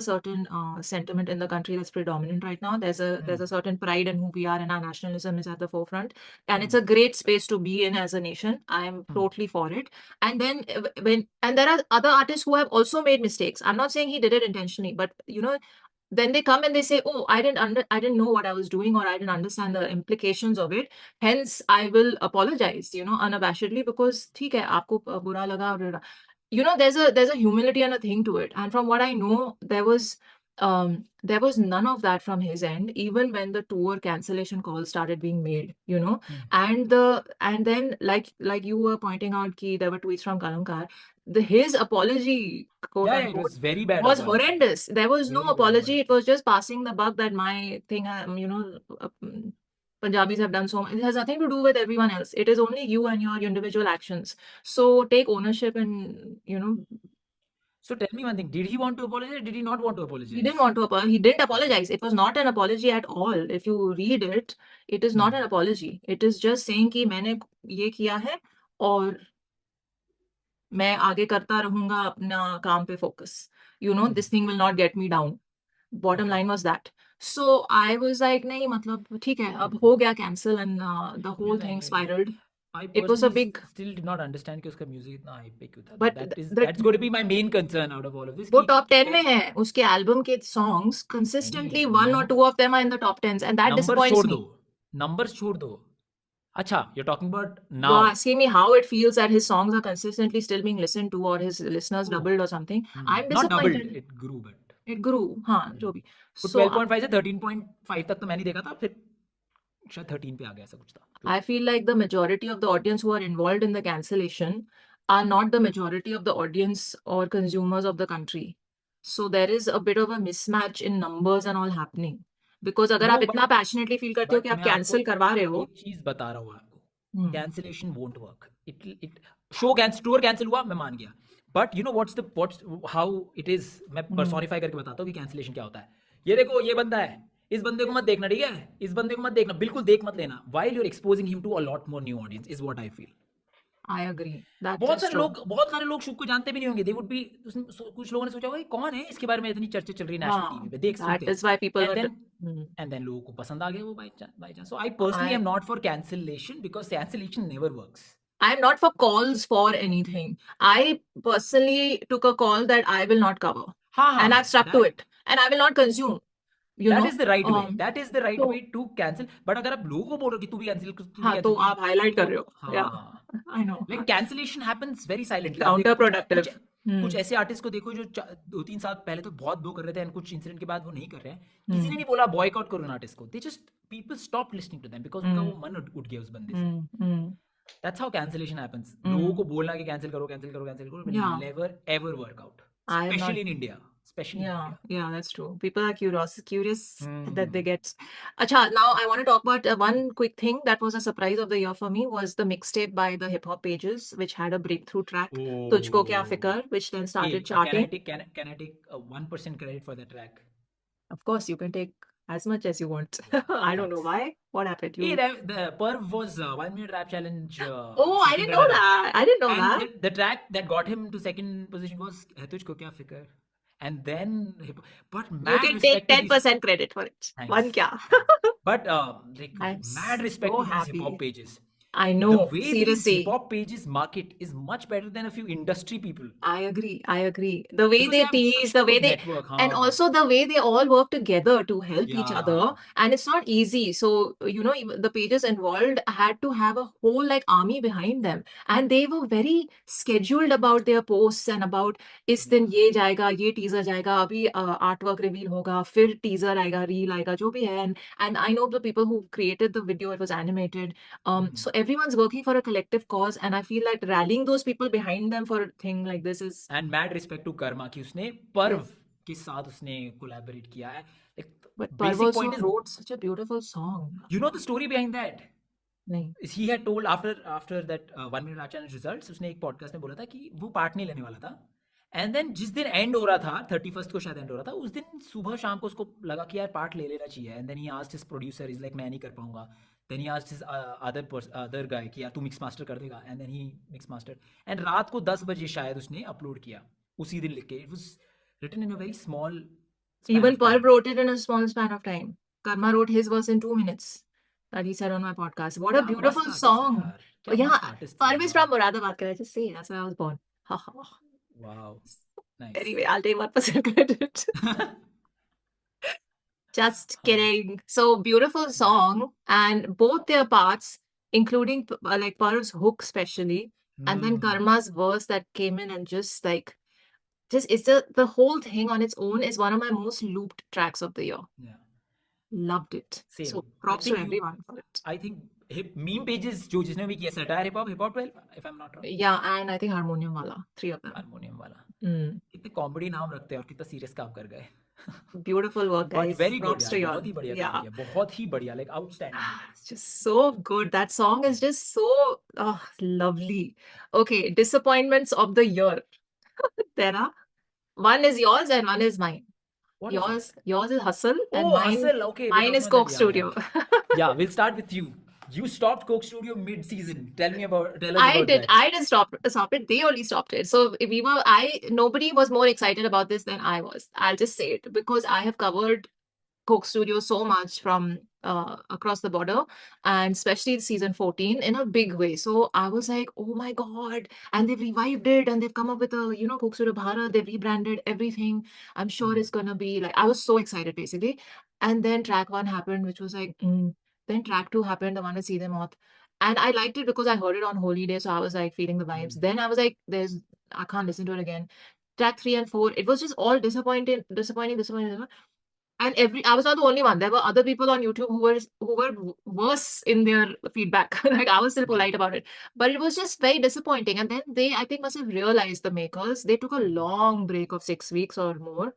a certain sentiment in the country that's predominant right now. There's a certain pride in who we are, and our nationalism is at the forefront. And it's a great space to be in as a nation. I am totally for it. And then and there are other artists who have also made mistakes. I'm not saying he did it intentionally, but then they come and they say, oh, I didn't know what I was doing, or I didn't understand the implications of it, hence I will apologize, unabashedly, because theek hai, aapko bura laga, there's a humility and a thing to it. And from what I know, there was none of that from his end, even when the tour cancellation calls started being made, and then like you were pointing out, ki there were tweets from Kalamkar. His apology, quote
Yeah, it
unquote,
was very bad
was
apology.
horrendous. There was no
Very bad
apology.
apology.
It was just passing the buck that my thing, Punjabis have done so much. It has nothing to do with everyone else. It is only you and your individual actions. So take ownership and,
So tell me one thing, did he want to apologize or did he not want to
he didn't
apologize?
want to apologize. He didn't apologize. It was not an apology at all. If you read it, it is not an apology. It is just saying कि मैंने ये किया है और मैं आगे करता रहूंगा अपना काम पे focus. This thing will not get me down. Bottom
Okay.
line was that. So I was like, नहीं मतलब ठीक है, अब हो गया cancel, and the whole thing spiraled.
I
It was a
personally
big,
still did not understand कि उसका music इतना हाई पे क्यों था।
but
That's going to be my main concern out of all of this
वो
कि
top 10 में है, उसके एल्बम के सॉन्ग्स
नहीं,
consistently 1 or 2 of them are in the top 10s, and that
numbers
disappoints
छोड़ दो,
me.
नंबर्स छोड़ दो। अच्छा, you're talking about
You're
now.
asking me how it feels that his songs are consistently still being listened to, or his listeners
Oh,
doubled or something. I'm
not doubled,
disappointed.
it grew but
It grew, हाँ जो भी.
वो
So
12.5 से 13.5 तक तो मैंने देखा था, फिर शायद 13 पे आ गया, ऐसा कुछ था जो
I
भी।
feel like the majority of the audience who are involved in the cancellation are not the majority of the audience or consumers of the country. So there is a bit of a mismatch in numbers and all happening. Because अगर
no
आप इतना passionately feel करते हो कि आप
मैं आपको
cancel करवा रहे हो,
एक चीज बता रहा हूँ आपको,
hmm,
cancellation won't work. It show cancel, tour cancel हुआ, मैं मान गया, but you know what's how it is. मैं
हम्म,
पर्सोनिफाई करके बताता हूँ कि कैंसिलेशन क्या होता है। ये देखो, ये बंदा है, इस बंदे को मत देखना, ठीक है, इस बंदे को मत देखना, बिल्कुल देख मत लेना, while you are exposing him to a lot more new audience, is what I feel.
I agree. That is true.
बहुत सारे लोग शुभ को जानते भी नहीं होंगे, दे वुड बी, कुछ लोगों ने सोचा भाई कौन है, इसके बारे में इतनी चर्चा चल रही है नेशनल टीवी
हाँ,
पे, देख
that
सुनते हैं,
is why people
and
were.
Then
Hmm.
लोगों को पसंद आ गया वो by chance. So I personally
I
am not for cancellation because cancellation never works.
I'm not for calls for anything. I personally took a call that I will not cover,
हाँ
and I've
हाँ,
stuck to it, and I will not consume. You
that
know.
Is the right way,
Um.
That is the right way
So
to cancel. But अगर आप लोगों को बोलो कि तू भी कैंसिल, तू भी
हाँ, तो
कैंसिल,
आप हाईलाइट कर
तो
रहे हो. Yeah,
हाँ,
I know.
Like cancellation happens very silently. आप देखो
Counterproductive.
कुछ
Hmm.
ऐसे आर्टिस्ट को देखो जो 2-3 साल पहले तो बहुत वो कर रहे थे, एंड कुछ इंसिडेंट के बाद वो नहीं कर रहे हैं। किसी ने
Hmm.
नहीं बोला बॉयकॉट करो उन आर्टिस्ट को, they just people stop listening to them because उनका
Hmm.
वो मन उठ गया उस बंदे से।
Hmm. Hmm.
That's how cancellation happens. लोगों
Hmm.
को बोलना कि कैंसिल करो, कैंसिल करो, कैंसिल करो, will
Yeah,
never ever work out,
I am not.
Specially in India, specially in
Yeah,
India.
yeah, that's true. People are curious that they get. Acha, now I want to talk about one quick thing that was a surprise of the year for me was the mixtape by the hip hop pages, which had a breakthrough track, Tujhko Kya
Oh,
Fikar, which then
hey,
started
can I
charting.
take 1% credit for the track?
Of course, you can take as much as you want.
Yeah,
I don't know
thanks.
why. What happened?
Hey,
You.
the Perv was 1 minute rap challenge
Oh, I
second
didn't know
runner up,
that. I didn't know
and
that.
the track that got him to second position was Tujhko Kya Fikar. And then, but
You
mad
can take
respect to these.
10% credit for it.
Thanks,
One kya.
thanks. But like
I'm
mad respect
so
to these hip hop
happy.
pages.
I
The
know,
way these hip
seriously.
hop pages market is much better than a few industry people
I agree. I agree. The way
because they
they
have
tease,
such
the way
good
they,
network.
and
Huh?
also the way they all work together to help each
Yeah.
other. And it's not easy. So, you know, even the pages involved had to have a whole like army behind them. And they were very scheduled about their posts and about इस दिन ये जाएगा, ये teaser जाएगा, अभी artwork reveal होगा, फिर teaser आएगा, reel आएगा, जो भी है. And I know the people who created the video, it was animated. So everyone's working for a collective cause, and I feel like rallying those people behind them for a thing like this is
and mad respect to Karma कि उसने पर्व
yes.
के साथ उसने collaborate किया है. Like,
But Parv
basic point
also
is,
wrote such a beautiful song.
you know the story behind that.
नहीं.
He had told after that 1 minute art challenge results, उसने एक पॉडकास्ट में बोला था कि वो पार्ट नहीं लेने वाला था. एंड देन जिस दिन एंड हो रहा था 31st को शायद एंड हो रहा था, उस दिन सुबह शाम को उसको लगा कि यार पार्ट ले लेना चाहिए. And then he asked his producer, is like मैं नहीं कर पाऊंगा. Then he asked his other guy कि यार तू मिक्स मास्टर कर देगा. And then he mix master. And रात को 10 बजे शायद उसने अपलोड किया उसी दिन लिख के. It was written in a very small span
Even
of time.
Parv wrote it in a small span of time. Karma wrote his verse in 2 minutes that he said on my podcast. What a
क्या
beautiful
मस्त artist है
song.
यार,
Oh,
क्या
yeah,
मस्त artist है.
Parv is from Moradabad. Can I just say? That's where I was born. Ha ha.
Wow, nice.
Anyway, I'll take 1% credit. Just kidding. So beautiful song, and both their parts, including like Parv's hook especially, and then Karma's verse that came in and just it's the whole thing on its own is one of my most looped tracks of the year.
Yeah.
Loved it.
Same.
So
I
props to
think you.
everyone for it.
I think hip meme pages जो जिसने भी किया satire hip hop well, if I'm not wrong.
Yeah, and I think Harmonium Wala, 3 of them.
Harmonium वाला.
Mm.
कितने comedy नाम रखते हैं और कितना सीरियस काम कर गए.
Beautiful work,
but
guys.
Very good
Props
यार,
to y'all.
बहुत ही बढ़िया काम
Yeah.
किया, बहुत ही बढ़िया, like outstanding.
It's just so good. That song is just so lovely. Okay, disappointments of the year. There are one is yours and one is mine.
What is it?
Yours is Hustle and
Oh, Hustle. Okay, we're
mine
talking
is
about that.
Coke
Yeah,
Studio.
yeah. Yeah, we'll start with you. You stopped Coke Studio mid-season. Tell us
I
about
did.
that.
I didn't stop it. They only stopped it. So nobody was more excited about this than I was. I'll just say it because I have covered Coke Studio so much from across the border, and especially season 14 in a big way. So I was like, oh my God. And they've revived it and they've come up with Coke Studio Bharat. They've rebranded everything. I'm sure it's going to be like, I was so excited basically. And then track one happened, which was like, then track two happened, the one with Seethe Maut. And I liked it because I heard it on Holy Day. So I was like feeling the vibes. Then I was like, I can't listen to it again. Track three and four, it was just all disappointing. And I was not the only one. There were other people on YouTube who were worse in their feedback. Like I was still polite about it, but it was just very disappointing. And then they, I think, must have realized the makers. They took a long break of 6 weeks or more.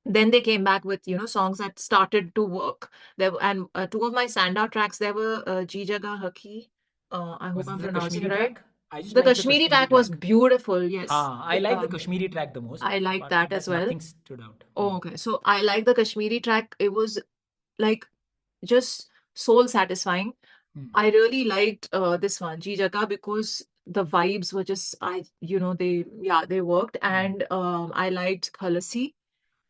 Then they came back with songs that started to work. And two of my standout tracks there were Ji Jaga Haki. I hope
Was
I'm
this a
pronouncing
Kashmiri
it right.
track? I just
The
like the
Kashmiri
Kashmiri
track was
track.
beautiful. Yes,
I like the Kashmiri track the most.
I liked
Apart from
that as well.
nothing stood out.
Oh, okay. So I like the Kashmiri track. It was like just soul satisfying. I really liked this one, Ji Jaga, because the vibes were just they worked, and I liked Khalasi.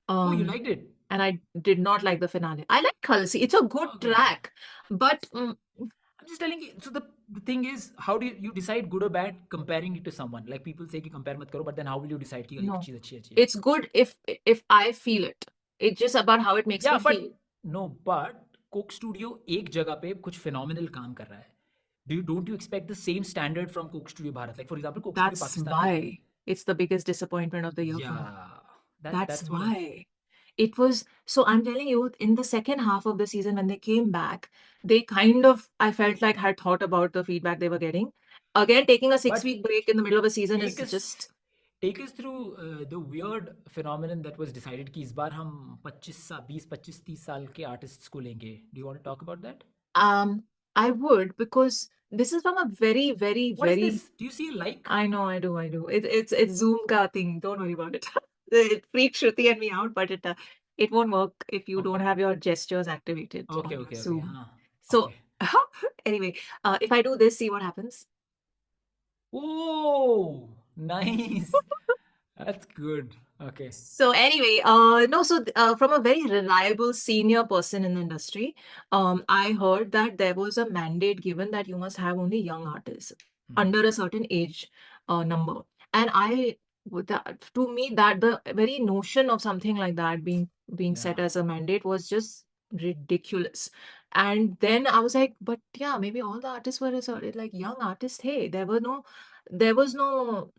Oh, you liked it?
And I did not like the finale. I like Khalasi. It's a good
Okay.
track, but
I'm just telling you. So the thing is, how do you decide good or bad comparing it to someone? Like people say कि compare मत करो, but then how will you decide कि ये
no,
चीज अच्छी है?
it's good if I feel it. It's just about how it makes
Yeah,
me
but
feel.
no, but Coke Studio एक जगह पे कुछ phenomenal काम कर रहा है. Don't you expect the same standard from Coke Studio Bharat? Like for example, Coke Studio
That's
Pakistan.
why it's the biggest disappointment of the year for me.
Yeah,
That's
what
why. It was so I'm telling you, in the second half of the season, when they came back, they kind of, I felt like, had thought about the feedback they were getting. Again, taking a 6 week break in the middle of a season is
take us
just
take us through the weird phenomenon that was decided कि इस बार हम 20 25 30 साल के artists को लेंगे. Do you want to talk about that?
I would, because this is from a very, very,
What is
very
this? Do you see a like?
I know, I do. It's Zoom ka thing. Don't worry about it. It freaks Shruti and me out, but it won't work if you don't have your gestures activated on
Okay,
your
okay, okay.
Zoom.
हाँ,
So
okay.
anyway, if I do this, see what happens.
Oh, nice. That's good. Okay.
So anyway, no, so from a very reliable senior person in the industry, I heard that there was a mandate given that you must have only young artists under a certain age number. And to me, that the very notion of something like that being set
Yeah.
as a mandate was just ridiculous. And then I was like, but yeah, maybe all the artists were like young artists. Hey, there was no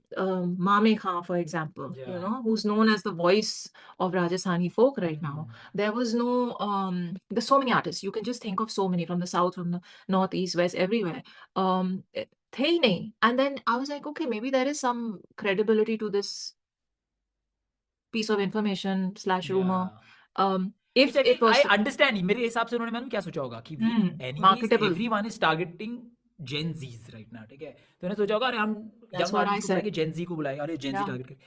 Mame Khan, for example,
Yeah.
who's known as the voice of Rajasthani folk right now. There was no, there's so many artists. You can just think of so many from the south, from the north, east, west, everywhere. थे ही नहीं. And then I was like, okay, maybe there is some credibility to this piece of information slash rumor.
Yeah. Which
If
I feel
it was
I understand. मेरे हिसाब से उन्होंने मैंने क्या सोचा होगा कि we anyways
marketable,
everyone is targeting Gen Zs right now, ठीक है? तो उन्होंने सोचा होगा अरे हम
that's
young
what I
artists को
said.
बुलाएंगे, Gen Z को बुलाएंगे, अरे Gen Z
Yeah.
target करें.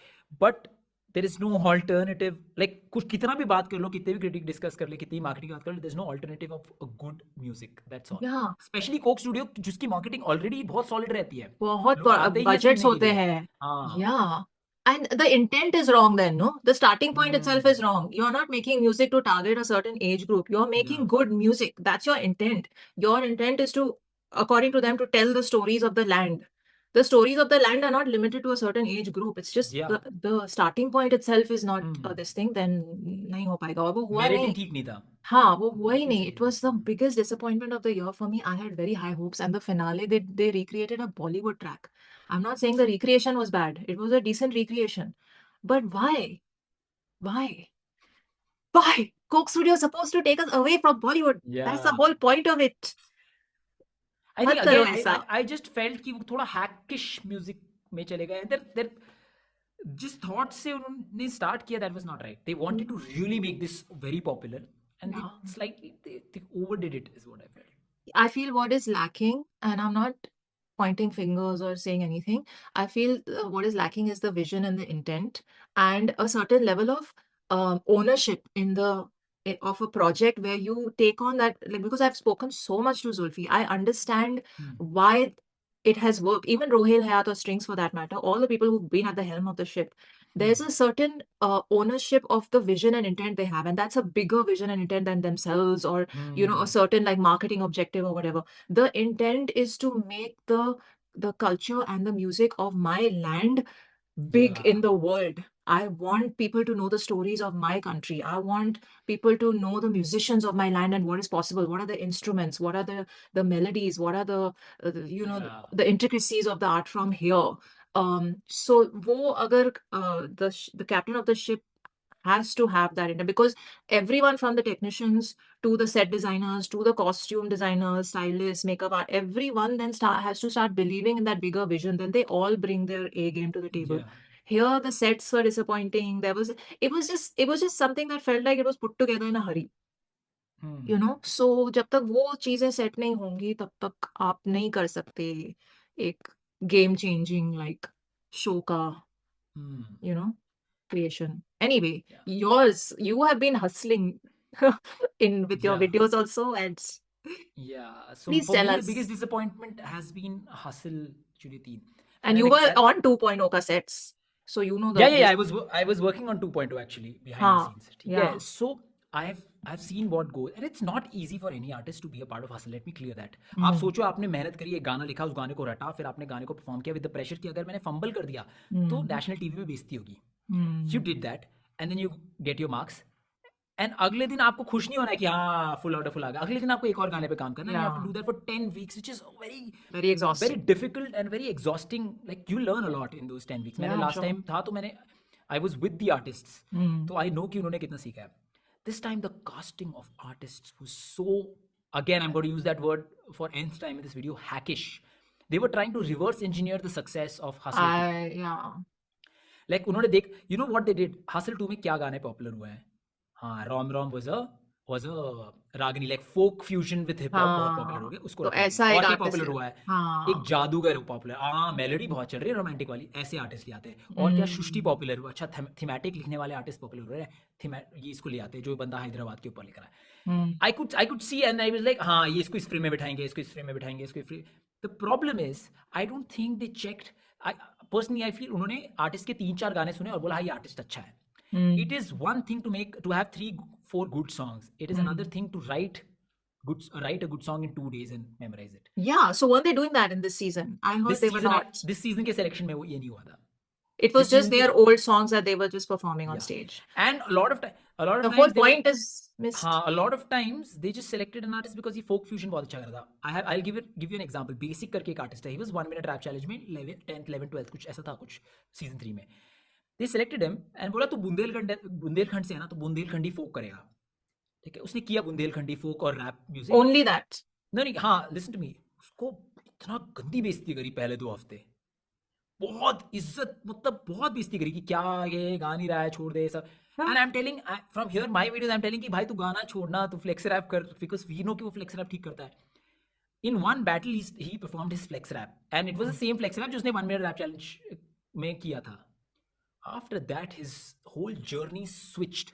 But there is no alternative. Like कुछ कितना भी बात कर लो, कितने भी critic discuss कर ले, कितनी marketing बात कर लो, there's no alternative of a good music. That's all.
Yeah.
Especially Coke Studio जिसकी marketing already बहुत solid रहती है.
बहुत
लोग आते ही हैं
बजट्स
सुनने के
होते
लिए.
हैं.
हाँ.
Yeah. And the intent is wrong then, no? The starting point itself is wrong. You're not making music to target a certain age group. You're making
Yeah.
good music. That's your intent. Your intent is to, according to them, to tell the stories of the land. The stories of the land are not limited to a certain age group. It's just
Yeah.
the starting point itself is not this thing. Then नहीं हो पाएगा. और वो हुआ
Narrating
नहीं.
ठीक नहीं था.
हाँ, वो हुआ ही
बिल्कुल
नहीं.
सही
It
है.
was the biggest disappointment of the year for me. I had very high hopes, and the finale they recreated a Bollywood track. I'm not saying the recreation was bad. It was a decent recreation, but why? Why? Why? Coke Studio is supposed to take us away from Bollywood. That's the
Yeah.
whole point of it.
I think
मत करो
again,
ऐसा.
I just felt कि वो थोड़ा hackish music में चले गए. There जिस thought से उन्होंने start किया, that was not right. They wanted to really make this very popular, and they
Yeah.
slightly they overdid it, is what I felt.
I feel what is lacking, and I'm not pointing fingers or saying anything. I feel what is lacking is the vision and the intent, and a certain level of ownership of a project where you take on that. Like, because I've spoken so much to Zulfi, I understand why it has worked. Even Rohil Hayat or Strings, for that matter, all the people who've been at the helm of the ship, there's a certain ownership of the vision and intent they have, and that's a bigger vision and intent than themselves, or a certain like marketing objective or whatever. The intent is to make the culture and the music of my land big
Yeah.
in the world. I want people to know the stories of my country. I want people to know the musicians of my land and what is possible. What are the instruments? What are the melodies? What are
Yeah.
the intricacies of the art from here? So wo agar the captain of the ship has to have that in it, because everyone from the technicians to the set designers to the costume designers, stylists, makeup art, everyone then has to start believing in that bigger vision. Then they all bring their A game to the table.
Yeah.
Here the sets were disappointing. It was just something that felt like it was put together in a hurry. So जब तक वो चीजें set नहीं होंगी तब तक आप नहीं कर सकते एक गेम चेंजिंग लाइक शो का you know creation. Anyway,
Yeah.
you have been hustling in with your
Yeah.
videos also, and
Yeah. So
please
for
tell
me, the biggest
us.
disappointment has been Hustle Jyoti.
And you were on 2.0 cassettes, so you know
Yeah,
the
yeah, yeah.
this.
I was working on 2.0 actually behind the
हाँ,
scenes. ठीक है?
yeah.
So I've seen what goes, and it's not easy for any artist to be a part of hustle. Let me clear that. आप
Hmm.
सोचो आपने मेहनत करी, एक गाना लिखा, उस गाने को रटा, फिर आपने गाने को परफॉर्म किया विद द प्रेशर कि अगर मैंने फंबल कर दिया तो नेशनल टीवी पे बेइज्जती होगी. You did that, and then you get your marks. And अगले दिन आपको खुश नहीं होना है कि हाँ फुल आ गया. अगले दिन आपको एक और गाने पे काम करना है. You have to
Yeah.
do that for 10 weeks, which is very
Very
very
exhausting.
difficult and very exhausting. Like you learn a lot in those 10 weeks.
Yeah,
मैंने
I'm
last
sure.
time था तो मैंने I was with the artists, तो I know कि उन्होंने कितना सीखा है. This time the casting of artists was so, again I'm going to use that word for nth time in this video, hackish. They were trying to reverse engineer the success of Hustle 2.
Yeah.
Like उन्होंने देख, you know what they did? Hustle 2 में क्या गाने popular हुए हैं? हाँ, रोम रोम was a Ragini, like folk fusion with hip hop बहुत popular हो
हाँ,
गया, उसको
तो
रखा आपने.
ऐसा एक
और क्या
आर्टिस्ट
पॉपुलर
है.
हुआ है? एक
हाँ.
जादूगर पॉपुलर, हाँ मेलोडी बहुत चल रही है रोमांटिक वाली, ऐसे आर्टिस्ट ले आते हैं. और क्या सृष्टि पॉपुलर हुआ, अच्छा थीमेटिक लिखने वाले आर्टिस्ट पॉपुलर हो रहे हैं, ये इसको ले आते हैं जो बंदा हैदराबाद के ऊपर लिख रहा है. I could see and I was like, हाँ ये इसको इस फ्रेम में बिठाएंगे, इसको इस फ्रेम में बिठाएंगे, इसको frame. The problem is I don't think they checked. Personally I feel उन्होंने आर्टिस्ट के 3-4 गाने सुने और बोला हाँ ये आर्टिस्ट अच्छा है. It is one thing to have 3-4 good songs. It is another thing to write a good song in 2 days and memorize it.
Yeah, so weren't they doing that in this season? I heard they were not.
This season के selection में वो ये नहीं हुआ था.
It was just their old songs that they were just performing on stage.
And a lot of
The whole point is missed.
हाँ, a lot of times they just selected an artist because he folk fusion बहुत अच्छा कर रहा था. I'll give you an example. Basic करके एक artist है. He was 1 minute rap challenge में 10th 11th 12th कुछ ऐसा था कुछ season 3 में. They selected him and बोला तू बुंदेलखंड से है ना तो बुंदेलखंडी folk करेगा. ठीक है, उसने किया बुंदेलखंडी folk और rap music.
Only that.
नहीं हाँ, listen to me. उसको इतना गंदी बेइज्जती करी पहले 2 हफ्ते. बहुत इज्जत मतलब बहुत बेइज्जती करी कि क्या ये गा नहीं रहा है, छोड़ दे सब. And I am telling from here my videos I am telling कि भाई तू गाना छोड़ना, तू फ्लेक्स रैप कर, बिकॉज वी नो कि वो फ्लेक्स रैप ठीक करता है. In one battle he performed his flex rap and it was the same flex rap जो उसने 1 मिनट रैप चैलेंज में किया था. After that his whole journey switched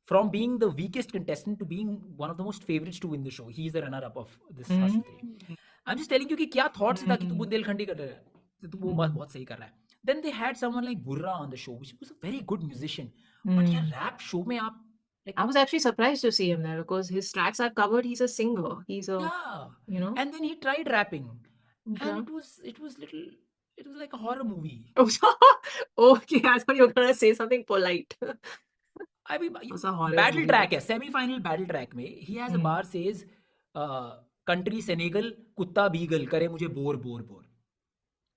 from being the weakest contestant to being one of the most favorites to win the show. He is the runner up of this Hasan Raheem. I'm just telling you कि क्या thoughts था कि तू बुंदेलखंडी कर रहा है, तू वो बहुत सही कर रहा है. Then they had someone like Burra on the show, which was a very good musician. But yeah, rap show में आप like,
I was actually surprised to see him there because his tracks I've covered. He's a singer. He's a you know.
And then he tried rapping, and it was like a horror movie.
Okay, I thought you were gonna say something polite.
I mean, battle track है, semi-final battle track में he has a bar says country Senegal कुत्ता beagle करे मुझे bore.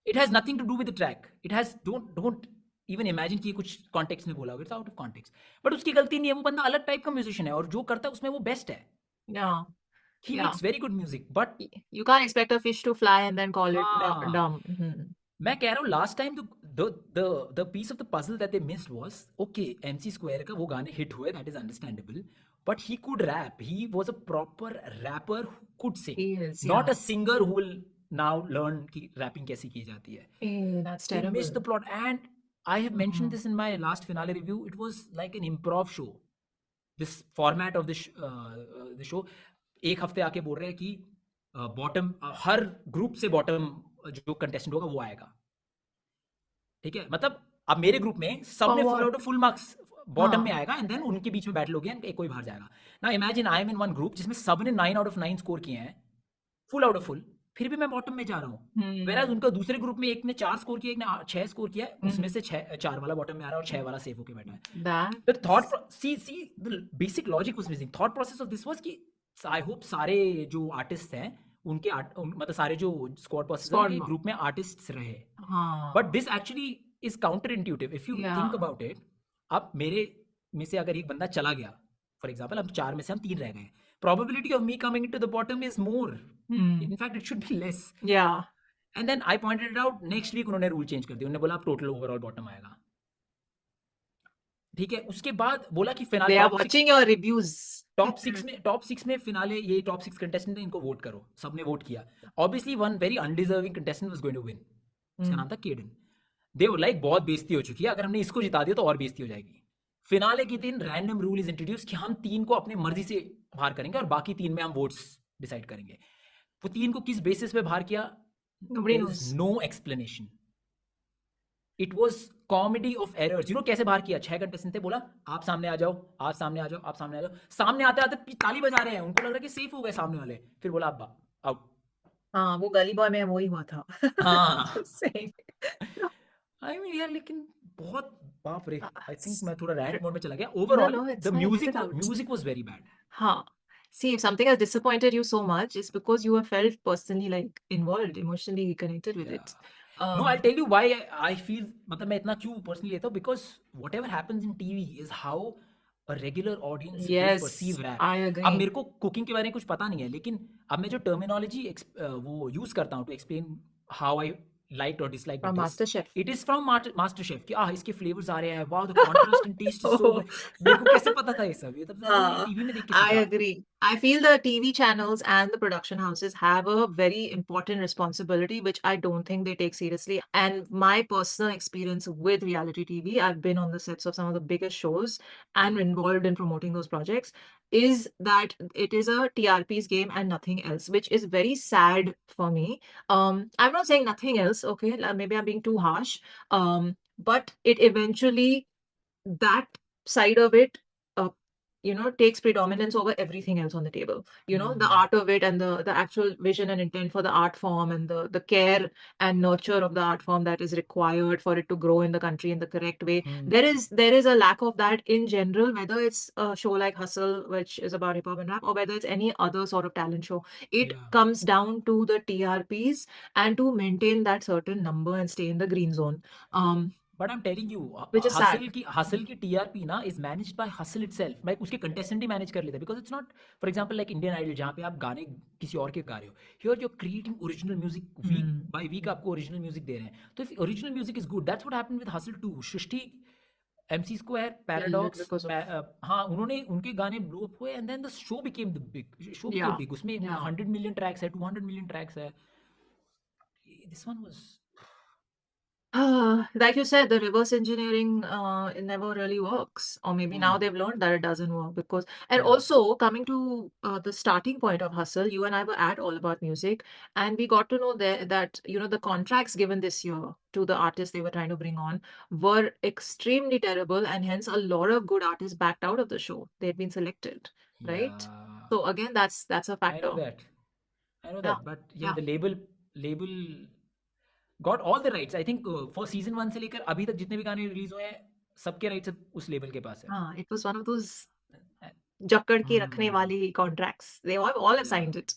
It has nothing to do with the track. It has don't even imagine कि कुछ context में बोला होगा. It's out of context. But उसकी गलती नहीं है, वो बंदा अलग टाइप का म्यूजिशियन है और जो करता है उसमें वो बेस्ट है.
Yeah.
He makes very good music, but
you can't expect a fish to fly and then call it dumb.
मैं कह रहा हूँ last time the piece of the puzzle that they missed was okay, MC Square का वो गाने hit हुए, that is understandable, but he could rap. He was a proper rapper who could sing.
He is,
not a singer who will now learn कि rapping कैसे की जाती है.
That's terrible.
They missed the plot, and I have mentioned this in my last finale review. It was like an improv show. This format of the show. एक हफ्ते आके बोल रहे हैं कि बॉटम हर ग्रुप से बॉटम जो कंटेस्टेंट होगा वो आएगा. ठीक है, मतलब अब मेरे ग्रुप में सबने full out of full marks bottom में आएगा एंड देन उनके बीच में बैटल होगी एंड कोई बाहर जाएगा. Now imagine I am in one group जिसमें सबने 9 आउट ऑफ 9 स्कोर किए हैं, फुल आउट ऑफ फुल, फिर भी मैं बॉटम में जा रहा हूँ. वेराज उनका दूसरे ग्रुप में एक ने 4 स्कोर किया, एक ने 6 स्कोर किया, उसमें से 4 वाला बॉटम में आ रहा है और 6 वाला सेफ होके बैठा है. The thought see the basic logic was missing. Thought process of this was कि आई होप सारे जो आर्टिस्ट हैं उनके मतलब सारे जो स्क्वाड पर्सन ग्रुप में आर्टिस्ट्स रहे. But this actually is counter intuitive if you think about it. अब मेरे में से अगर एक बंदा चला गया, फॉर एग्जाम्पल अब 4 में से हम 3 रह गए, probability of me coming into the bottom is more. In fact, it should be less.
Yeah.
And then I pointed it out. Next week उन्होंने रूल चेंज कर दिया. उन्होंने बोला अब टोटल ओवरऑल बॉटम आएगा. ठीक है, उसके बाद बोला कि finale
they are watching your reviews.
Top 6 में फिनाले ये टॉप 6 कंटेस्टेंट है, इनको वोट करो. सबने वोट किया. Obviously one very undeserving contestant was going to win. उसका नाम था केडन. दे वर लाइक बहुत बेइज्जती हो चुकी है, अगर हमने इसको जिता दिया तो और बेइज्जती हो जाएगी. फिनाले के दिन रैंडम रूल इज इंट्रोड्यूस कि हम 3 को अपने मर्जी से बाहर करेंगे और बाकी 3 में हम वोट्स डिसाइड करेंगे. वो 3 को किस बेसिस पे बाहर किया, no explanation. It was comedy of errors. You know कैसे बाहर किया? 6 कंटेस्टेंट थे, बोला आप सामने आ जाओ, आप सामने आ जाओ, आप सामने आ जाओ. सामने आते आते ताली बजा रहे हैं, उनको लग रहा है कि सेफ हो गए सामने वाले. फिर बोला आप आउट.
हाँ, वो गली बॉय में वही हुआ था.
हाँ आई मीन यार, लेकिन बहुत बाप रे. आई थिंक मैं थोड़ा रैंट मोड में चला गया. Overall the music was very bad.
हाँ. See, if something has disappointed you so much, it's because you have felt personally like involved, emotionally connected with it.
No, I'll tell you why I feel, मतलब मैं इतना क्यों personally लेता हूँ, because whatever happens in TV is how a regular audience will perceive rap.
I agree.
अब मेरे को cooking के बारे में कुछ पता नहीं है, लेकिन अब मैं जो टर्मिनोलॉजी वो यूज करता हूँ to explain how I liked or disliked
from MasterChef.
It is from MasterChef कि इसके flavors आ रहे हैं, wow the contrast and taste is so good. मेरे को कैसे पता था ये सब? ये तब टीवी में देख के
I agree. I feel the TV channels and the production houses have a very important responsibility, which I don't think they take seriously. And my personal experience with reality TV, I've been on the sets of some of the biggest shows and involved in promoting those projects, is that it is a TRP's game and nothing else, which is very sad for me. I'm not saying nothing else, okay? Maybe I'm being too harsh. But it eventually, that side of it, uh, takes predominance over everything else on the table. The art of it and the actual vision and intent for the art form, and the care and nurture of the art form that is required for it to grow in the country in the correct way. There is a lack of that in general, whether it's a show like Hustle, which is about hip hop and rap, or whether it's any other sort of talent show. It comes down to the TRPs and to maintain that certain number and stay in the green zone.
But I'm telling you,
Which is sad.
hustle की TRP ना is managed by hustle itself. Like उसके contestant ही manage कर लेते हैं, because it's not, for example, like Indian Idol जहाँ पे आप गाने किसी और के गा रहे हो. Here you're creating original music week by week, आपको original music दे रहे हैं. तो if original music is good, that's what happened with Hustle too. Shrishti, MC Square, Paradox,
because of
हाँ उन्होंने उनके गाने blow up हुए, and then the show became the big. Show became big. उसमें 100 million tracks है, 200 million tracks है. This one was.
Like you said, the reverse engineering it never really works. Or maybe now they've learned that it doesn't work because. And also coming to the starting point of Hustle, you and I were at All About Music, and we got to know there that the contracts given this year to the artists they were trying to bring on were extremely terrible, and hence a lot of good artists backed out of the show. They'd been selected, right? So again, that's a factor.
I know that, but the label got all the rights. I think for season 1 से लेकर अभी तक जितने भी गाने release हुए हैं, सबके राइट्स उस लेवल के पास है.
हाँ, it was one of those जकड़ के रखने वाली contracts. They all signed it,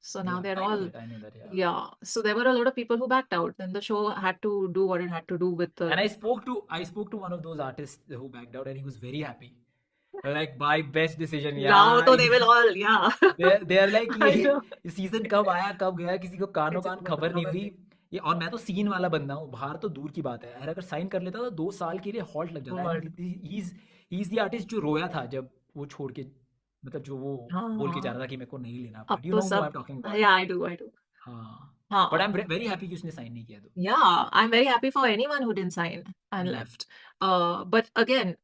So now they're all.
I know that.
Yeah. So there were a lot of people who backed out, and the show had to do what it had to do with the.
And I spoke to one of those artists who backed out, and he was very happy. Like, my best decision.
Now, तो they will all,
they are like,
I know.
ये season कब आया कब गया किसी को कानो कान खबर नहीं हुई. ये और मैं तो सीन वाला बंदा हूँ, बाहर तो दूर की बात है. अगर साइन कर लेता तो 2 साल के लिए हॉल्ट लग जाता है. ही इज द आर्टिस्ट जो रोया था जब वो छोड़ के, मतलब जो वो बोल के जा रहा था कि मेरे को नहीं लेना.
अब तो सब. Yeah, I do.
हाँ. But I'm very happy कि उसने साइन नहीं किया तो.
Yeah, I'm very happy for anyone who didn't sign and left. But again,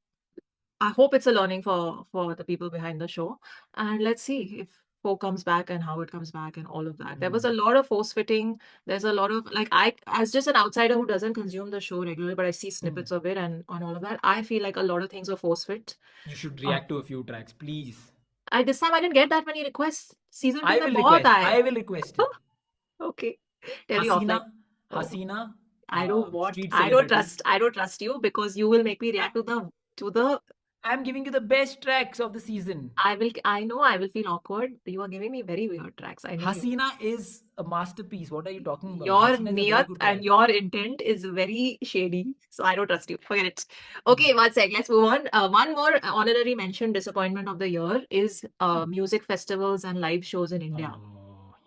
I hope it's a learning for the people behind the show, and let's see if Poe comes back and how it comes back and all of that. There was a lot of force fitting. There's a lot of, like, I, as just an outsider who doesn't consume the show regularly, but I see snippets of it and on all of that, I feel like a lot of things are force fit.
You should react to a few tracks, please.
This time I didn't get that many requests. Season 2
I will request it.
Okay. Tell you off.
Hasina.
I don't trust you because you will make me react to the.
I'm giving you the best tracks of the season.
I know I will feel awkward. You are giving me very weird tracks. I know.
Hasina is a masterpiece. What are you talking about?
Your niyat and your intent is very shady. So I don't trust you. Forget it. Okay, one sec. Let's move on. One more honorary mention disappointment of the year is music festivals and live shows in India.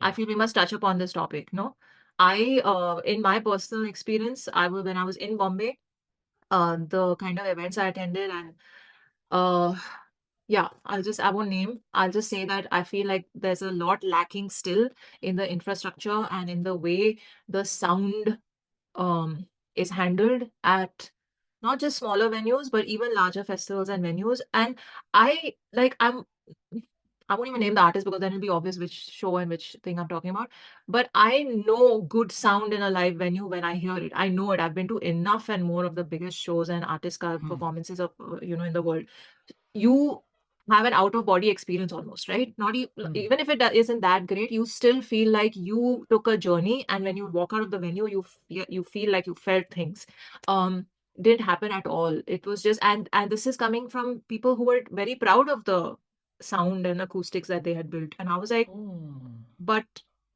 I feel we must touch upon this topic. No, in my personal experience, when I was in Bombay, the kind of events I attended and yeah, I won't name. I'll just say that I feel like there's a lot lacking still in the infrastructure and in the way the sound is handled at not just smaller venues, but even larger festivals and venues. And I won't even name the artist because then it'll be obvious which show and which thing I'm talking about. But I know good sound in a live venue when I hear it. I know it. I've been to enough and more of the biggest shows and artist performances of in the world. You have an out of body experience almost, right? Not even if it isn't that great, you still feel like you took a journey, and when you walk out of the venue, you feel like you felt things. Didn't happen at all. It was just, and this is coming from people who were very proud of the sound and acoustics that they had built, and I was like, but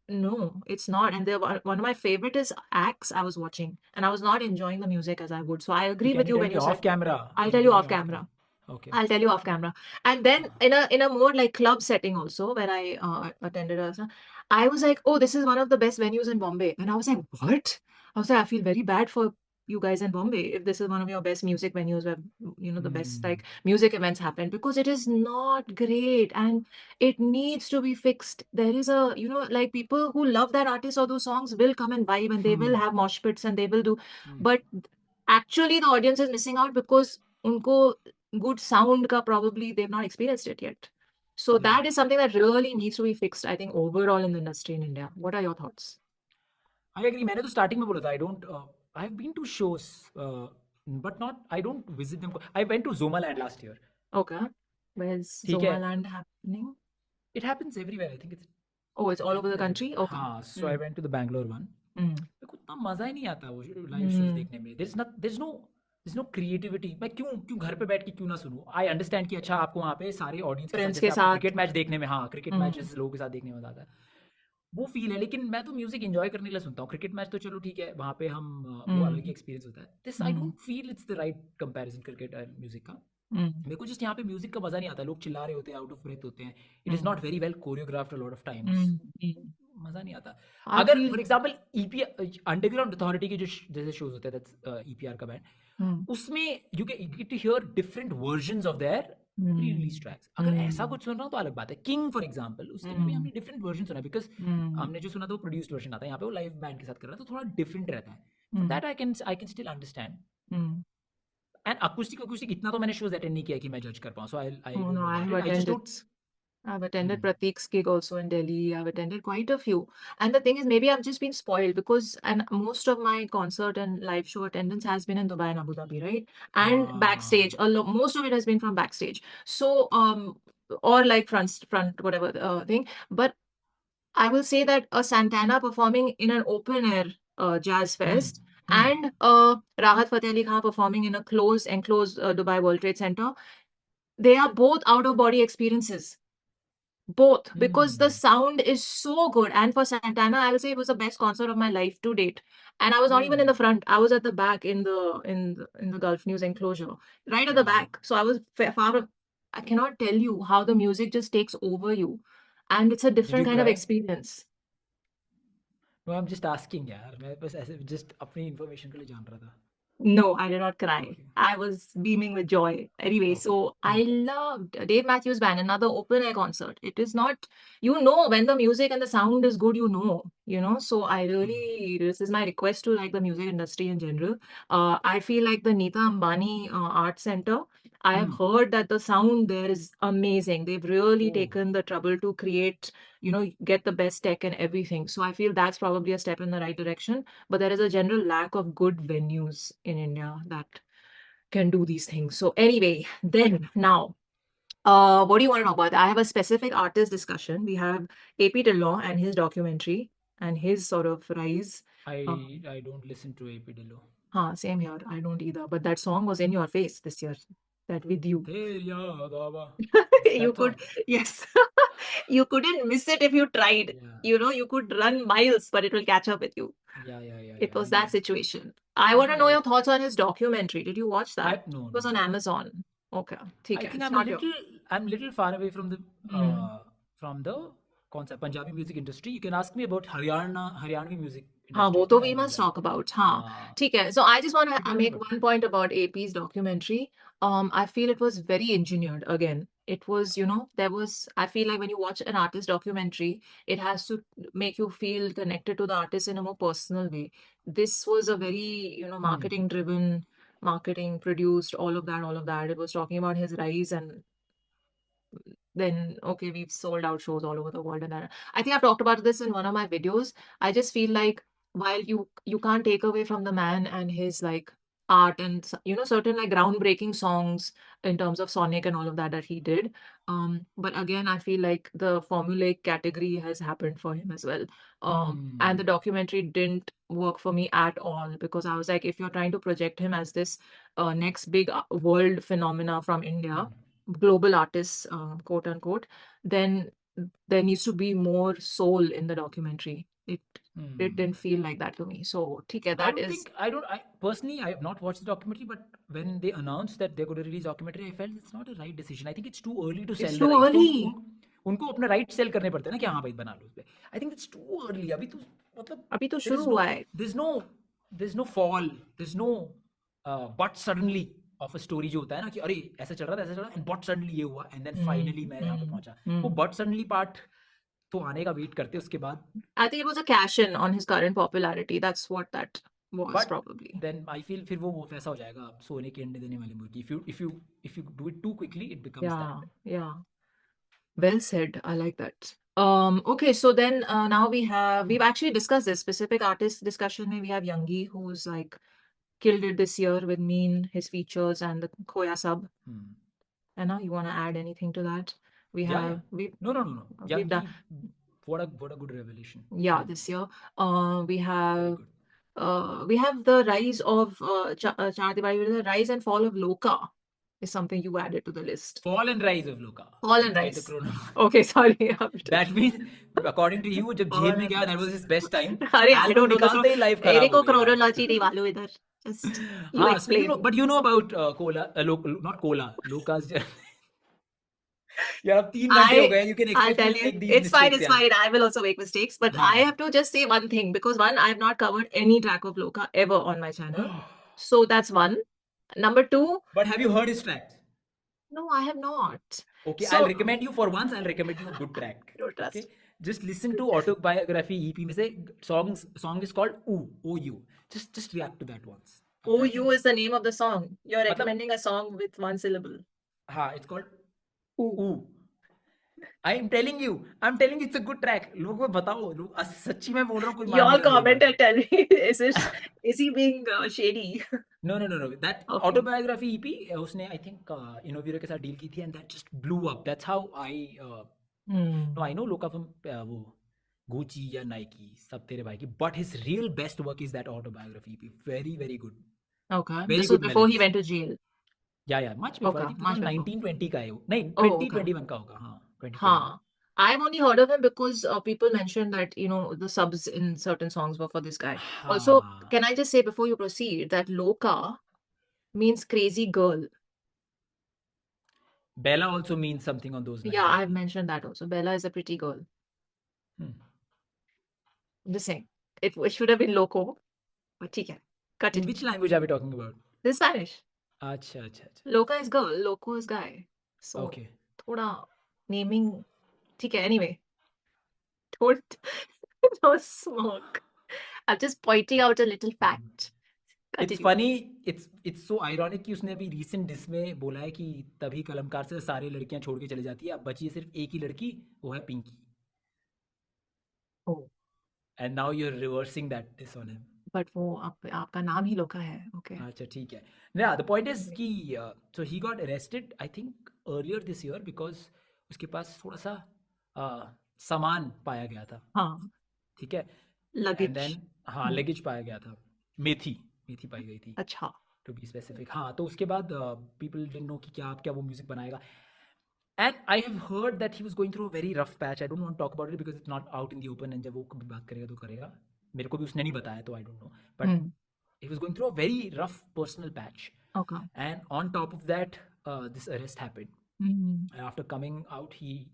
no, it's not. And one of my favorite is Axe. I was watching, and I was not enjoying the music as I would. So I agree with you when you said
off camera.
I'll tell you off camera.
Okay.
I'll tell you off camera. And then in a more like club setting also, when I attended I was like, oh, this is one of the best venues in Bombay. And I was like, what? I was like, I feel very bad for you guys in Bombay if this is one of your best music venues where the best like music events happen, because it is not great and it needs to be fixed. There is a like people who love that artist or those songs will come and vibe and they will have mosh pits and they will do, but actually the audience is missing out because unko good sound ka probably they've not experienced it yet. So that is something that really needs to be fixed, I think, overall in the industry in India. What are your thoughts?
I agree. मैंने तो starting में बोला था. I've been to shows, but not. I don't visit them. I went to Zomaland last year.
Okay. Where's
ठीक है.
Zomaland happening?
It happens everywhere. I think it's.
Oh, it's all over the country? Okay.
हाँ. So I went to the Bangalore one. मेरे को उतना मजा ही नहीं आता वो लाइव शोज देखने में. There's no creativity. मैं क्यों घर पे बैठ के क्यों ना सुनूं? I understand कि अच्छा आपको वहाँ पे सारे ऑडियंस के साथ,
Friends
जैसे
के
आपको
साथ
क्रिकेट मैच देखने में, हाँ क्रिकेट मैचेस लोगों के साथ देखने में मजा आता है, वो फील है. लेकिन मैं तो म्यूजिक एंजॉय करने के लिए सुनता हूँ. क्रिकेट मैच तो चलो ठीक है, वहाँ पे हम वो अलग ही एक्सपीरियंस होता है. This I don't feel it's the right comparison cricket and music का. मेरे को जस्ट यहाँ पे म्यूजिक का मजा नहीं आता. लोग चिल्ला रहे होते हैं, आउट ऑफ ब्रेथ होते हैं. It is not very well choreographed a lot of times. मजा नहीं आता. अगर for example EPR underground authority के जो जैसे शोज होते हैं, दैट्स ईपीआर का बैंड, उसमें you get to hear different versions of their pre release tracks. अगर ऐसा कुछ सुन रहा हूँ तो अलग बात है. किंग फॉर एग्जांपल, उसके में भी हमने डिफरेंट वर्जन सुना, बिकॉज हमने जो सुना था वो प्रोड्यूस्ड वर्जन आता है. यहाँ पे वो लाइव बैंड के साथ कर रहा है तो थोड़ा डिफरेंट रहता है. So that I can still understand. And acoustic इतना तो मैंने शोज अटेंड नहीं किया कि मैं जज कर पाऊँ. So I just don't.
I've attended Pratik's gig also in Delhi. I've attended quite a few. And the thing is, maybe I've just been spoiled because and most of my concert and live show attendance has been in Dubai and Abu Dhabi, right? And backstage. Most of it has been from backstage. So, or like front, whatever thing. But I will say that a Santana performing in an open air jazz fest and Rahat Fateh Ali Khan performing in a enclosed Dubai World Trade Center, they are both out of body experiences. Both, because the sound is so good. And for Santana, I will say it was the best concert of my life to date. And I was not even in the front. I was at the back in the Gulf News enclosure, right at the back. So I was far. I cannot tell you how the music just takes over you, and it's a different kind of experience.
No, I'm just asking यार. मैं बस ऐसे just अपनी information के लिए जान रहा था.
No, I did not cry. Okay. I was beaming with joy. Anyway, so I loved Dave Matthews Band, another open air concert. It is not, when the music and the sound is good, So I really, this is my request to like the music industry in general. I feel like the Neeta Ambani Art Center, I have heard that the sound there is amazing. They've really taken the trouble to create, get the best tech and everything. So I feel that's probably a step in the right direction. But there is a general lack of good venues in India that can do these things. So anyway, then now, what do you want to know about? I have a specific artist discussion. We have AP Dillon and his documentary and his sort of rise.
I don't listen to AP Dillon.
Same here. I don't either. But that song was in your face this year. That with you. You could, yes. You couldn't miss it if you tried.
Yeah.
You could run miles, but it will catch up with you.
Yeah.
It was that situation. I want to know your thoughts on his documentary. Did you watch that?
No.
It was on Amazon. Okay.
I think I'm little far away from the concept Punjabi music industry. You can ask me about Haryanvi music industry.
वो तो we must talk about. ठीक है. So I just want to make one point about AP's documentary. I feel it was very engineered again. It was, I feel like when you watch an artist documentary, it has to make you feel connected to the artist in a more personal way. This was a very, marketing driven, marketing produced, all of that. It was talking about his rise and then, okay, we've sold out shows all over the world. And I think I've talked about this in one of my videos. I just feel like while you can't take away from the man and his like art and certain like groundbreaking songs in terms of sonic and all of that he did, but again I feel like the formulaic category has happened for him as well, and the documentary didn't work for me at all, because I was like, if you're trying to project him as this next big world phenomena from India, global artists, quote unquote, then there needs to be more soul in the documentary. It didn't feel like that to me. So,
I personally, I have not watched the documentary, but when they announced that they're going to release documentary, I felt it's not a right decision. I think it's too early to sell.
It's too early.
उनको अपना right cell करने पड़ते हैं ना कि हाँ भाई बना लो उस पे. I think it's too early. अभी तो शुरू
हुआ है.
there's no fall, there's no but suddenly of a story जो होता है ना कि अरे ऐसा चल रहा था, ऐसा चल रहा था, and but suddenly ये हुआ, and then finally मैं यहाँ पे पहुंचा. वो but suddenly part तो आने का वेट करते उसके बाद.
I think it was a cash in on his current popularity. That's what that was
But
probably.
then I feel फिर वो वैसा हो जाएगा सोने के अंडे देने वाली मुर्गी. If you do it too quickly, it becomes that.
Yeah. Well said. I like that. Okay, so then now we've actually discussed this specific artist discussion. We have Youngie, who's like killed it this year with Meen, his features, and the Khoya sub. Anna, you want to add anything to that?
No.
We've
Youngie,
done,
what a good revelation.
yeah, this year. We have the rise of Chaar Diwaari, the rise and fall of Loka is something you added to the list.
Fall and rise of Loka.
Fall and
Get the
rise.
chrono.
Okay, sorry.
That means, according to you, जब jail में गया, that was his best time.
अरे I don't know.
निकालते ही life खराब
मेरे
हो
को
गया.
chronology नहीं मालूम इधर. Just you
हाँ,
explain.
but you know about cola, not cola, Loka's. यार अब 3 घंटे हो गए. You can
I'll
expect me
tell
to
you.
make these
It's fine.
mistakes.
It's fine. I will also make mistakes, but I have to just say one thing because one, I have not covered any track of Loka ever on my channel, so that's one. Number two.
But have you heard his tracks?
No, I have not.
Okay,
So,
I'll recommend you for once. I'll recommend you a good track.
Don't trust.
Okay, just listen to autobiography EP. में से song is called OU. Just react to that once.
OU is the name of the song. You're recommending a song with one syllable.
हाँ, it's called OU. I'm telling you, it's a good track. लोगों को बताओ, लोग सच्ची में बोल रहा हूँ कोई मान
You all
नहीं रहा
comment
मेरी
and tell me, is he being shady?
No. That
Okay.
autobiography EP, उसने I think Emiway के साथ deal की थी, and that just blew up. That's how I no, I know Loka from वो Gucci या Nike, सब तेरे भाई की, but his real best work is that autobiography EP. Very good.
Okay.
Very
This was
good
before he
melodies.
went to jail.
Yeah, much before.
Okay,
I think
much before.
1920 का है वो. नहीं,
Oh, okay.
2021 का होगा. हाँ, 2021.
हाँ. I've only heard of him because people mentioned that, the subs in certain songs were for this guy. Also, can I just say before you proceed that Loka means crazy girl.
Bella also means something on those lines.
Yeah, I've mentioned that also. Bella is a pretty girl. I'm just saying. It should have been Loco. But ठीक है. Cut
In
it.
which language are we talking about?
This is Spanish.
अच्छा.
Loka is girl. Loco is guy. So,
Okay.
थोड़ा naming ठीक है. Anyway. Don't smoke. I'm just pointing out a little fact.
It's funny. It's so ironic कि उसने अभी recent diss में बोला है कि तभी कलमकार से सारी लड़कियां छोड़ के चली जाती है, अब बची है सिर्फ एक ही लड़की, वो है Pinky.
Oh.
And now you're reversing that diss on him.
But वो आपका नाम ही लोका है. Okay.
अच्छा ठीक है. Yeah, the point is कि so he got arrested I think earlier this year because उसके पास थोड़ा सा सामान पाया गया था.
हाँ.
ठीक है.
Luggage.
And then हाँ luggage पाया गया था. मेथी पाई गई थी.
अच्छा.
To be specific. हाँ, तो उसके बाद people didn't know कि क्या वो music बनाएगा. And I have heard that he was going through a very rough patch. I don't want to talk about it because it's not out in the open. And जब वो कभी बात करेगा तो करेगा. मेरे को भी उसने नहीं बताया तो I don't know. But he was going through a very rough personal patch.
Okay.
And on top of that, this arrest happened. And after coming out, he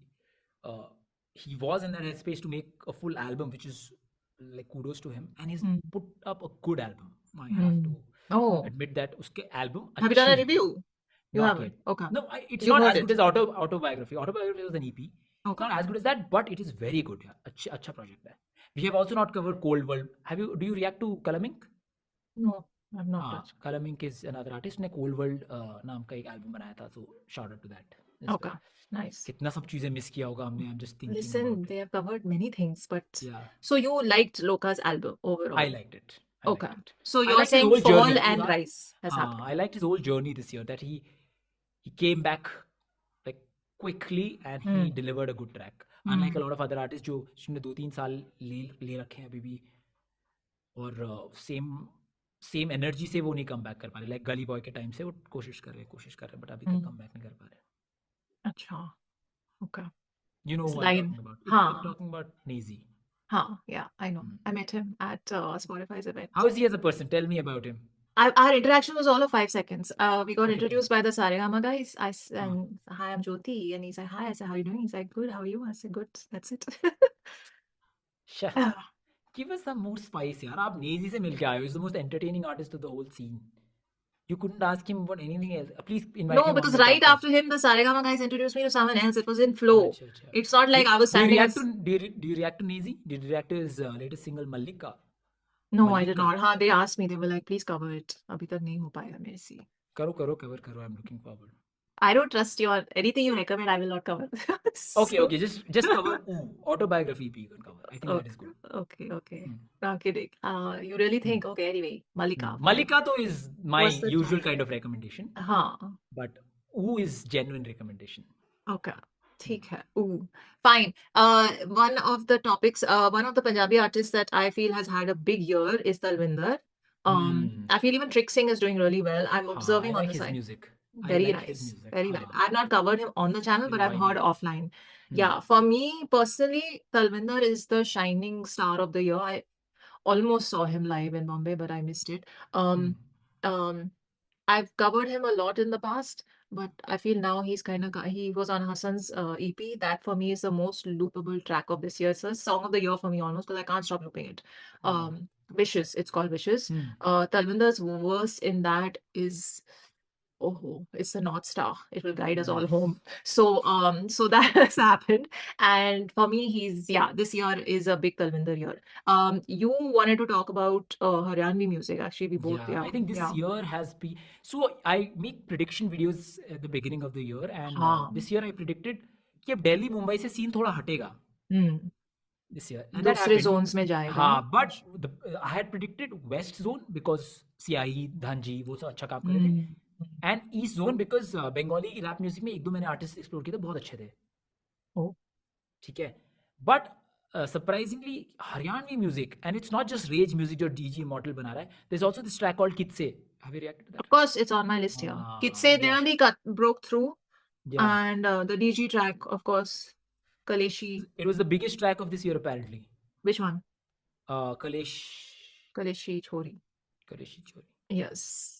was in that headspace to make a full album, which is like kudos to him. And he's put up a good album. I have to admit that. उसके album.
Have you done a review? You
Not
haven't?
yet.
Okay.
No, it's not as good as autobiography. Autobiography was an EP.
Okay.
It's not as good as that, but it is very good. Yeah. अच्छा project है. We have also not covered Cold World. Do you react to Kalamink?
No, I've not touched.
Kalamink is another artist. ने Cold World नाम का एक album बनाया था. So shout out to that.
Okay, nice.
कितना सब चीजें miss किया होगा हमने. I'm just thinking.
Listen, they have covered many things, but
yeah.
So you liked Loka's album overall?
I liked it.
Okay. So you're saying fall and rise has happened.
I liked his whole journey this year. That he came back like quickly and he delivered a good track. Unlike a lot of other artists जो जिन्होंने 2-3 साल ले रखे हैं अभी भी और same energy से वो नहीं कम बैक कर पा रहे. लाइक गली बॉय के टाइम से वो कोशिश कर रहे बट अभी तक कम बैक नहीं कर पा रहे.
अच्छा. Okay.
You know what I'm talking about. I'm talking about Naezy.
Yeah, I know. I met him at Spotify's event.
How is he as a person? Tell me about him.
Our interaction was all of 5 seconds. We got introduced by the Saregama guys. I said, hi, I'm Jyoti. And he's like, hi. I said, how are you doing? He's like, good. How are you? I said, good. That's it.
Give us some more spice, yaar. आप Naezy से मिल के आए हो. He's the most entertaining artist of the whole scene. You couldn't ask him about anything else. Please invite
No,
him on
because
my
right
podcast.
after him, the Saregama guys introduced me to someone else. It was in flow.
Acha, acha.
It's not like I was
Do you
standing
react
as.
to do you react to Naezy? Did you react to his latest single Mallika?
No, I did
Mallika.
not. हाँ, they asked me. They were like, please cover it. अभी तक नहीं हो पाया मेरे से.
करो cover करो. I'm looking forward.
I don't trust you on anything you recommend. I will not cover.
Okay. Just cover autobiography EP. You can cover. I think that is good.
Okay. Not kidding. You really think? Okay. Anyway, Malika. Fine.
Mallika though is my
What's the
usual
track?
kind of recommendation.
हाँ.
But who is genuine recommendation?
Okay. ठीक है. Ooh. Fine. One of the topics, one of the Punjabi artists that I feel has had a big year is Talvinder. I feel even Trick Singh is doing really well. I'm
I
observing on
like
the
his
side.
music. I
Very
like his
nice.
music.
Very well. I've not covered him on the channel, but I've heard offline. Yeah, for me personally, Talvinder is the shining star of the year. I almost saw him live in Bombay, but I missed it. Um, I've covered him a lot in the past, but I feel now he's kind of he was on Hasan's EP. That for me is the most loopable track of this year. It's a song of the year for me almost because I can't stop looping it. Wishes. It's called Wishes. Talvinder's verse in that is it's the North Star. It will guide us all home. So that has happened. And for me, this year is a big Talvinder year. You wanted to talk about Haryanvi music. Actually, we both,
I think this year has been. So I make prediction videos at the beginning of the year, and this year I predicted कि अब Delhi Mumbai से scene थोड़ा हटेगा. This year, and that
दूसरे
happened.
zones में जाएगा.
But I had predicted West Zone because CIE, Dhanji, वो सब अच्छा काम कर रहे थे. And East Zone because Bengali rap music में एक दो मैंने artists explore किए थे बहुत अच्छे थे. ठीक है. But surprisingly, Haryanvi music, and it's not just rage music जो DJ Mortal बना रहा है. There's also this track called Kitse. Have you reacted to that?
Of course, it's on my list here. Kitse nearly broke through. And the DG track, of course, Kaleshi.
It was the biggest track of this year apparently.
Which one?
Kaleshi
Chori.
Kaleshi Chori.
Yes.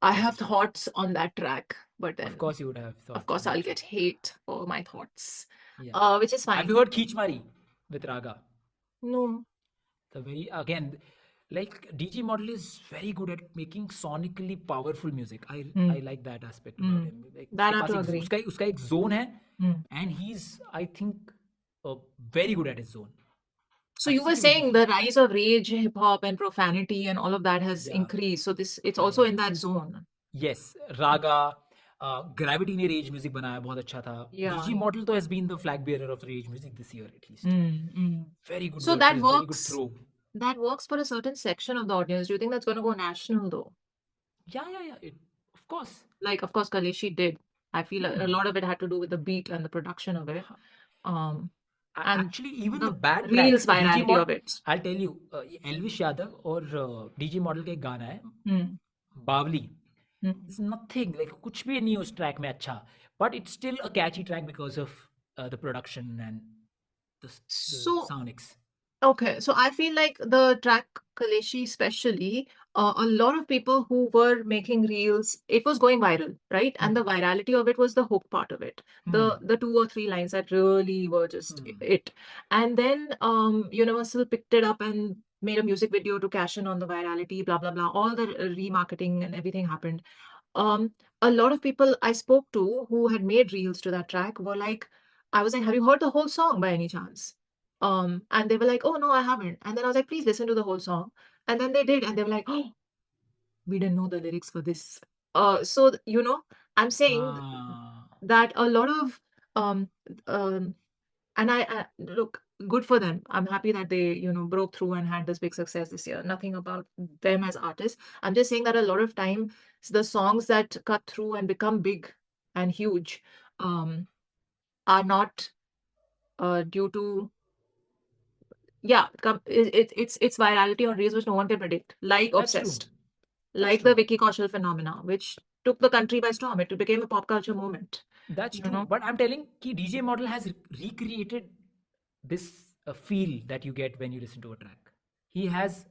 I have thoughts on that track, but then
of course you would have thoughts.
Of course, I'll get hate for my thoughts. Which is fine.
Have you heard Khichmari with Raga?
No.
The very again, like DG Model is very good at making sonically powerful music. I like that aspect about him. Like,
that I have to agree.
उसका एक zone है, and he's I think very good at his zone.
So you were saying the rise of rage, hip hop, and profanity, and all of that has increased. So it's also in that zone.
Yes, Raga, Gravity ने rage music बनाया बहुत अच्छा था. DG Model तो has been the flag bearer of rage music this year at least. Very good.
So that works.
Very good throw.
That works for a certain section of the audience. Do you think that's going to go national though?
Yeah. Of course.
Like, of course, Kaleshi did. I feel a lot of it had to do with the beat and the production of it. And
actually, even the bad
reels virality of it.
I'll tell you, Elvish Yadav और DG Model का एक गाना है, बावली. It's nothing like कुछ भी नहीं उस track में अच्छा, but it's still a catchy track because of the production and the soundings.
Okay, so I feel like the track Kaleshi especially, a lot of people who were making reels, it was going viral, right? And the virality of it was the hook part of it. The 2 or 3 lines that really were just it. And then Universal picked it up and made a music video to cash in on the virality, blah, blah, blah. All the remarketing and everything happened. A lot of people I spoke to who had made reels to that track were like, I was like, have you heard the whole song by any chance? And they were like, oh, no, I haven't. And then I was like, please listen to the whole song. And then they did. And they were like, oh, we didn't know the lyrics for this. So, I'm saying that a lot of, and I look, good for them. I'm happy that they, broke through and had this big success this year. Nothing about them as artists. I'm just saying that a lot of time, the songs that cut through and become big and huge are not due to it's virality on reels which no one can predict. Like
That's
Obsessed.
True.
Like the Vicky Kaushal phenomena, which took the country by storm. It became a pop culture moment.
That's true. But I'm telling you, DJ Model has recreated this feel that you get when you listen to a track. He has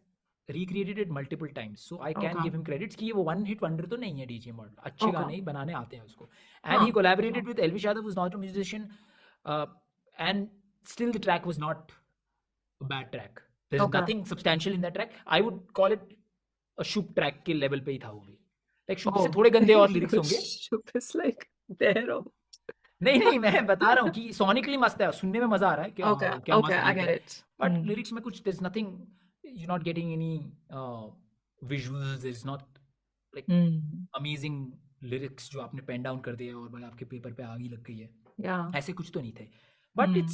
recreated it multiple times. So I can give him credits कि वो one hit wonder तो नहीं है DJ Model. अच्छे गाने ही बनाने आते हैं उसको. And he collaborated with Elvish Yadav, who's not a musician. And still the track was not a bad track. There is nothing substantial in that track. I would call it a Shubh track के level पे ही था वो भी. Like Shubh से थोड़े गंदे और lyrics होंगे.
Shubh is like there.
नहीं मैं बता रहा हूँ कि sonically मस्त है, सुनने में मजा आ रहा है कि क्या मस्त
I
beat
get
है.
it.
But lyrics में कुछ there's nothing, you're not getting any visuals, there's not like amazing lyrics जो आपने pen down कर दिया और भाई आपके पेपर पे आग ही लग गई है.
Yeah.
ऐसे कुछ तो नहीं थे. But it's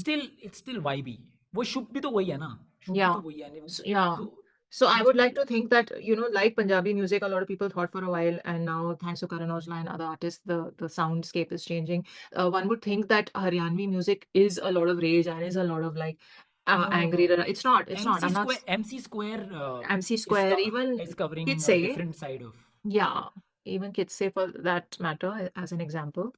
still vibey. वो शुभ भी तो वही है ना. शुभ भी तो वही है.
Yeah. So I would like to think that, like Punjabi music, a lot of people thought for a while, and now thanks to Karan, Aujla and other artists, the soundscape is changing. One would think that Haryanvi music is a lot of rage and is a lot of like angry.
No.
It's not. I'm not.
MC Square.
MC Square, even
is covering
kids
a
say
different side of.
Yeah, even kids say for that matter, as an example.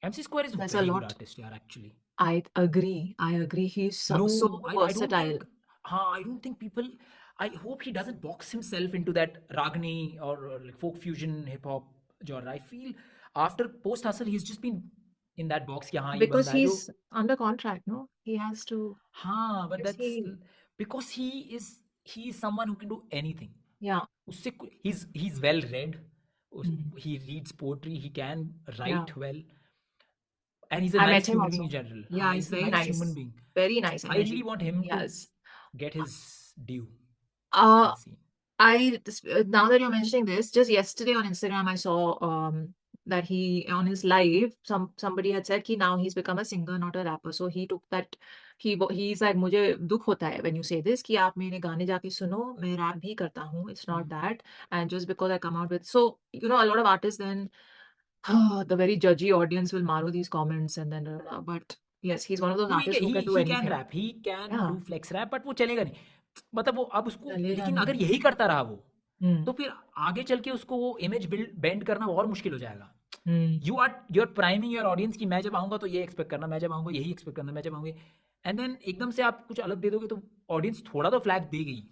MC Square is a
There's
very
a
good
lot.
artist, yeah, actually.
I agree. He's so versatile.
I don't think people. I hope he doesn't box himself into that Ragni or like folk fusion hip hop genre. I feel after post hustle, he's just been in that box. कि हाँ, ये
Because
बंदा है
he's
जो.
under contract, no? He has to.
But
Because
that's because he is someone who can do anything.
Yeah.
उससे he's well read. He reads poetry. He can write well. And he's a
I met
nice
him
human being
also.
in general.
Yeah,
He's a
very
nice
nice.
human being.
Very nice
I
energy.
really want him to
Yes.
get his due.
Now that you're mentioning this, just yesterday on Instagram, I saw that he on his live, somebody had said कि now he's become a singer, not a rapper. So he took that. He's like, मुझे दुख होता है when you say this कि आप मेरे गाने जाके सुनो, मैं rap भी करता हूँ. It's not that, and just because I come out with so a lot of artists then the very judgy audience will marrow these comments and then but yes, he's one of those artists who can do
he
anything.
can rap. He can do flex rap, but वो चलेगा नहीं. मतलब वो अब उसको लेकिन अगर यही करता रहा वो तो फिर आगे चल के उसको वो इमेज बेंड करना और मुश्किल हो जाएगा. you're priming your audience कि मैं जब आऊंगा तो ये एक्सपेक्ट करना, मैं जब आऊंगा यही एक्सपेक्ट करना, मैं जब आऊंगे, एंड देन एकदम से आप कुछ अलग दे दोगे तो ऑडियंस थोड़ा तो फ्लैग देगी.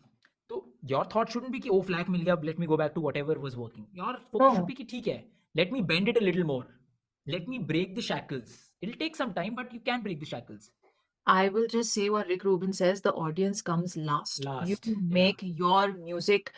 तो योर थॉट शुडंट बी कि ओ फ्लैग मिल गया, let me go back to whatever was working. Your focus should be कि ठीक है, let me bend it a little more, let me break the shackles. It'll take some time, but you can break the shackles.
I will just say what Rick Rubin says, the audience comes last. You make your music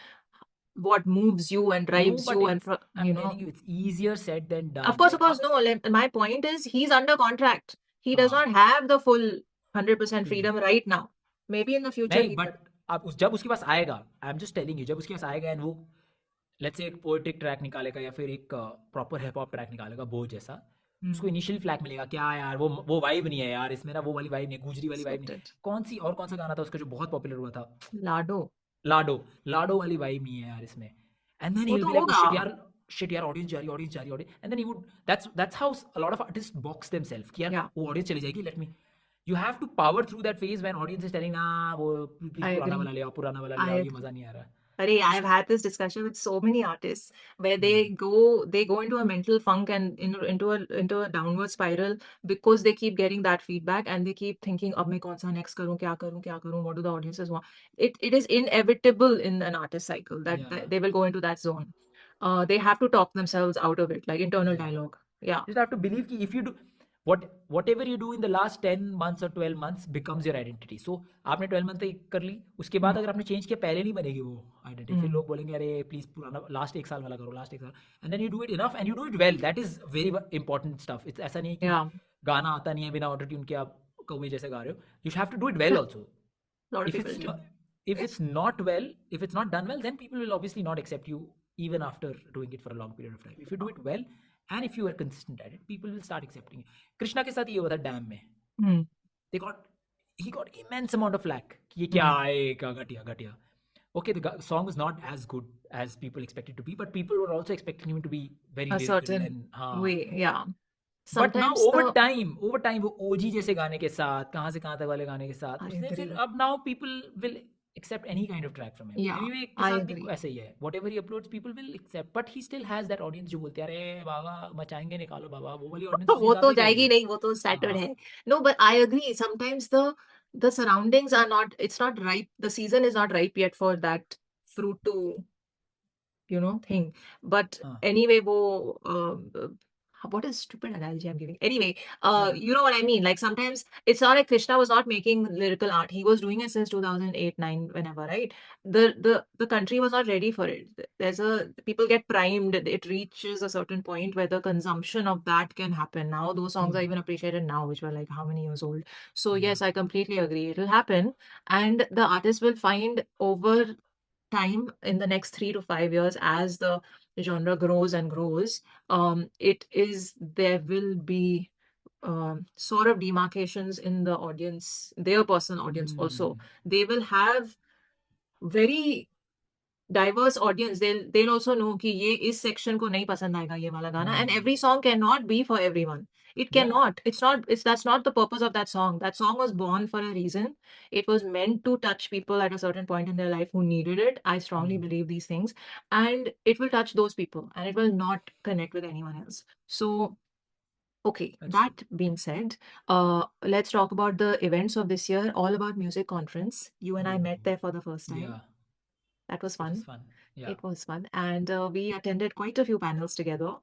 what moves you and drives you. And
I'm telling you, it's easier said than done.
Of course, no. My point is, he's under contract. He does not have the full 100% freedom right now. Maybe in the future.
नहीं, but अब जब उसके पास आएगा, I'm just telling you, जब उसके पास आएगा and वो let's say एक पोएटिक ट्रैक निकालेगा या फिर एक प्रॉपर हिप हॉप ट्रैक निकालेगा वो जैसा, उसको इनिशियल फ्लैग मिलेगा क्या यार वो वाइब नहीं है यार इसमें ना, वो वाली वाइब नहीं है, गुजरी वाली वाइब नहीं. कौन सा गाना था उसका जो बहुत पॉपुलर हुआ था, लाडो वाली वाइब नहीं है यार इसमें. And then he will be like shit यार ऑडियंस जा रही, and then he would that's how a lot of artist box themselves कि यार वो ऑडियंस चली जाएगी, let me. You have to power through that phase when audience is telling वो please पुराना वाला ले आओ, ये मजा नहीं आ रहा.
I've had this discussion with so many artists where they go into a mental funk and into a downward spiral because they keep getting that feedback and they keep thinking अब मैं कौन सा next करूँ, क्या करूँ, what do the audiences want. It is inevitable in an artist cycle that they will go into that zone. They have to talk themselves out of it, like internal dialogue.
You just have to believe कि if you do whatever you do in the last 10 months or 12 months becomes your identity. So आपने 12 month तक कर ली, उसके बाद अगर आपने change किया पहले नहीं बनेगी वो आइडेंटिटी. फिर लोग बोलेंगे अरे प्लीज पुराना लास्ट एक साल वाला करो, लास्ट एक साल, and then you do it enough and you do it well. That is very important stuff. It's ऐसा नहीं है कि गाना आता नहीं है बिना ऑटो ट्यून के आप कौवे जैसे गा रहे हो. You have to do it well also. If it's not done well, then people will obviously not accept you even after doing it for a long period of time. If you do it well and if you are consistent at it, people will start accepting you. Krishna के साथ ये हुआ था dam में. He got immense amount of flack. ये क्या आएगा घटिया. Okay, the song was not as good as people expected to be, but people were also expecting him to be very
a certain way. Yeah.
But now over time वो OG जैसे गाने के साथ, कहाँ से कहाँ तक वाले गाने के साथ, उसने फिर अब now people will accept any kind of track from him. Emiway के साथ भी ऐसे ही है. Whatever he uploads, people will accept. But he still has that audience जो बोलते हैं अरे बाबा मचाएंगे निकालो बाबा, वो वाली audience.
वो तो जाएगी नहीं, वो तो started है. No, but I agree. Sometimes the surroundings are not. It's not ripe. The season is not ripe yet for that fruit to thing. But anyway, वो what is stupid analogy I'm giving? Anyway, you know what I mean? Like sometimes it's not like Krishna was not making lyrical art. He was doing it since 2008, 9, whenever, right? The country was not ready for it. People get primed. It reaches a certain point where the consumption of that can happen. Now those songs are even appreciated now, which were like how many years old. So yes, I completely agree. It'll happen, and the artist will find over time in the next 3 to 5 years as the genre grows and grows, there will be sort of demarcations in the audience, their personal audience also. They will have very diverse audience. They'll also know कि ये इस section को नहीं पसंद आएगा ये वाला गाना, and every song cannot be for everyone. It cannot. That's not the purpose of that song. That song was born for a reason. It was meant to touch people at a certain point in their life who needed it. I strongly believe these things. And it will touch those people and it will not connect with anyone else. So, okay, that being said, let's talk about the events of this year, All About Music Conference. You and I met there for the first time. That was fun. It was fun. And we attended quite a few panels together.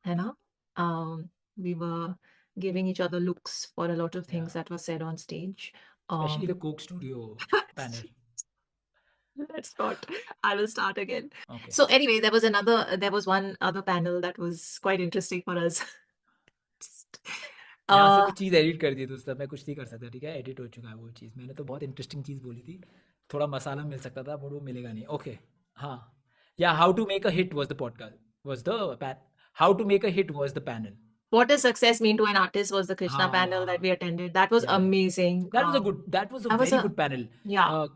You know? We were giving each other looks for a lot of things that were said on stage.
Especially the Coke Studio panel.
Let's not. I will start again.
Okay.
So anyway, there was one other panel that was quite interesting for us.
यहाँ से कुछ चीज़ edit कर दी दोस्त, मैं कुछ नहीं कर सकता, ठीक है, एडिट हो चुका है वो चीज़. मैंने तो बहुत इंटरेस्टिंग चीज़ बोली थी, थोड़ा मसाला मिल सकता था बट वो मिलेगा नहीं. ओके, हाँ, या how to make a hit was the podcast, was the how to make a hit was the panel.
What does success mean to an artist was the Krishna panel that we attended. That was amazing.
That was a very good panel.
Yeah.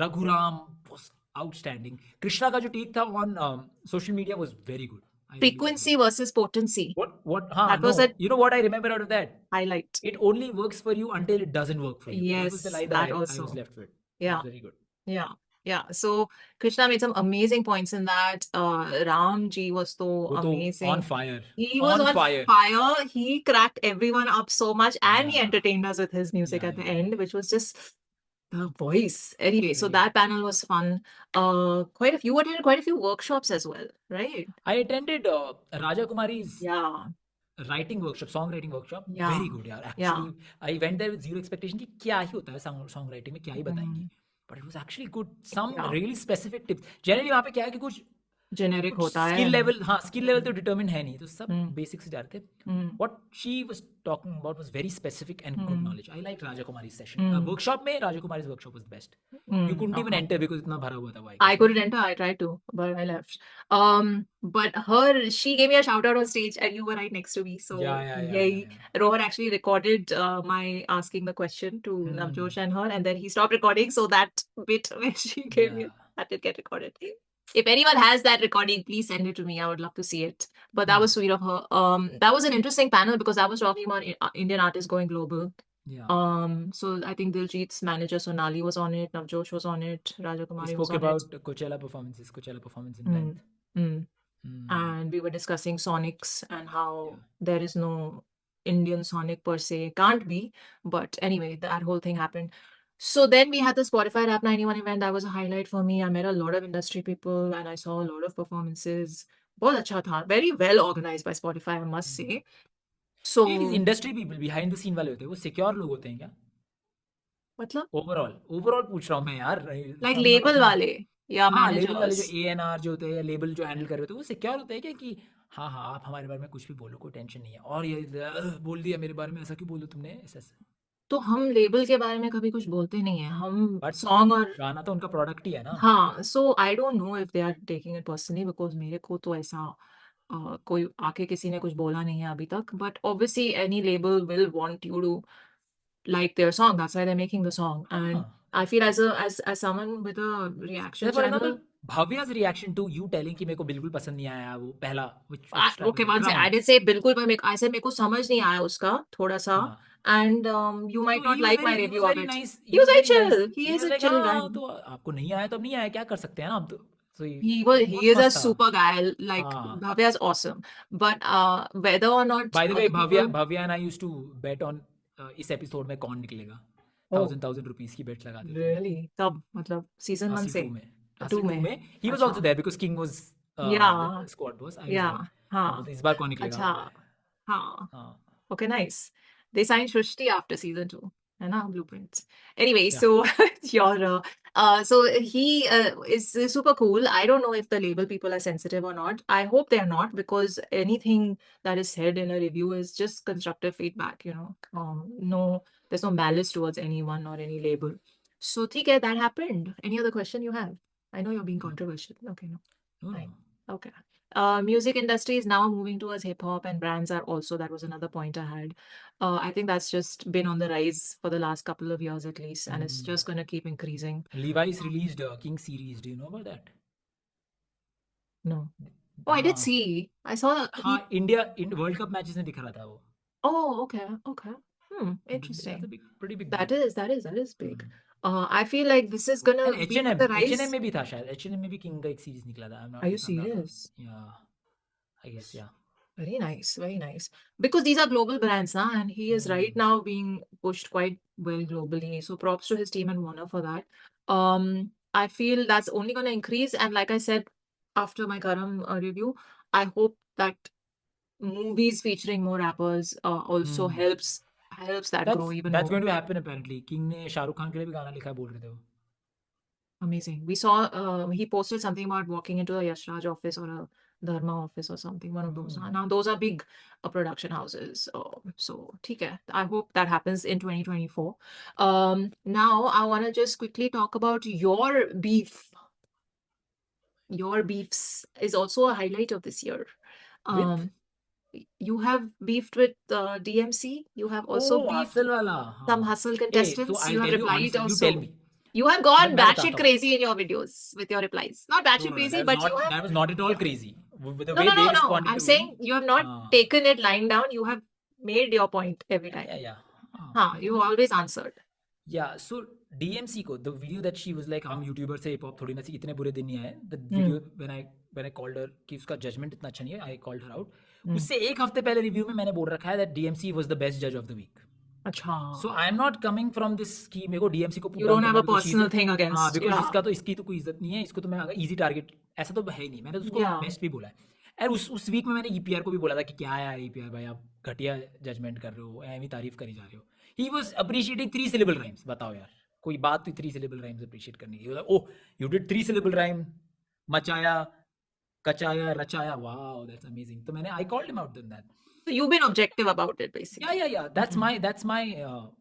Raghuram was outstanding. Krishna का जो take था on social media was very good.
Frequency versus potency.
What? That was you know what I remember out of that?
Highlight.
It only works for you until it doesn't work for you.
Yes,
that was the lie that I was left with.
Yeah.
It was very good.
Yeah. Yeah. So Krishna made some amazing points in that. Ram ji was so amazing.
On fire.
He was on fire. He cracked everyone up so much and he entertained us with his music at the end, which was just the voice. Anyway, so that panel was fun. You attended quite a few workshops as well, right?
I attended Raja Kumari's writing workshop, songwriting workshop. Very good, yaar. Actually, I went there with zero expectation कि क्या ही होता है songwriting में, क्या ही बताएंगी. But it was actually good. Some really specific tips. Generally वहाँ पे क्या है कि कुछ
जेनेरिक होता है,
स्किल लेवल तो डिटरमिन है नहीं, तो सब बेसिक से जाते थे. What she was talking about was very specific and good knowledge. I like Raja Kumari session. Workshop में Raja Kumari workshop was best. You couldn't even enter because इतना भरा हुआ था वो.
I couldn't enter. I tried to, but I left. But she gave me a shout out on stage, and you were right next to me. So yay. Rohan actually recorded my asking the question to Navjosh and her, and then he stopped recording. So that bit where she gave me that did get recorded. If anyone has that recording, please send it to me. I would love to see it. But that was sweet of her. That was an interesting panel because I was talking about Indian artists going global. So I think Diljit's manager Sonali was on it, Navjosh was on it, Raja Kumari was on it.
We spoke about Coachella performance in length.
And we were discussing sonics and how there is no Indian sonic per se. Can't be. But anyway, that whole thing happened. So then we had the Spotify Rap 91 event. That was a highlight for me. I met a lot of industry people and I saw a lot of performances. बहुत अच्छा था. Very well organized by Spotify, I must say. So
these industry people behind the scene वाले होते हैं, वो secure लोग होते हैं क्या?
मतलब?
Overall पूछ रहा हूँ मैं यार.
Like label वाले या managers.
label वाले जो A&R जो होते हैं या label जो handle कर रहे होते हैं, वो secure होते हैं क्या कि हाँ आप हमारे बारे में कुछ भी बोलो, कोई टेंशन नहीं है, और ये बोल दिया मेरे बारे में, ऐसा क्यों बोलो तुमने, ऐसा.
तो हम लेबल के बारे में कभी कुछ बोलते नहीं है. हम सॉन्ग और
गाना तो उनका प्रोडक्ट ही है ना.
हाँ. So I don't know if they are taking it personally because मेरे को तो ऐसा कोई आके किसी ने कुछ बोला नहीं है अभी तक. But obviously any label will want you to like their song. That's why they're making the song. And I feel as someone with a reaction channel.
Bhavya's reaction to you telling कि मेरे को बिल्कुल पसंद नहीं आया वो पहला.
Okay, one second. I didn't say बिल्कुल, पर I said मेरे को समझ नहीं आया उसका थोड़ा सा. And you might not like my review of it. He was very chill. He is a chill guy.
तो आपको नहीं आया तो अब नहीं आया, क्या कर सकते हैं ना हम तो. So
he is a super guy. Like Bhavya is awesome. But whether or not.
By the way, Bhavya and I used to bet on इस एपिसोड में कौन निकलेगा. 1000 रुपीस की बेट लगाते थे.
Really? तब मतलब सीजन 1 से
2 में. He was also there because King was
Yeah,
the squad was. I was
yeah,
like, अब
हाँ,
बोलते इस बार कौन निकलेगा?
अच्छा, हाँ.
हाँ,
Okay, nice. They signed Shrishti after season 2. And now blueprints. Anyway,
yeah.
so so he is super cool. I don't know if the label people are sensitive or not. I hope they're not, because anything that is said in a review is just constructive feedback, you know. No, there's no malice towards anyone or any label. So, okay, that happened. Any other question you have? I know you're being controversial. Okay, no.
No, no.
Fine. Okay. Music industry is now moving towards hip hop, and brands are also, that was another point I had. I think that's just been on the rise for the last couple of years at least, and it's just going to keep increasing.
Levi's released King series. Do you know about that?
No. Oh, I did
हाँ,
see. I saw
हाँ, India world cup matches में दिख रहा था वो.
Oh, okay, okay.
That's a
Interesting.
pretty big deal.
That is big. I feel like this is gonna
And
be on
H&M,
the
H&M
rise.
में भी था शायद. H&M में भी किंग का एक सीरीज निकला था.
Are you
If I'm not wrong.
serious?
Yeah, I guess, yeah.
Very nice, very nice. Because these are global brands, now, and he is right now being pushed quite well globally. So props to his team and Warner for that. I feel that's only going to increase. And like I said, after my Karam review, I hope that movies featuring more rappers also helps that grow even
That's
more.
going to happen apparently. King ने शाहरुख खान के लिए भी गाना लिखा है बोल रहे थे वो.
Amazing. We saw he posted something about walking into a Yash Raj office or a Dharma office or something, one of those. Now, those are big production houses. So, okay. I hope that happens in 2024. Now, I want to just quickly talk about your beef. Your beefs is also a highlight of this year.
With?
You have beefed with DMC. You have also
Oh,
beefed
hustle वाला.
some
हाँ.
hustle
Hey, so
contestants.
I'll
You have
tell you
replied
honestly. You tell
also.
me.
You have gone
मैं
batshit
बताता हूँ.
crazy in your videos with your replies. Not
No,
batshit
no, no.
crazy, but you have.
That was not at all crazy. With the
No,
way
no,
they
no, no.
responded
I'm
to me.
saying you have not
हाँ.
taken it lying down. You have made your point every time.
Yeah, yeah. हाँ.
Huh, you always answered.
Yeah, so DMC को the video that she was like हम YouTuber से hip hop थोड़ी ना सी इतने बुरे दिन नहीं आए. The video when I called her कि उसका judgment इतना अच्छा नहीं है, I called her out. उससे एक हफ्ते पहले रिव्यू में मैंने बोल रखा है that DMC was the best judge of the week.
अच्छा.
So I am not coming from this कि मेरे को DMC को put
You
down
don't have
करना
a
because she's
personal thing
हाँ
against.
because
Yeah.
इसका तो इसकी तो कोई इज्जत नहीं है, इसको तो मैं easy target ऐसा तो है ही नहीं. मैंने तो उसको
Yeah.
बेस्ट भी बोला है. और उस वीक में मैंने EPR को भी बोला था कि क्या यार EPR भाई आप घटिया जजमेंट कर रहे हो, ऐवी तारीफ करी जा रहे हो. He was appreciating 3 syllable rhymes. बताओ यार कोई बात थी 3 syllable rhymes appreciate करने की. Oh, you did 3 syllable rhyme, मचाया, कचाया, रचाया. Wow, that's amazing. तो मैंने I called him out on that.
So you've been objective about it, basically.
Yeah. That's my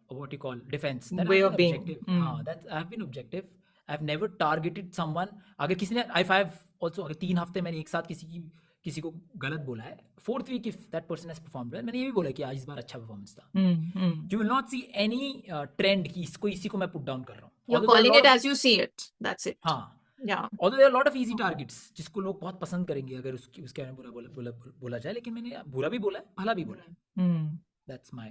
what you call defense. That
Way
I've been
of being.
objective. That I've been objective. I've never targeted someone. अगर किसी ने if I've also अगर 3 हफ्ते मैंने एक साथ किसी को गलत बोला है, fourth week if that person has performed well, मैंने ये भी बोला कि आज इस बार अच्छा performance था. You will not see any trend कि इसको इसी को मैं put down कर रहा हूँ.
You're
Although there are a
calling
lot
it
of
as you see it. That's it.
हाँ.
Yeah.
Although there are a lot of easy targets जिसको लोग बहुत पसंद करेंगे अगर उसके बारे में बोला जाए, लेकिन मैंने बुरा भी बोला है, भला भी बोला है. That's my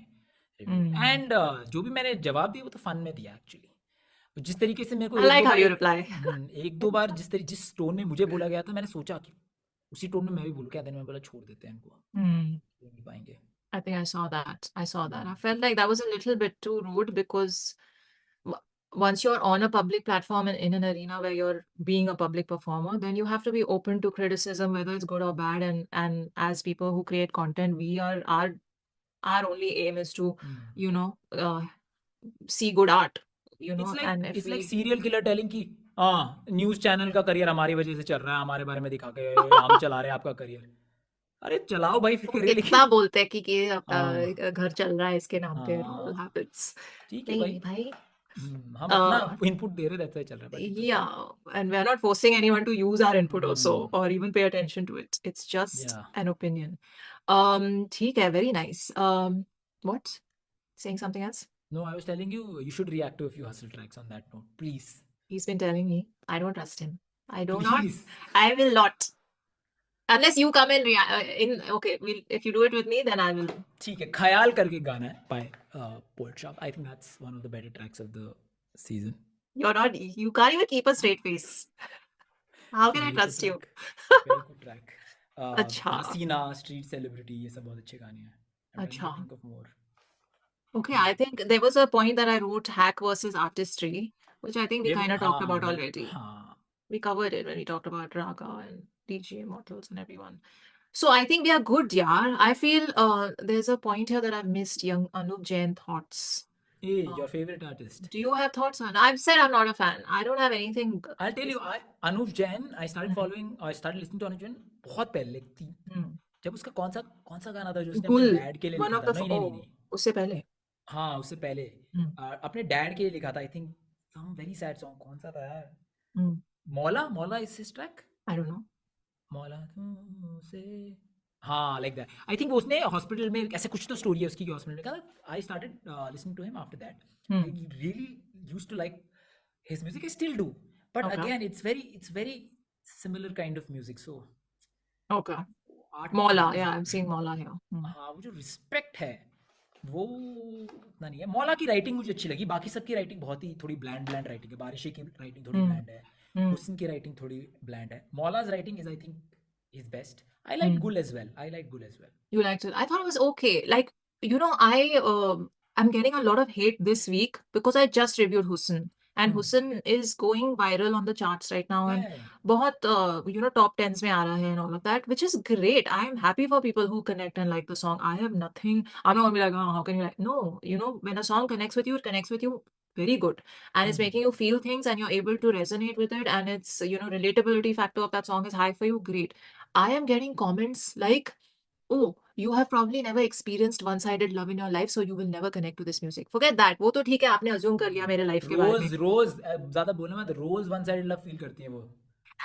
review. And जो भी मैंने जवाब दिया वो तो फन में दिया एक्चुअली. जिस तरीके से मेरे को
I like how you reply.
एक दो बार जिस टोन में मुझे बोला गया था, मैंने सोचा कि उसी टोन में मैं भी बोलूं क्या. दिन में बोला छोड़ देते हैं इनको, नहीं पाएंगे.
I think I saw that. I felt like that was a little bit too rude, because once you're on a public platform and in an arena where you're being a public performer, then you have to be open to criticism, whether it's good or bad. And as people who create content, we are our only aim is to, see good art, and if
It's like
we
serial killer telling कि हाँ news channel का career हमारी वजह से चल रहा है, हमारे बारे में दिखा के हम चला रहे हैं आपका करियर. अरे चलाओ भाई फिर करियर,
कितना
लेकिन
बोलते हैं कि
हाँ
घर चल रहा है इसके नाम पे,
हाँ
all habits.
ठीक है
नहीं
भाई.
भाई.
हम अपना इनपुट दे रहे रहते हैं, चल रहा है बाकी तो.
Yeah, and we're not forcing anyone to use our input also or even pay attention to it. It's just
Yeah.
an opinion. ठीक है, very nice. What? Saying something else?
No, I was telling you should react to a few hustle tracks on that note, please.
He's been telling me. I don't trust him. I do not.
Please.
I will not. Unless you come and okay, if you do it with me, then I will.
ठीक है, ख्याल करके गाना है by Port Shop. I think that's one of the better tracks of the season.
You can't even keep a straight face. How can I
Very good
trust you?
track. Very good track.
अच्छा.
हसीना, Street Celebrity, ये सब बहुत अच्छे गाने हैं. I'm trying to
अच्छा.
think of more.
Okay, I think there was a point that I wrote hack versus artistry, which I think we kind of talked about already.
हाँ.
We covered it when we talked about Raga and DJ Immortals and everyone. So I think we are good, yeah. I feel there's a point here that I've missed. Young Anuv Jain thoughts.
Hey, your favorite artist?
Do you have thoughts on? I've said I'm not a fan. I don't have anything.
I'll tell you, Anuv Jain, I started following, I started listening to Anuv Jain बहुत पहले, जब उसका कौन सा गाना था जो उसने अपने
Gul,
डैड के लिए
one
लिखा
of
था?
the
नहीं नहीं नहीं नहीं,
उससे पहले.
हाँ उससे पहले अपने डैड के लिए लिखा था, I think some very sad song, कौन सा था यार? Maula, Maula is his track,
I don't know.
Maula तुमसे, हाँ लाइक दैट। आई थिंक उसने हॉस्पिटल में ऐसे कुछ तो स्टोरी है उसकी, हॉस्पिटल में कहा। I started listening to him after that. I really used to like his music. I still do, but
Okay.
again it's very similar kind of music, so
Okay.
art
Mola,
वो
yeah, I'm seeing Mola here.
हाँ वो जो respect है वो उतना नहीं है। मौला की राइटिंग मुझे अच्छी लगी, बाकी सबकी राइटिंग बहुत ही थोड़ी ब्लैंड राइटिंग है। बारिशी की राइटिंग थोड़ी ब्लैंड है, हुस्न की राइटिंग थोड़ी ब्लैंड है। Maula's writing is I think is best. I like Gul as well, I like Gul as well.
You liked it. I thought it was okay. Like, I'm getting a lot of hate this week because I just reviewed Husn. And Husn is going viral on the charts right now. And बहुत, top tens में आ रहा है and all of that, which is great. I am happy for people who connect and like the song. I have nothing. I'm not gonna be like, oh, how can you like? No, when a song connects with you, it connects with you very good. And it's making you feel things and you're able to resonate with it. And it's, relatability factor of that song is high for you. Great. I am getting comments like, oh, you have probably never experienced one-sided love in your life, so you will never connect to this music. Forget that. वो तो ठीक है, आपने assume कर लिया मेरे life के बारे में.
रोज ज्यादा बोलना मत, रोज वन साइडेड लव फील करती है वो,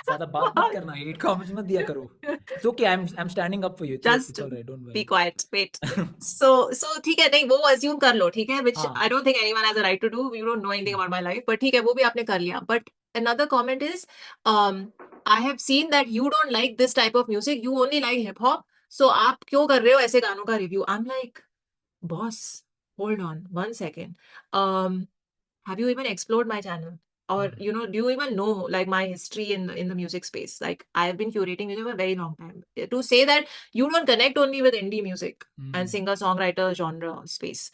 ज्यादा बात मत करना, हेट कमेंट्स मत दिया करो। It's okay, I am standing up for you,
Just
it's alright, don't
be
worry.
quiet. Wait. So ठीक है, नहीं वो assume कर लो, ठीक है, which I don't think anyone has a right to do. You don't know anything about my life, but ठीक है, वो भी आपने कर लिया. But another comment is, I have seen that you don't like this type of music. You only like hip hop. So आप क्यों कर रहे हो ऐसे गानों का review? I'm like, boss, hold on 1 second. Have you even explored my channel? Or, do you even know like my history in the music space? Like I've been curating music for a very long time. To say that you don't connect only with indie music and singer-songwriter genre space.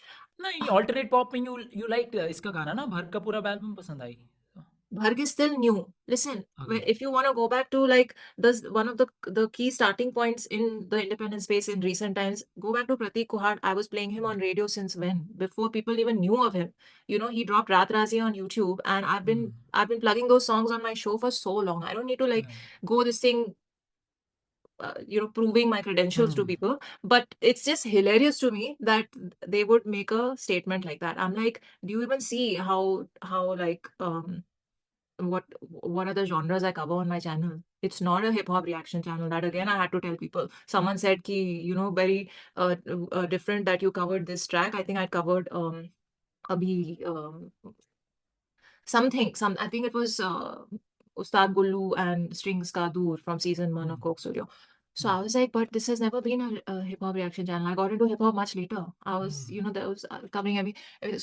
नहीं, alternate pop में you like इसका गाना ना, भर्ग का पूरा album पसंद आई।
Bharg is still new. Listen,
Okay.
if you want to go back to like one of the key starting points in the independent space in recent times, go back to Pratik Kuhad. I was playing him on radio since when? Before people even knew of him. He dropped Raat Razi on YouTube, and I've been plugging those songs on my show for so long. I don't need to like go this thing, proving my credentials to people. But it's just hilarious to me that they would make a statement like that. I'm like, do you even see how like what are the genres I cover on my channel? It's not a hip hop reaction channel. That again, I had to tell people. Someone said ki, very different that you covered this track. I think I covered abhi I think it was Ustad Gullu and Strings Ka Dur from season 1 of Coke Studio. So I was like, but this has never been a hip hop reaction channel. I got into hip hop much later. I was, there was covering every.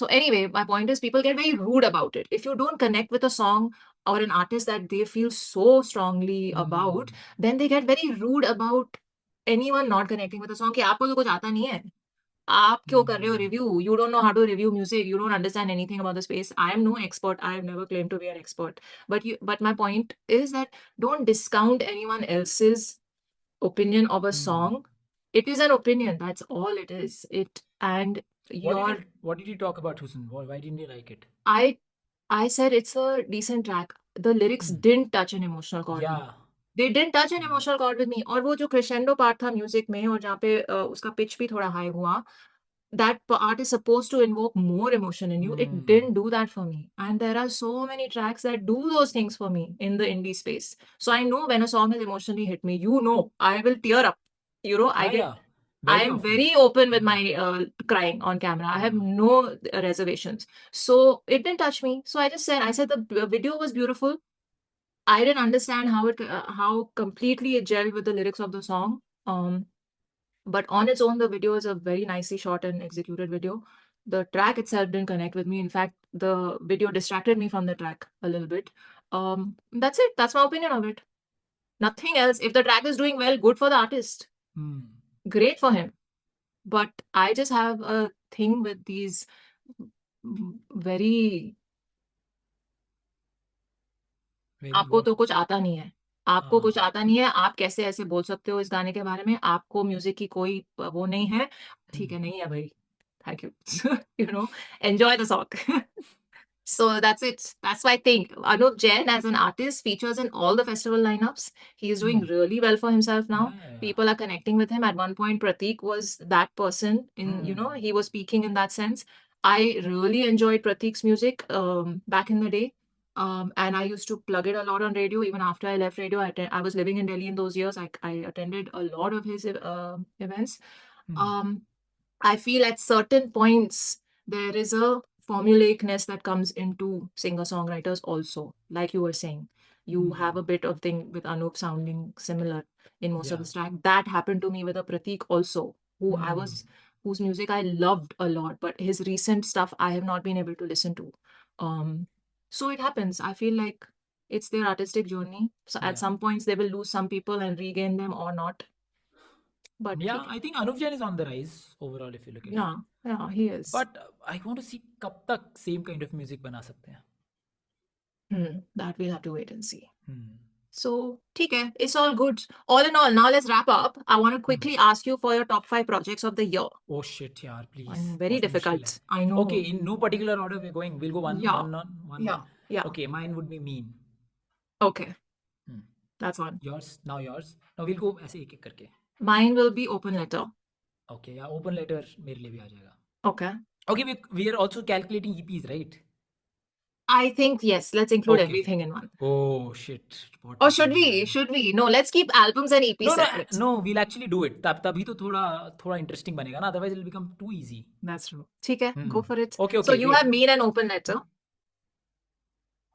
So anyway, my point is people get very rude about it. If you don't connect with a song or an artist that they feel so strongly about, then they get very rude about anyone not connecting with a song. कि आपको तो कुछ आता नहीं है. आप क्यों कर रहे हो review? You don't know how to review music. You don't understand anything about the space. I am no expert. I have never claimed to be an expert. But my point is that don't discount anyone else's opinion of a song. It is an opinion. That's all it is. And
What did you talk about Husn? Why didn't you like it?
I said it's a decent track. The lyrics didn't touch an emotional chord.
Yeah.
They didn't touch an emotional chord with me. और वो जो crescendo part था music में और जहाँ पे उसका pitch भी थोड़ा high हुआ, that part is supposed to invoke more emotion in you. It didn't do that for me. And there are so many tracks that do those things for me in the indie space. So I know when a song has emotionally hit me, I will tear up.
Yeah.
I
Very
am
often.
very open with my crying on camera. I have no reservations. So it didn't touch me. So I said the video was beautiful. I didn't understand how completely it gelled with the lyrics of the song. But on its own, the video is a very nicely shot and executed video. The track itself didn't connect with me. In fact, the video distracted me from the track a little bit. That's it. That's my opinion of it. Nothing else. If the track is doing well, good for the artist. Great for him. But I just have a thing with these very आपको तो कुछ आता नहीं है. आपको कुछ
हाँ
आता नहीं है, आप कैसे ऐसे बोल सकते हो इस गाने के बारे में, आपको म्यूजिक की कोई वो नहीं है, ठीक है, नहीं है भाई, thank you, you know, enjoy the song. So that's it. That's why I think Anuv Jain as an artist features in all the festival lineups. He is doing really well for himself now.
yeah.
People are connecting with him. At one point, Prateek was that person in, you know, he was speaking in that sense. I really enjoyed Prateek's music back in the day. And I used to plug it a lot on radio. Even after I left radio, I was living in Delhi in those years. I attended a lot of his events. Um, I feel at certain points there is a formulaicness that comes into singer-songwriters also. Like you were saying, you have a bit of thing with Anup sounding similar in most of his track. That happened to me with a Prateek also, whose music I loved a lot, but his recent stuff I have not been able to listen to. So it happens. I feel like it's their artistic journey. So at some points they will lose some people and regain them or not. But
Yeah, I think Anuv Jain is on the rise overall if you look at it.
yeah, he is.
But I want to see कब तक same kind of music बना सकते हैं.
That we'll have to wait and see. So, ठीक है, it's all good. All in all, now let's wrap up. I want to quickly ask you for your top 5 projects of the year.
Oh shit, yaar, please.
I'm very
बहुत मुश्किल
difficult.
है.
I know.
Okay, in no particular order we're going. We'll go one,
Yeah.
one on, one.
Yeah. Yeah.
Okay, mine would be Meen.
Okay. That's one.
Yours, now yours. Now we'll go ऐसे एक एक करके.
Mine will be Open Letter.
Okay, yeah, open letter मेरे लिए भी आ जाएगा.
Okay.
Okay, we are also calculating EPs, right?
I think, yes, let's include
Okay.
everything in one.
Oh shit.
Or should we? Should we? No, let's keep albums and EPs separate.
No, we'll actually do it. तभी तो थोड़ा interesting बनेगा ना. Otherwise it'll become too easy.
That's true. ठीक है, go for it.
Okay,
So you
wait.
have Meen and Open Letter.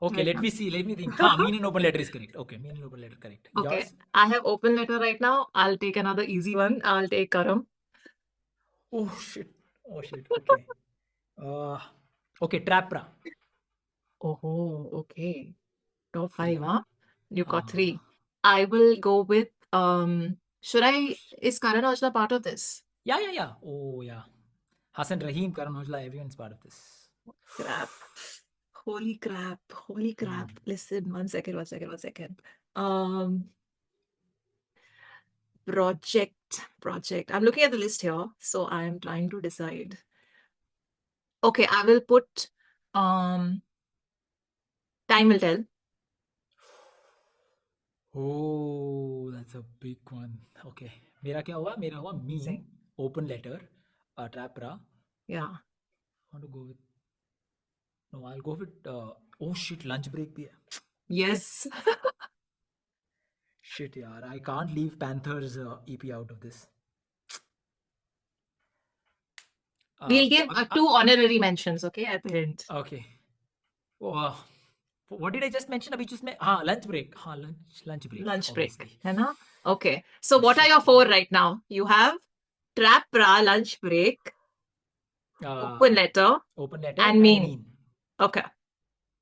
Okay,
Right
let
now.
me see. Let me think. हाँ, Meen and open letter is correct. Okay, Meen and open letter correct.
Okay,
Yours?
I have Open Letter right now. I'll take another easy one. I'll take Karam.
Oh shit. Okay. Okay, Trap Praa.
Oh, okay. Top 5, huh? You got 3. I will go with is Karan Aujla part of this?
Yeah. Oh yeah. Hasan Raheem, Karan, Aujla, everyone's part of this.
Crap. Holy crap. Listen, one second. Project. I'm looking at the list here, so I'm trying to decide. Okay, I will put Time Will Tell.
Oh, that's a big one. Okay. मेरा क्या हुआ? मेरा हुआ Meen, open letter, Trap Praa.
Yeah.
I want to go with. No, I'll go with. Oh shit, lunch break भी है.
Yes.
Shit, yaar. I can't leave Panthers EP out of this.
We'll give 2 honorary mentions, okay, at the end.
Okay. What did I just mention? अभी जिसमें हाँ lunch break. हाँ lunch break.
Lunch
obviously.
break, है ना? Okay. So what are your 4 right now? You have Trap Praa, Lunch Break, Open Letter, and Meen. Okay.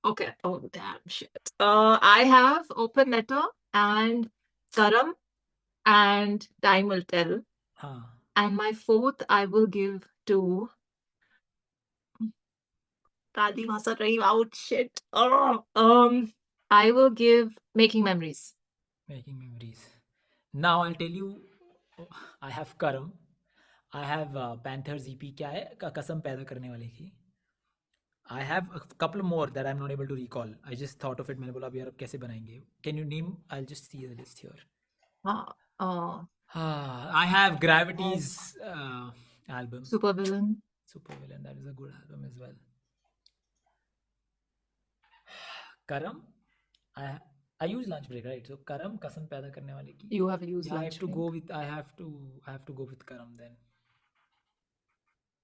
Oh, damn shit. I have Open Letter and Karam and Time Will Tell. And my 4th I will give to Hasan Raheem. Out shit. I will give Making Memories.
Now I'll tell you, I have Karam. I have Panthers EP. क्या है? कसम पैदा करने वाले की. I have a couple more that I'm not able to recall. I just thought of it. मैंने बोला अब यार अब कैसे बनाएंगे? Can you name? I'll just see the list here. I have Gravity's album.
Supervillain.
That is a good album as well. Karam, I use lunch break, right? So Karam, कसम पैदा करने वाले की.
You have used lunch
I have to
break.
go with. I have to go with Karam then.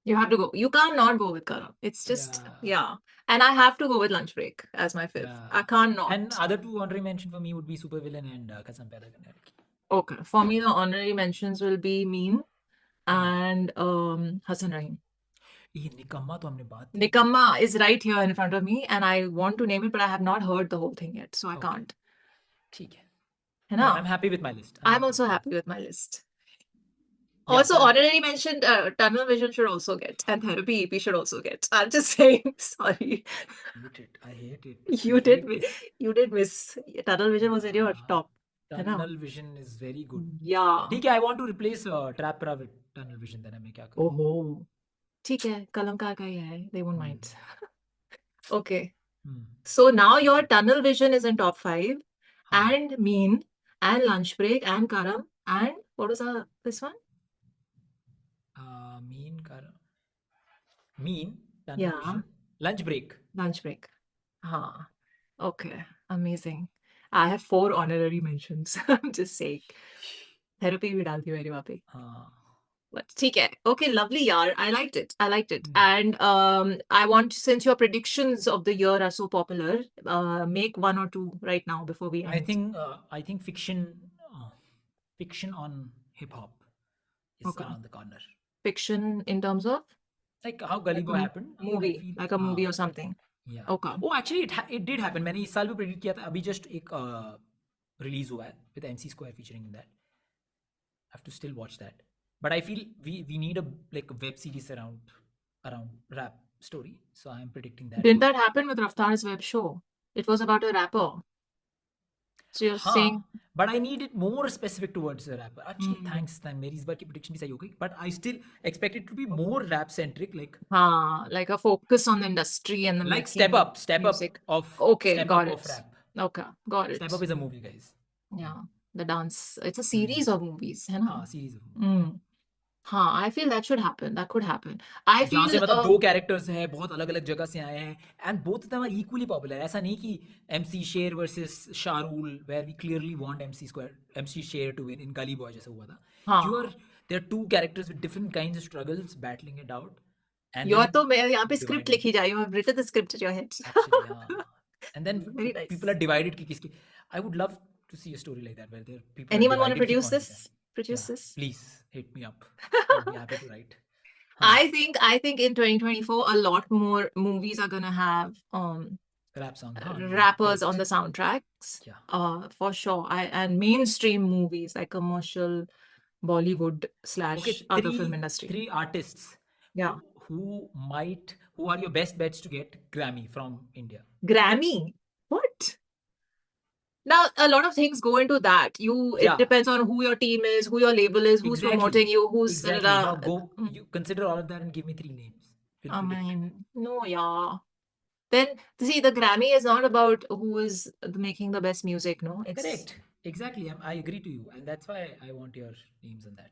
You have to go. You can't not go with Karam. It's just yeah. And I have to go with Lunch Break as my 5th. I can't not.
And other 2 honorary mention for me would be Supervillain and कसम पैदा करने वाले की.
Okay. For me, the honorary mentions will be Meen and Hasan Raheem.
निकम्मा तो हमने बात.
Nikamma is right here in front of me, and I want to name it, but I have not heard the whole thing yet, so I can't.
ठीक है.
है ना?
I'm happy with my list.
I'm also happy with my list. Also, honorary mention Tunnel Vision should also get, and Therapy EP should also get. I'm just saying. Sorry.
I hate it.
You did miss. Tunnel Vision was in your top. है ना?
Tunnel vision is very good.
Yeah.
ठीक है, I want to replace Trap Pra with tunnel vision. then मैं क्या करूँ?
ओहो, ठीक है, कलमकार का ही है, they won't mind. Okay. So now your tunnel vision is in top 5, and Meen, and lunch break, and Karam, and what was this one?
Meen, Karam. Meen, tunnel
Yeah,
vision, lunch break.
lunch break. Huh. Okay, amazing. I have 4 honorary mentions. I'm just saying. Therapy भी डाल दी मैंने वहाँ पे. But ठीक है. Okay, lovely yaar. I liked it. I liked it. And I want, since your predictions of the year are so popular, make 1 or 2 right now before we end.
I think fiction on hip hop is around the corner.
Fiction in terms of?
Like how Gully Boy happened.
Movie, like a movie or something.
Yeah.
Okay.
Oh, actually, it did happen. मैंने इस साल भी predict किया था. अभी just एक release हुआ है with MC Square featuring in that. I have to still watch that. But I feel we need a web series around rap story. So I am predicting that.
Didn't that happen with Raftar's web show? It was about a rapper. So you're saying,
but I need it more specific towards the rapper. Actually, thanks. मेरी इस बार की prediction भी सही हो गई. But I still expect it to be more rap centric,
like a focus on the industry and the
like
making
Step
music.
Up of
Okay,
Step
got
Up
it.
of rap.
Okay, got it.
Step Up is a movie, guys.
Yeah, the dance. It's a series of movies, है ना?
Series of movies.
हाँ, I feel that should happen. That could happen. I
जहाँ से
feel
मतलब 2 characters हैं, बहुत अलग-अलग जगह से आए हैं, and both of them are equally popular. ऐसा नहीं कि MC शेर versus शाहरुल, where we clearly want MC शेर to win in Gully Boy जैसा हुआ था.
हाँ.
There are 2 characters with different kinds of struggles battling it out. And
You are
then
तो मैं यहाँ पे
divided.
script लिखी जा. You have written the script in your head.
Actually, and then
Very nice.
people are divided कि किसकी. I would love to see a story like that where there people
Anyone
are
want to
divided
produce
कि कौन
this?
जीता.
Produce this?
Please hit me up. I'll be happy to write.
I think in 2024 a lot more movies are gonna have
rap songs,
rappers on the soundtracks.
Yeah.
For sure. And mainstream movies like commercial Bollywood / other film industry.
3 artists.
Yeah.
Who are your best bets to get Grammy from India?
Grammy? What? Now, a lot of things go into that. It depends on who your team is, who your label is, who's promoting you, who's...
Exactly. Now you consider all of that and give me 3 names.
I mean, no, yeah. Then, see, the Grammy is not about who is making the best music, no? It's...
Correct. Exactly. I agree to you. And that's why I want your names on that.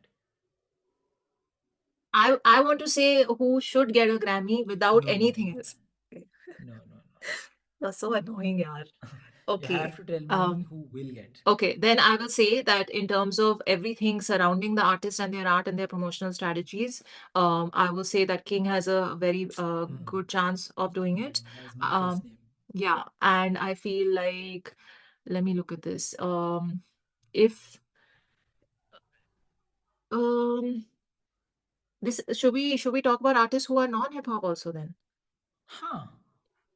I want to say who should get a Grammy without anything else.
No.
That's so annoying, yaar. Okay.
You have to tell me who will get.
Okay, then I will say that in terms of everything surrounding the artist and their art and their promotional strategies, I will say that King has a very good chance of doing it.
That was my first name.
Yeah, and I feel like, let me look at this. If this should we talk about artists who are non-hip hop also then?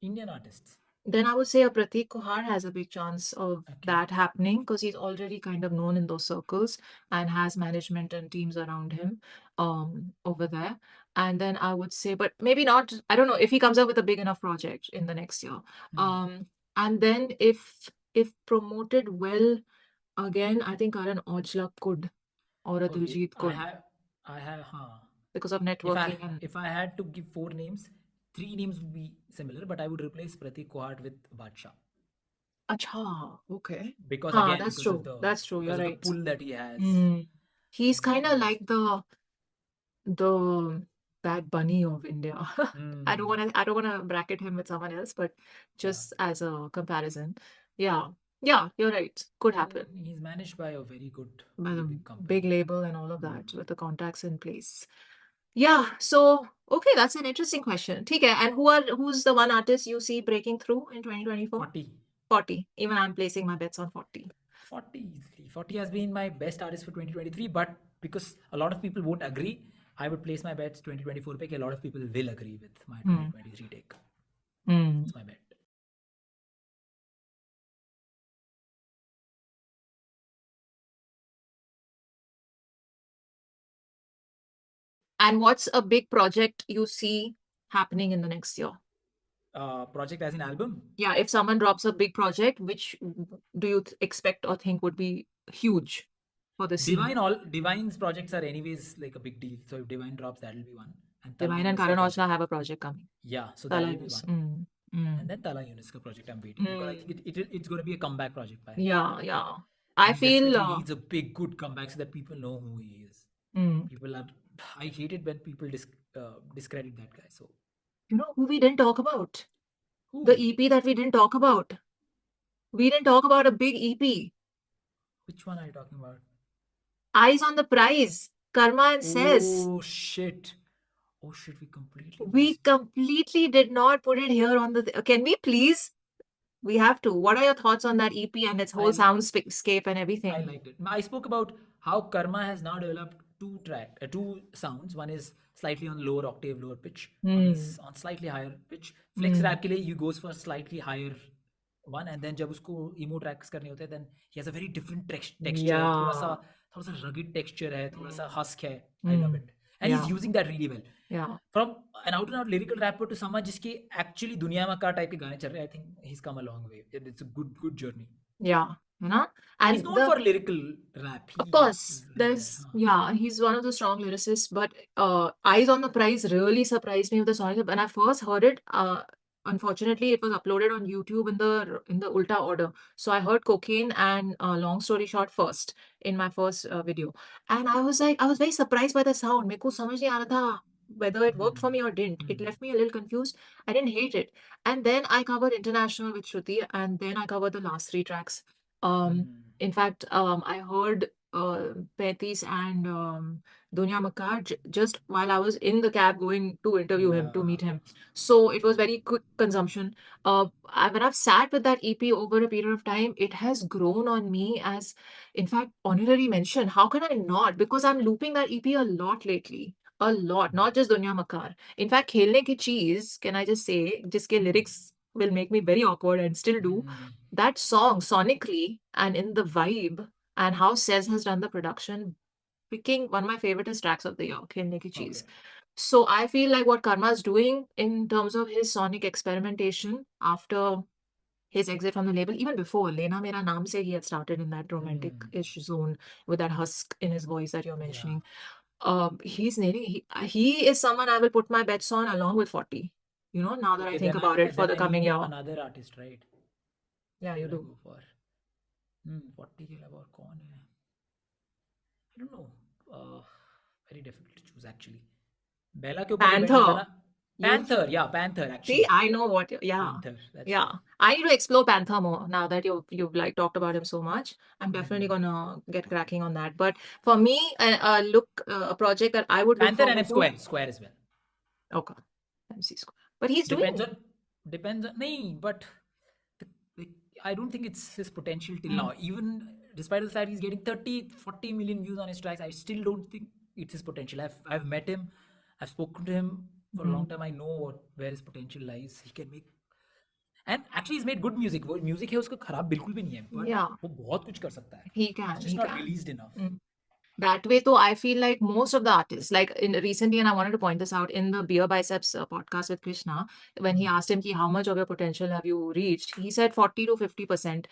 Indian artists.
Then I would say a Pratik Kuhar has a big chance of that happening because he's already kind of known in those circles and has management and teams around him over there. And then I would say, but maybe not, I don't know, if he comes up with a big enough project in the next year. And then if promoted well, again, I think Karan Aujla could, or a Diljit could.
I have,
because of networking.
If I had to give 4 names, 3 names would be similar, but I would replace Pratik Kuhad with Badshah.
Acha, okay.
Because again,
that's
because
true.
of
That's true. You're right.
The pull that he has.
He's kind of like the Bad Bunny of India. I don't wanna bracket him with someone else, but just as a comparison. Yeah, you're right. Could happen.
And he's managed by a very good,
big
company.
Big label and all of that with the contacts in place. Yeah, so okay, that's an interesting question. Okay, and who's the one artist you see breaking through in 2024? 40. Even I'm placing my bets on 40.
40 has been my best artist for 2023, but because a lot of people won't agree, I would place my bets 2024 pick. A lot of people will agree with my 2023 take. That's my bet.
And what's a big project you see happening in the next year?
Project as an album?
Yeah, if someone drops a big project, which do you expect or think would be huge for the scene.
Divine's projects are anyways like a big deal. So if Divine drops, that'll be one. And Talhah
Divine and
Yunus ka
Karan
project.
Aujla have a project coming.
Yeah, so
Talhah
that'll be
Yunus.
one.
Mm.
And then Talhah Yunus ka project I'm waiting because I think it's going to be a comeback project by him.
Yeah. I
He
feel.
desperately needs a big, good comeback so that people know who he is.
Mm.
People are. I hate it when people discredit that guy. So
You know who we didn't talk about?
who?
The EP that we didn't talk about. We didn't talk about a big EP.
Which one are you talking about?
Eyes on the Prize. Karma and Says.
Oh shit! Oh shit! We completely
We
missed.
completely did not put it here on the. Can we please? We have to. What are your thoughts on that EP and its whole
I
soundscape and
I
everything?
liked it. I spoke about how Karma has now developed two sounds. One is slightly on lower octave, lower pitch. One
Hmm.
is on slightly higher pitch. Flex
Hmm.
rap के लिए he goes for slightly higher one, and then जब उसको emo tracks करने होते हैं, then he has a very different texture.
Yeah.
थोड़ा सा rugged texture है, थोड़ा सा husk है. I love
Hmm.
it, and he's
Yeah.
using that really well.
Yeah.
From an out and out lyrical rapper to someone जिसके actually दुनिया में का type के गाने चल रहे हैं, I think he's come a long way. It's a good journey.
Yeah. You know?
And he's
And
known for lyrical rap.
of
He
course,
has that.
there's, yeah, he's one of the strong lyricists, but Eyes on the Prize really surprised me with the song. When I first heard it, unfortunately, it was uploaded on YouTube in the Ulta order. So I heard Cocaine and Long Story Short first in my first video. And I was like, I was very surprised by the sound. मेरे को समझ नहीं आ रहा था whether it worked for me or didn't. It left me a little confused. I didn't hate it. And then I covered International with Shruti, and then I covered the last three tracks. In fact, I heard 35 and Dunya Makar just while I was in the cab going to interview him, to meet him. So it was very quick consumption. When I've sat with that EP over a period of time, it has grown on me as, in fact, honorary mention. How can I not? Because I'm looping that EP a lot lately. A lot, not just Dunya Makar. In fact, Khelne Ki Cheez, can I just say, jiske lyrics will make me very awkward and still do. That song sonically and in the vibe and how Sez has done the production, picking one of my favorite tracks of the year, Khelne Ki Cheez.
Okay.
So I feel like what Karma is doing in terms of his sonic experimentation after his exit from the label, even before Lena Mera Naam Se, he had started in that romantic-ish zone with that husk in his voice that you're mentioning. He's nailing. He is someone I will put my bets on along with 40. You know, now that I
Okay,
think about it for
then
the
I
coming
need
year.
another artist, right?
Yeah, you
Will I
do.
go for? 40 के अलावा और कौन है? I don't know. Very difficult to choose actually. Bella के ऊपर depend करता
Panther.
ना. Panther, yeah, Panther actually.
See, I know what. Yeah,
Panther, that's
yeah.
true.
I need to explore Panther more now that you've like talked about him so much. I'm definitely gonna get cracking on that. But for me, a project that I would look
Panther and
forward to.
Square as well.
Okay, MC Square. But he's
Depends
doing.
on nahin, but the, I don't think it's his potential till now. Even despite the fact he's getting 30, 40 million views on his tracks, I still don't think it's his potential. I've met him, I've spoken to him for a long time. I know where his potential lies. He can make, and actually he's made good music. वो music है उसका खराब बिल्कुल भी नहीं है, but
Yeah,
वो बहुत कुछ कर सकता है.
he
It's
can.
just
He
not
can.
released enough.
That way, though, I feel like most of the artists, like in recently, and I wanted to point this out in the Beer Biceps podcast with Krishna, when he asked him, ki, how much of your potential have you reached? He said 40 to 50%.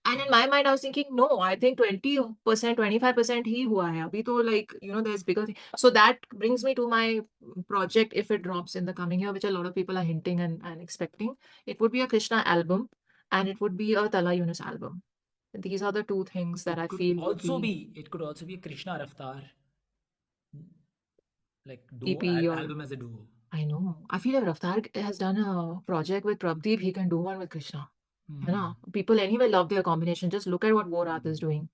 And in my mind, I was thinking, no, I think 20%, 25% ही हुआ है. अभी तो like, you know, there's bigger thing. So that brings me to my project if it drops in the coming year, which a lot of people are hinting and expecting. It would be a Krishna album and it would be a Talhah Yunus album. These are the two things that I feel would be
It could also be a Krishna Raftar like duo
EP or
album as a duo.
I know. I feel like Raftar has done a project with Prabdeep. He can do one with Krishna. You know, people anyway love their combination. Just look at what Borat is doing.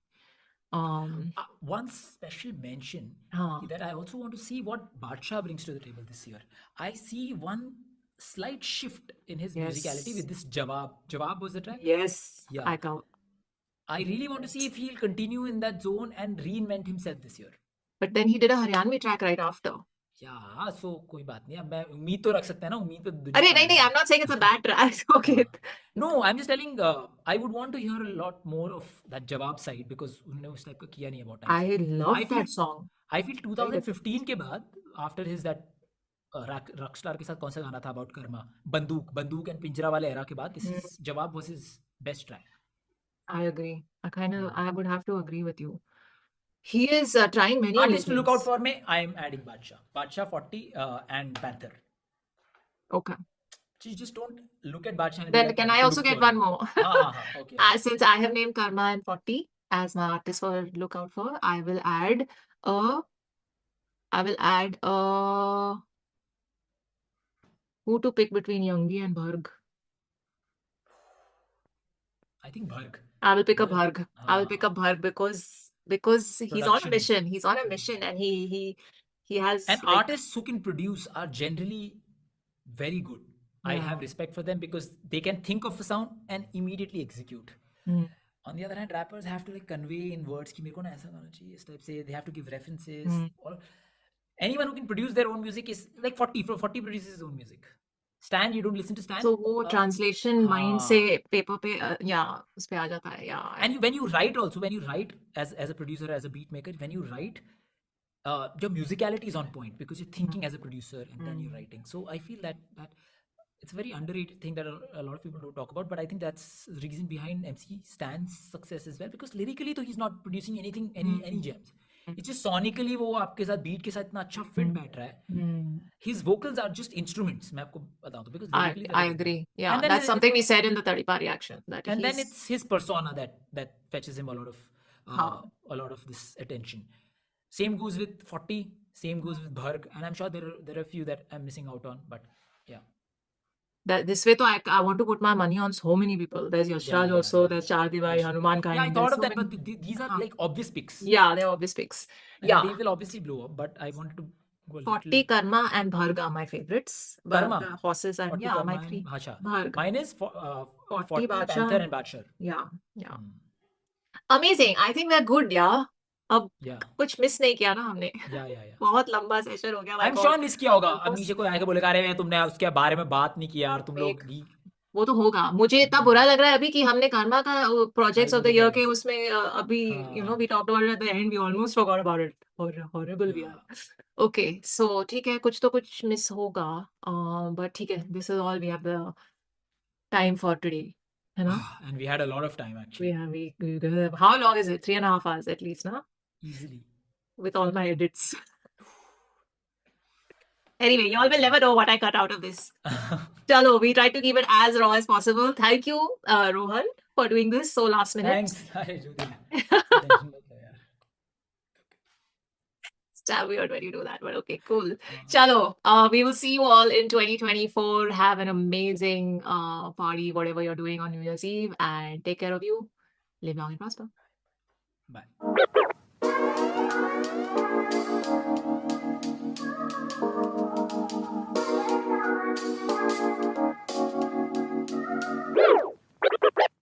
One special mention
Huh.
that I also want to see what Badsha brings to the table this year. I see one slight shift in his musicality
Yes.
with this Jawab. Jawab was the track?
Yes.
Yeah.
I
I really want to see if he'll continue in that zone and reinvent himself this year.
But then he did a Haryanvi track right after.
Yeah, so कोई बात नहीं. अब मैं उम्मीद तो रख सकते हैं ना. उम्मीद पे दुनिया
अरे
कायम
नहीं,
है.
I'm not saying it's a bad track. Okay.
No, I'm just telling. I would want to hear a lot more of that Jawab side because उन्होंने उस type का किया नहीं है बहुत time
I
से.
love
I feel
that song.
I feel
Very different.
2015 के बाद after his that रॉकस्टार के साथ कौन सा गाना था about कर्मा बंदूक एंड पिंजरा वाले era के बाद this is जवाब was his best track.
I agree. I would have to agree with you. He is trying many new
Artist to look out
things.
for me, I am adding Badshah 40 and Panther.
Okay.
Just don't look at Badshah and be
Then
like, I
can
have
I
to
also
look
get
for him.
one more?
Okay.
Since I have named Karma and 40 as my artist for look out for, uh I will add who to pick between Youngie and Bharg.
I think Bharg.
I will pick a Bharg. I will pick a Bharg because he's on a
Production.
mission. He's on a mission and he has
And
like
artists who can produce are generally very good. I have respect for them because they can think of a sound and immediately execute. On the other hand, rappers have to like convey in words कि मेरे को ना ऐसा गाना चाहिए इस type से. They have to give references. Or anyone who can produce their own music is like 40. 40 produces his own music. Stan, you don't listen to Stan.
So वो translation mind से paper पे उस पे आ जाता है.
And when you write also, when you write as a producer, as a beat maker, when you write, your musicality is on point because you're thinking as a producer and then you're writing. So I feel that it's a very underrated thing that a lot of people don't talk about, but I think that's the reason behind MC Stan's success as well, because lyrically though he's not producing anything, any gems. It's just sonically वो आपके साथ beat के साथ इतना अच्छा fit बैठ रहा है. His vocals are just instruments. मैं आपको बताऊं तो because lyrically
I agree. Yeah,
and then
that's something we said in the 30 part reaction that
and then
he's
it's his persona that fetches him a lot of this attention. Same goes with 40. Same goes with Bharg, and I'm sure there are a few that I'm missing out on, but yeah.
that this way. So I want to put my money on so many people. There's Yashraj also. There's Chaar Diwaari, Hanuman Kind.
Yeah, I thought of that, but these are like obvious picks.
Yeah, they're obvious picks.
And
Yeah,
they will obviously blow up, but I wanted to go a
40
little.
Karma and Bharg are my favorites. But
Karma,
the horses and
40
yeah,
Karma
my
and
three.
Bhacha.
Bharg.
Mine is 40
Badshah.
Panther and Badshar.
Yeah. Amazing. I think we're good, yeah. अब कुछ miss नहीं किया ना हमने. बहुत लंबा session हो गया.
I'm sure मिस किया होगा. अब नीचे कोई आएगा बोलेगा अरे तुमने उसके बारे में बात नहीं किया और तुम लोग
वो तो होगा. मुझे इतना बुरा लग रहा है अभी कि हमने कर्मा का प्रोजेक्ट्स ऑफ द ईयर के उसमें अभी we talked about it at the end, we almost forgot about it. Horrible we are. Okay, so ठीक है, कुछ तो कुछ मिस होगा. But ठीक है, this is all we have the time for today. You know?
And we had a lot of time actually.
How long is it? 3.5 hours at least, no?
Easily.
With all my edits. Anyway, y'all will never know what I cut out of this. Chalo, we tried to keep it as raw as possible. Thank you, Rohan, for doing this so last minute.
Thanks.
It's weird when you do that, but okay, cool. Chalo, we will see you all in 2024. Have an amazing party, whatever you're doing on New Year's Eve, and take care of you. Live long and prosper.
Bye.